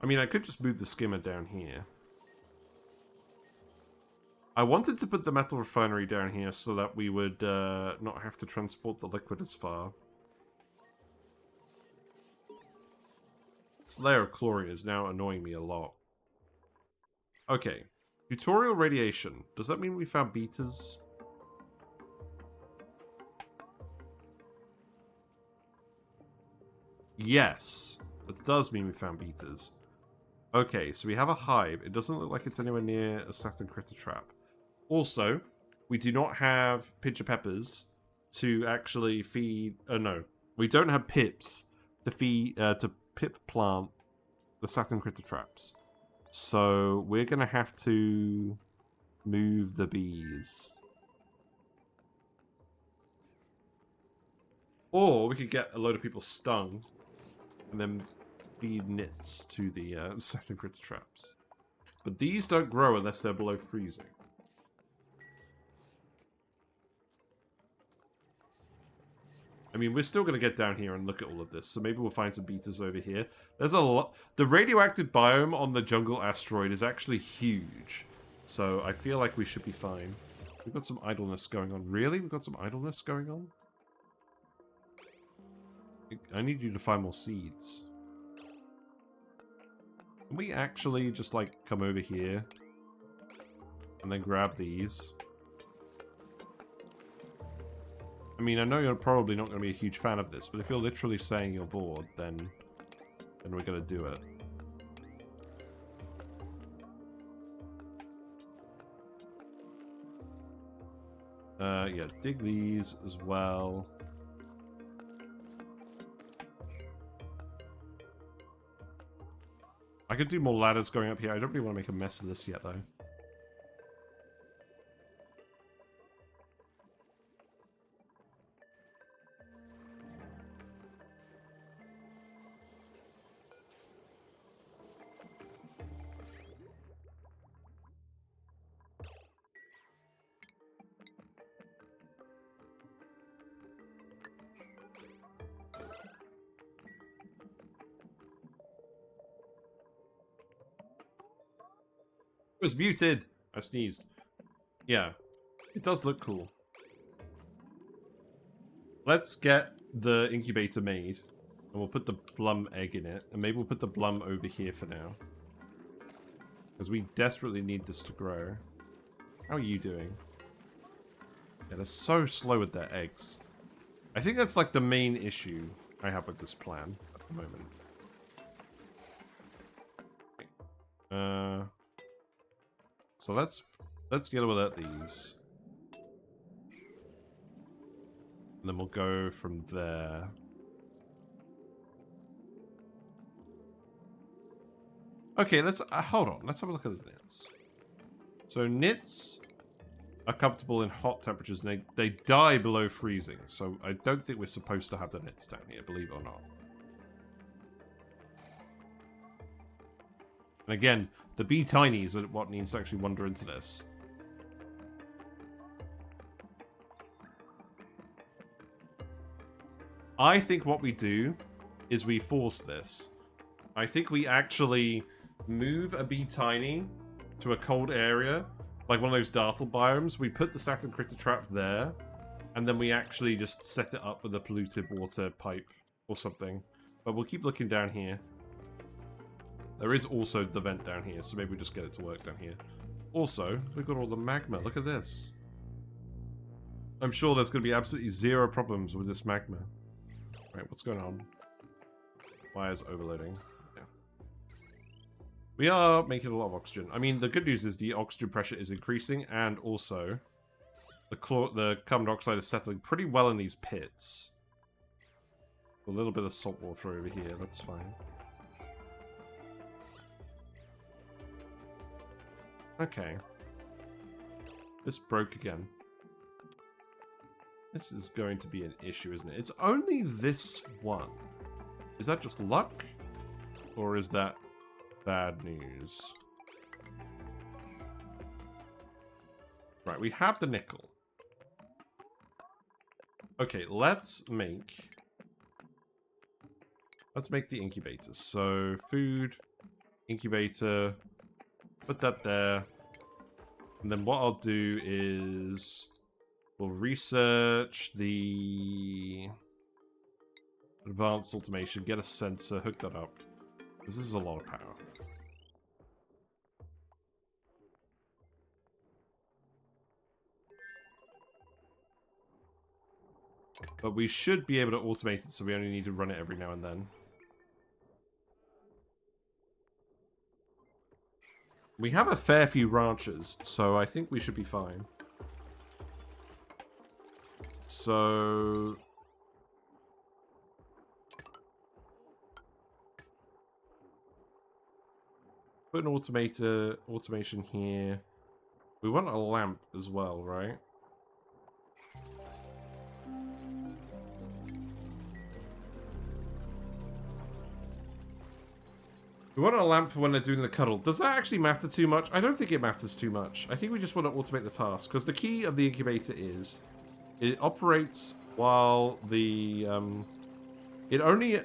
I mean, I could just move the skimmer down here. I wanted to put the metal refinery down here so that we would not have to transport the liquid as far. This layer of chlorine is now annoying me a lot. Okay. Tutorial radiation. Does that mean we found betas? Yes. It does mean we found betas. Okay, so we have a hive. It doesn't look like it's anywhere near a Saturn critter trap. Also, we do not have pinch of peppers to actually feed... oh, no. We don't have pips to feed... to pip plant the Saturn critter traps. So, we're going to have to move the bees. Or we could get a load of people stung and then feed nits to the Saturn critter traps. But these don't grow unless they're below freezing. I mean, we're still going to get down here and look at all of this, so maybe we'll find some betas over here. There's a lot... the radioactive biome on the jungle asteroid is actually huge, so I feel like we should be fine. We've got some idleness going on. Really? We've got some idleness going on? I need you to find more seeds. Can we actually just, like, come over here and then grab these? I mean, I know you're probably not going to be a huge fan of this, but if you're literally saying you're bored, then we're going to do it. Yeah, dig these as well. I could do more ladders going up here. I don't really want to make a mess of this yet, though. was muted. I sneezed. Yeah, it does look cool. Let's get the incubator made, and we'll put the Blum egg in it, and maybe we'll put the Blum over here for now. Because we desperately need this to grow. How are you doing? Yeah, they're so slow with their eggs. I think that's like the main issue I have with this plan at the moment. So let's get without these. And then we'll go from there. Okay, let's hold on. Let's have a look at the nits. So nits are comfortable in hot temperatures, and they die below freezing. So I don't think we're supposed to have the nits down here, believe it or not. And again, the bee tinies are what needs to actually wander into this. I think what we do is we force this. I think we actually move a bee tiny to a cold area, like one of those dartle biomes. We put the Saturn critter trap there, and then we actually just set it up with a polluted water pipe or something. But we'll keep looking down here. There is also the vent down here, so maybe we just get it to work down here. Also, we've got all the magma. Look at this. I'm sure there's going to be absolutely zero problems with this magma. Right, what's going on? Wires overloading. Yeah. We are making a lot of oxygen. I mean, the good news is the oxygen pressure is increasing, and also the carbon dioxide is settling pretty well in these pits. A little bit of salt water over here, that's fine. Okay. This broke again. This is going to be an issue, isn't it? It's only this one. Is that just luck? Or is that bad news? Right, we have the nickel. Okay, let's make the incubators. So, food, incubator, put that there. And then what I'll do is we'll research the advanced automation, get a sensor, hook that up. This is a lot of power. But we should be able to automate it, so we only need to run it every now and then. We have a fair few ranches, so I think we should be fine. So put an automation here. We want a lamp as well, right? We want a lamp for when they're doing the cuddle. Does that actually matter too much? I don't think it matters too much. I think we just want to automate the task, because the key of the incubator is it operates while the you only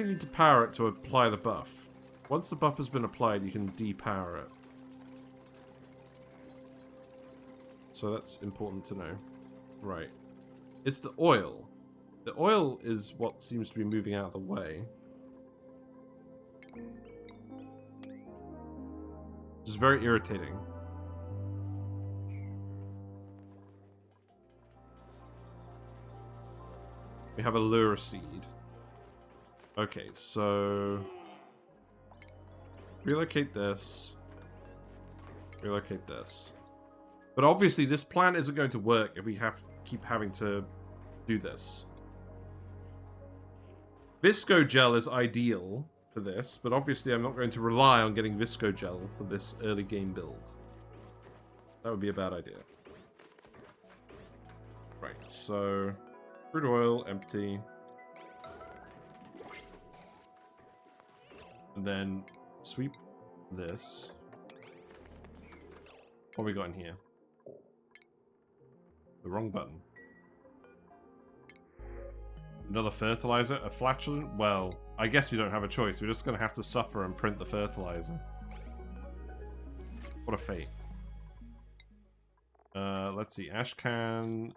need to power it to apply the buff. Once the buff has been applied, you can depower it. So that's important to know. Right. It's the oil. The oil is what seems to be moving out of the way. Which is very irritating. We have a lure seed. Okay, so relocate this. Relocate this. But obviously this plan isn't going to work if we keep having to do this. Visco gel is ideal for this, but obviously I'm not going to rely on getting Visco gel for this early game build. That would be a bad idea. Right, so crude oil, empty. And then sweep this. What have we got in here? The wrong button. Another fertilizer? A flatulent? Well, I guess we don't have a choice. We're just going to have to suffer and print the fertilizer. What a fate. Let's see. Ashcan.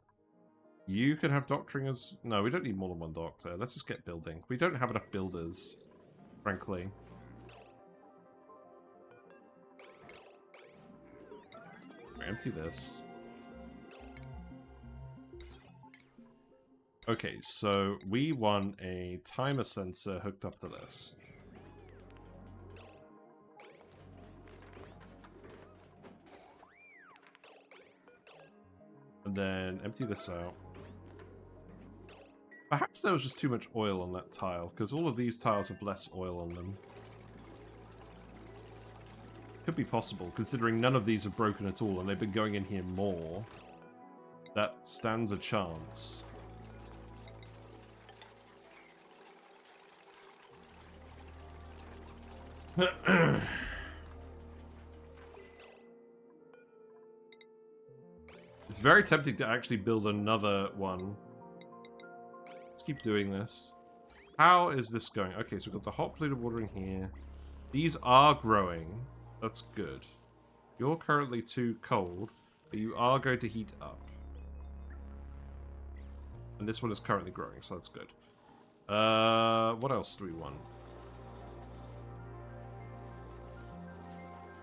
You could have doctoring as... No, we don't need more than one doctor. Let's just get building. We don't have enough builders, frankly. Empty this. Okay, so we want a timer sensor hooked up to this. And then empty this out. Perhaps there was just too much oil on that tile, because all of these tiles have less oil on them. Could be possible, considering none of these are broken at all, and they've been going in here more. That stands a chance. It's very tempting to actually build another one. Let's keep doing this. How is this going? Okay, so we've got the hot polluted water in here. These are growing. That's good. You're currently too cold, but you are going to heat up. And this one is currently growing, so that's good. What else do we want?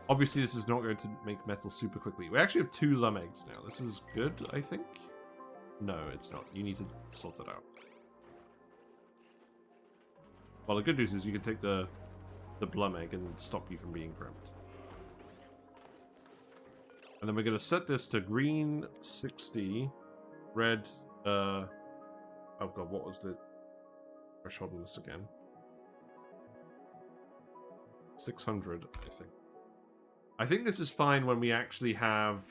Obviously, this is not going to make metal super quickly. We actually have 2 Lumb eggs now. This is good, I think. No, it's not. You need to sort that out. Well, the good news is you can take the Blum egg and stop you from being crimped. And then we're going to set this to green 60, red, oh god, what was the threshold on this again? 600, I think. I think this is fine when we actually have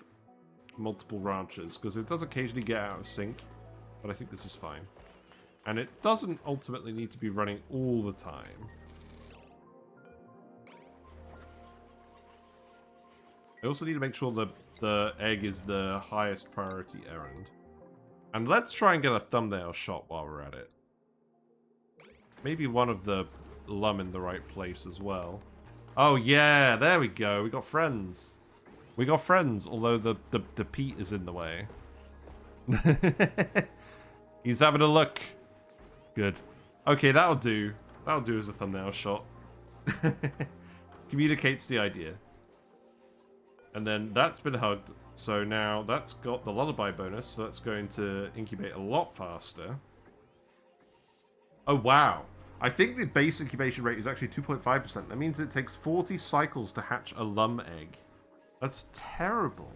multiple ranches, because it does occasionally get out of sync, but I think this is fine. And it doesn't ultimately need to be running all the time. I also need to make sure that the egg is the highest priority errand. And let's try and get a thumbnail shot while we're at it. Maybe one of the Lumb in the right place as well. Oh yeah, there we go. We got friends. We got friends, although the peat is in the way. He's having a look. Good. Okay, that'll do. That'll do as a thumbnail shot. Communicates the idea. And then that's been hugged. So now that's got the lullaby bonus. So that's going to incubate a lot faster. Oh, wow. I think the base incubation rate is actually 2.5%. That means it takes 40 cycles to hatch a Lumb egg. That's terrible.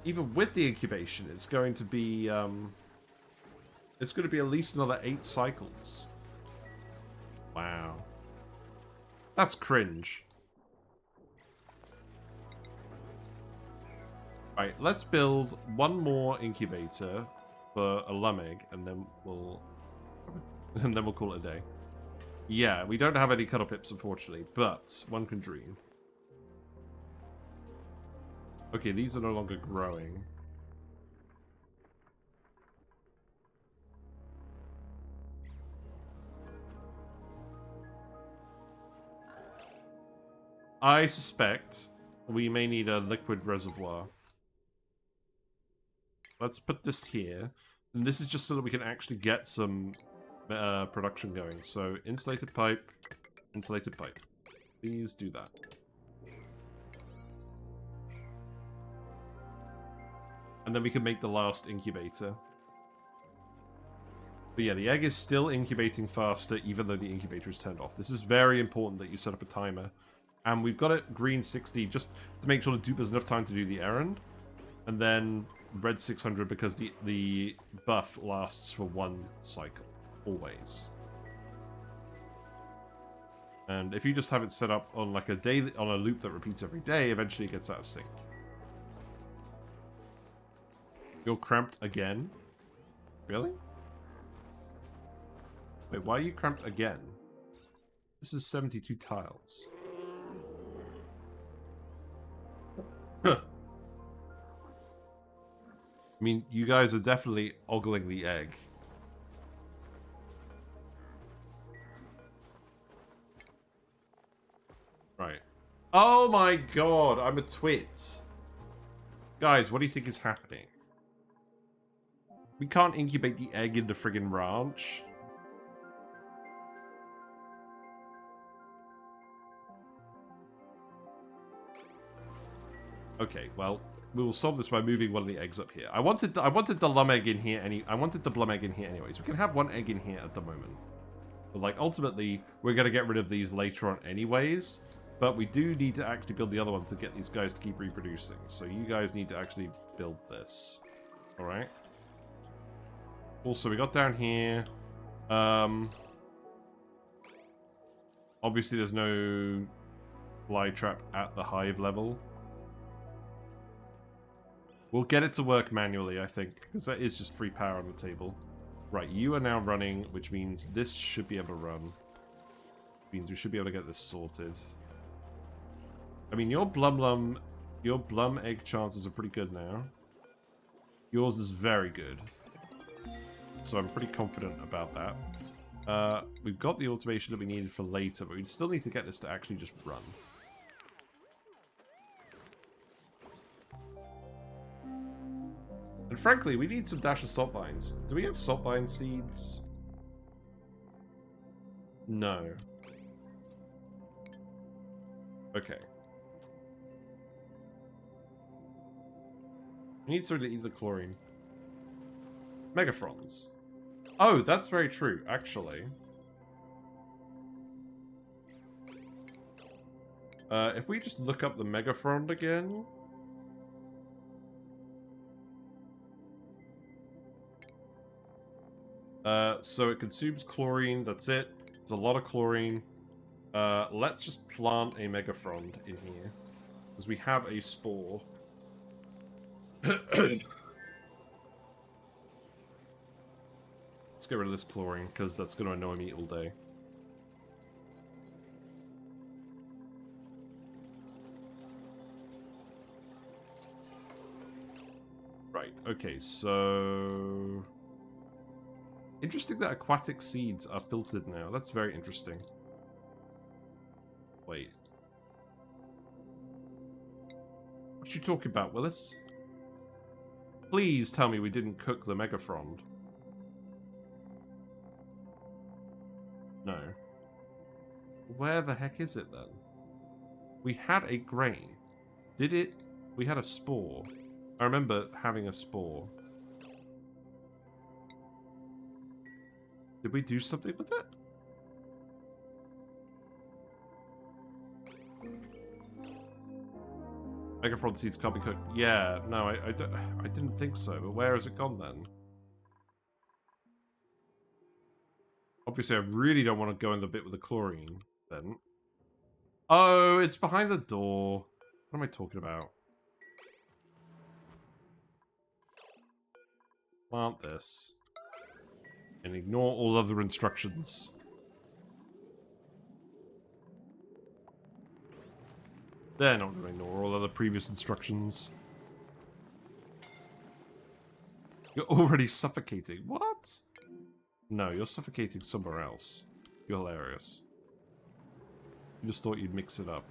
Even with the incubation, it's going to be at least another 8 cycles. Wow. That's cringe. Right, let's build one more incubator for a Lumb egg, and then we'll call it a day. Yeah, we don't have any cuddle pips, unfortunately, but one can dream. Okay, these are no longer growing. I suspect we may need a liquid reservoir. Let's put this here. And this is just so that we can actually get some production going. So, insulated pipe, insulated pipe. Please do that. And then we can make the last incubator. But yeah, the egg is still incubating faster even though the incubator is turned off. This is very important that you set up a timer. And we've got it green 60 just to make sure the dupe has enough time to do the errand. And then red 600 because the buff lasts for 1 cycle. Always. And if you just have it set up on like on a loop that repeats every day, eventually it gets out of sync. You're cramped again? Really? Wait, why are you cramped again? This is 72 tiles. Huh. I mean, you guys are definitely ogling the egg. Right. Oh my god, I'm a twit. Guys, what do you think is happening? We can't incubate the egg in the friggin' ranch. Okay, well, we will solve this by moving one of the eggs up here. I wanted the Lumb egg in here I wanted the Blum egg in here anyways. We can have one egg in here at the moment. But like ultimately, we're gonna get rid of these later on anyways. But we do need to actually build the other one to get these guys to keep reproducing. So you guys need to actually build this. Alright. Also, we got down here. Obviously there's no fly trap at the hive level. We'll get it to work manually, I think, because that is just free power on the table. Right, you are now running, which means this should be able to run. Means we should be able to get this sorted. I mean, your Blum egg chances are pretty good now. Yours is very good. So I'm pretty confident about that. We've got the automation that we needed for later, but we still need to get this to actually just run. And frankly, we need some dash of salt vines. Do we have salt vine seeds? No. Okay. We need something to eat the chlorine. Megafrons. Oh, that's very true, actually. If we just look up the Megafrond again... so it consumes chlorine, that's it. It's a lot of chlorine. Let's just plant a Megafrond in here. Because we have a spore. Let's get rid of this chlorine, because that's going to annoy me all day. Right, okay, so... Interesting that aquatic seeds are filtered now. That's very interesting. Wait. What you talking about, Willis? Please tell me we didn't cook the Megafrond. No. Where the heck is it then? We had a grain. Did it? We had a spore. I remember having a spore. Did we do something with it? Megafrond seeds can't be cooked. Yeah, no, I didn't think so. But where has it gone then? Obviously, I really don't want to go in the bit with the chlorine then. Oh, it's behind the door. What am I talking about? Plant this. And ignore all other instructions. They're not going to ignore all other previous instructions. You're already suffocating. What? No, you're suffocating somewhere else. You're hilarious. You just thought you'd mix it up.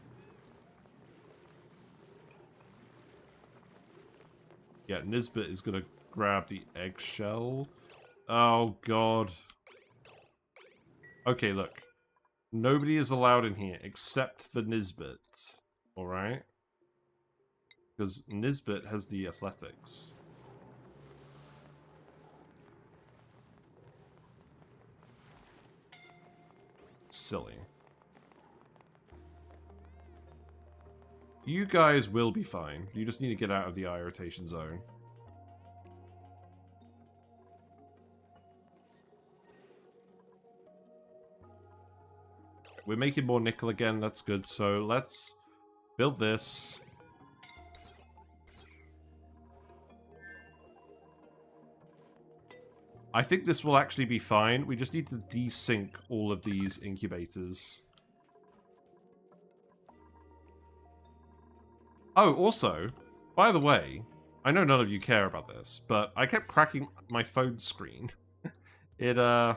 Yeah, Nisbet is going to grab the eggshell. Oh, God. Okay, look. Nobody is allowed in here except for Nisbet. Alright? Because Nisbet has the athletics. Silly. You guys will be fine. You just need to get out of the eye rotation zone. We're making more nickel again, that's good. So let's build this. I think this will actually be fine. We just need to desync all of these incubators. Oh, also, by the way, I know none of you care about this, but I kept cracking my phone screen. I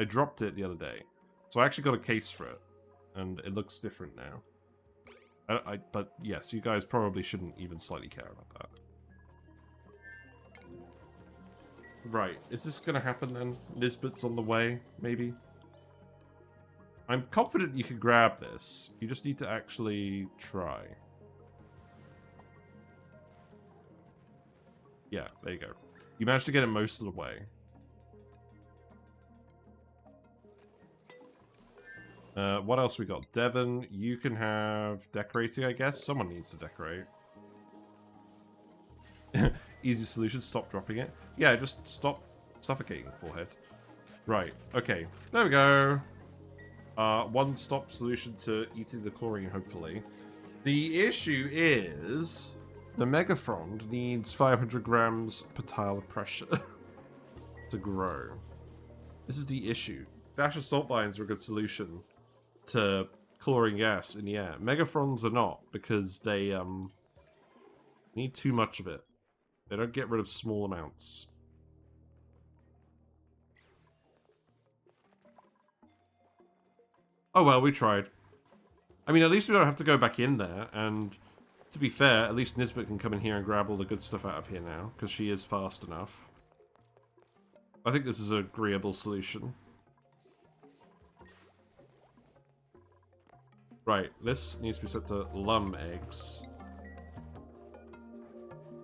dropped it the other day. So I actually got a case for it, and it looks different now. But yes, you guys probably shouldn't even slightly care about that. Right, is this gonna happen then? Nisbet's on the way, maybe? I'm confident you can grab this. You just need to actually try. Yeah, there you go. You managed to get it most of the way. What else we got? Devon, you can have decorating, I guess. Someone needs to decorate. Easy solution, stop dropping it. Yeah, just stop suffocating, forehead. Right, okay. There we go. One-stop solution to eating the chlorine, hopefully. The issue is... the Megafrond needs 500 grams per tile of pressure to grow. This is the issue. Dash of salt vines are a good solution to chlorine gas in the air. Megafronds are not, because they need too much of it. They don't get rid of small amounts. Oh well, we tried. I mean, at least we don't have to go back in there, and to be fair, at least Nisbet can come in here and grab all the good stuff out of here now, because she is fast enough. I think this is an agreeable solution. Right, this needs to be set to Lumb eggs.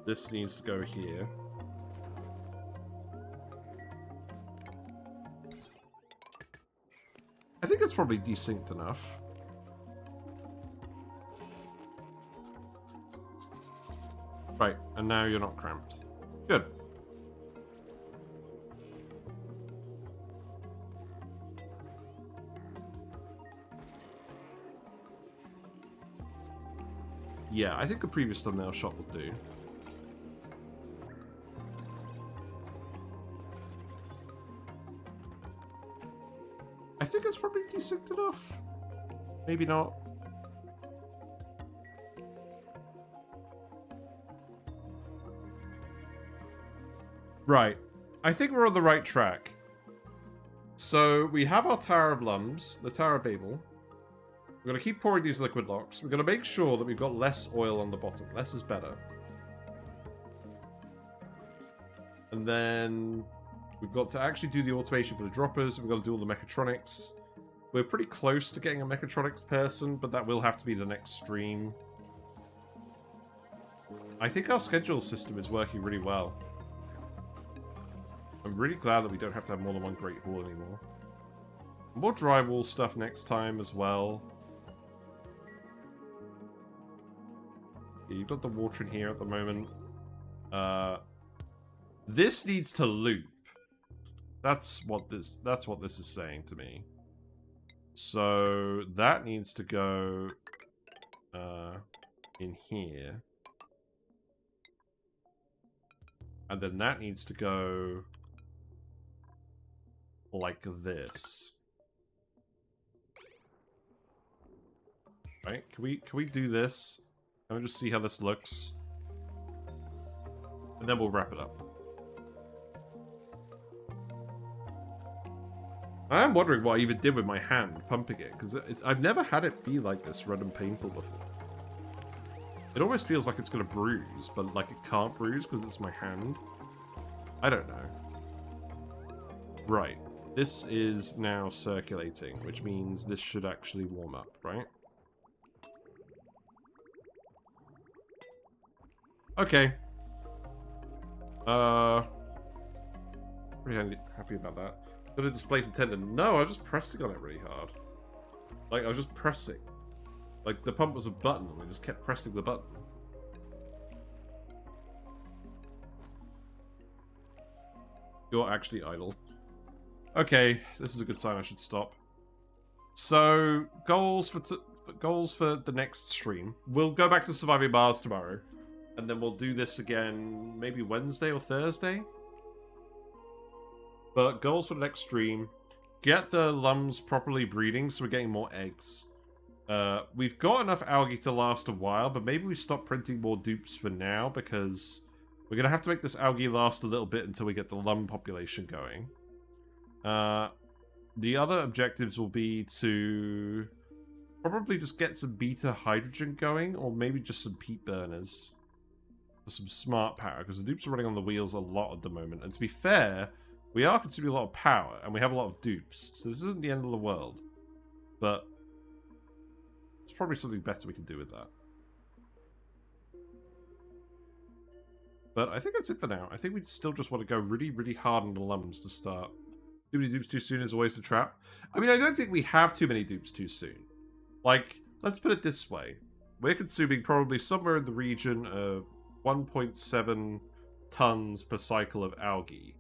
This needs to go here. I think it's probably desynced enough. Right, and now you're not cramped. Good. Yeah, I think the previous thumbnail shot will do. I think it's probably desynced enough. Maybe not. Right. I think we're on the right track. So, we have our Tower of Lumbs, the Tower of Babel. We're going to keep pouring these liquid locks. We're going to make sure that we've got less oil on the bottom. Less is better. And then we've got to actually do the automation for the droppers. We've got to do all the mechatronics. We're pretty close to getting a mechatronics person, but that will have to be the next stream. I think our schedule system is working really well. I'm really glad that we don't have to have more than one Great Hall anymore. More drywall stuff next time as well. Yeah, you've got the water in here at the moment. This needs to loop. That's what this is saying to me. So that needs to go in here. And then that needs to go like this. Right? Can we do this? Let me just see how this looks. And then we'll wrap it up. I am wondering what I even did with my hand pumping it, because I've never had it be like this red and painful before. It almost feels like it's going to bruise, but like it can't bruise because it's my hand. I don't know. Right. This is now circulating, which means this should actually warm up, right? Okay. Pretty happy about that. Did it displace the tendon? No, I was just pressing on it really hard. Like, I was just pressing. Like, the pump was a button, and I just kept pressing the button. You're actually idle. Okay, this is a good sign I should stop. So, goals for the next stream. We'll go back to Surviving Mars tomorrow. And then we'll do this again maybe Wednesday or Thursday. But goals for the next stream. Get the Lumbs properly breeding so we're getting more eggs. We've got enough algae to last a while, but maybe we stop printing more dupes for now because we're going to have to make this algae last a little bit until we get the Lumb population going. The other objectives will be to probably just get some beta hydrogen going, or maybe just some peat burners. For some smart power, because the dupes are running on the wheels a lot at the moment. And to be fair, we are consuming a lot of power, and we have a lot of dupes, so this isn't the end of the world. But it's probably something better we can do with that. But I think that's it for now. I think we still just want to go really, really hard on the Lumbs to start. Too many dupes too soon is always the trap. I mean, I don't think we have too many dupes too soon. Like, let's put it this way. We're consuming probably somewhere in the region of 1.7 tons per cycle of algae.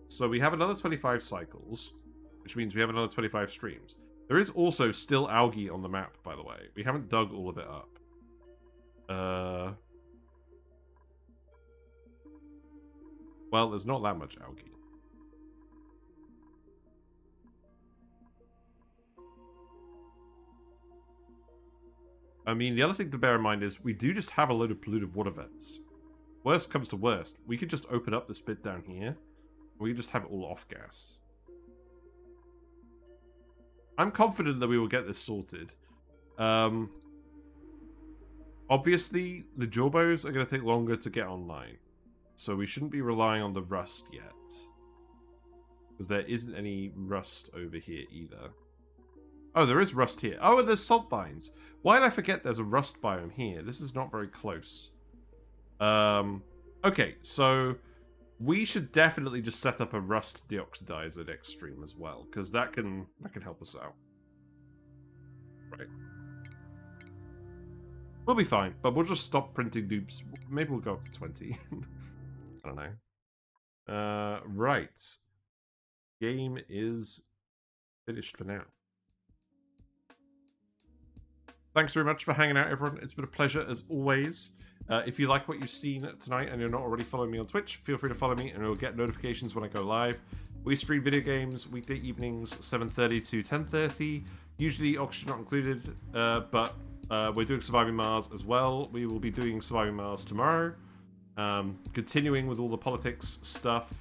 So we have another 25 cycles, which means we have another 25 streams. There is also still algae on the map, by the way. We haven't dug all of it up. Well, there's not that much algae. I mean, the other thing to bear in mind is we do just have a load of polluted water vents. Worst comes to worst, we could just open up this bit down here. We could just have it all off gas. I'm confident that we will get this sorted. Obviously, the Jawbos are going to take longer to get online. So we shouldn't be relying on the rust yet. Because there isn't any rust over here either. Oh, there is rust here. Oh, and there's salt vines. Why did I forget there's a rust biome here? This is not very close. Okay, so we should definitely just set up a Rust Deoxidizer next stream as well, because that can help us out. Right. We'll be fine, but we'll just stop printing dupes. Maybe we'll go up to 20. I don't know. Right. Game is finished for now. Thanks very much for hanging out, everyone. It's been a pleasure, as always. If you like what you've seen tonight and you're not already following me on Twitch, feel free to follow me and you'll get notifications when I go live. We stream video games weekday evenings, 7:30 to 10:30. Usually Oxygen not included, but we're doing Surviving Mars as well. We will be doing Surviving Mars tomorrow. Continuing with all the politics stuff.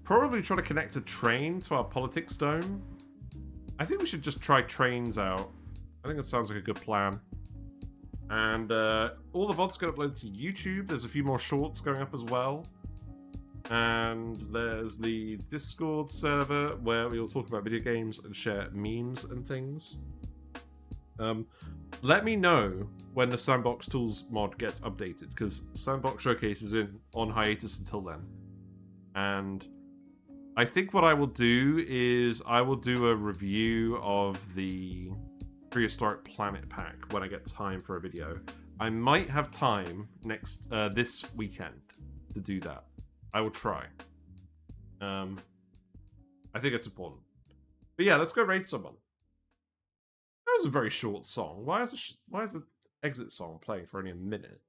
Probably try to connect a train to our politics dome. I think we should just try trains out. I think that sounds like a good plan. And all the VODs get uploaded to YouTube. There's a few more shorts going up as well. And there's the Discord server where we will talk about video games and share memes and things. Let me know when the Sandbox Tools mod gets updated, because Sandbox Showcase is on hiatus until then. And I think what I will do is I will do a review of the Prehistoric Planet Pack when I get time for a video. I might have time this weekend to do that. I will try. I think it's important. But yeah, let's go raid someone. That was a very short song. Why is the exit song playing for only a minute?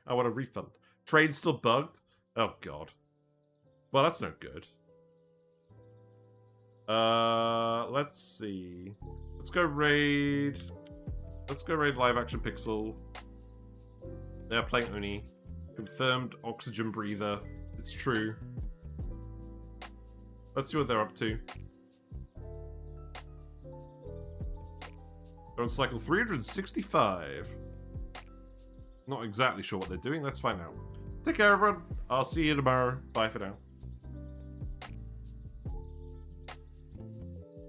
I want a refund. Trade's still bugged? Oh god. Well, that's no good. Let's see. Let's go raid Live Action Pixel. They're playing ONI. Confirmed oxygen breather. It's true. Let's see what they're up to. They're on cycle 365. Not exactly sure what they're doing. Let's find out. Take care, everyone. I'll see you tomorrow. Bye for now.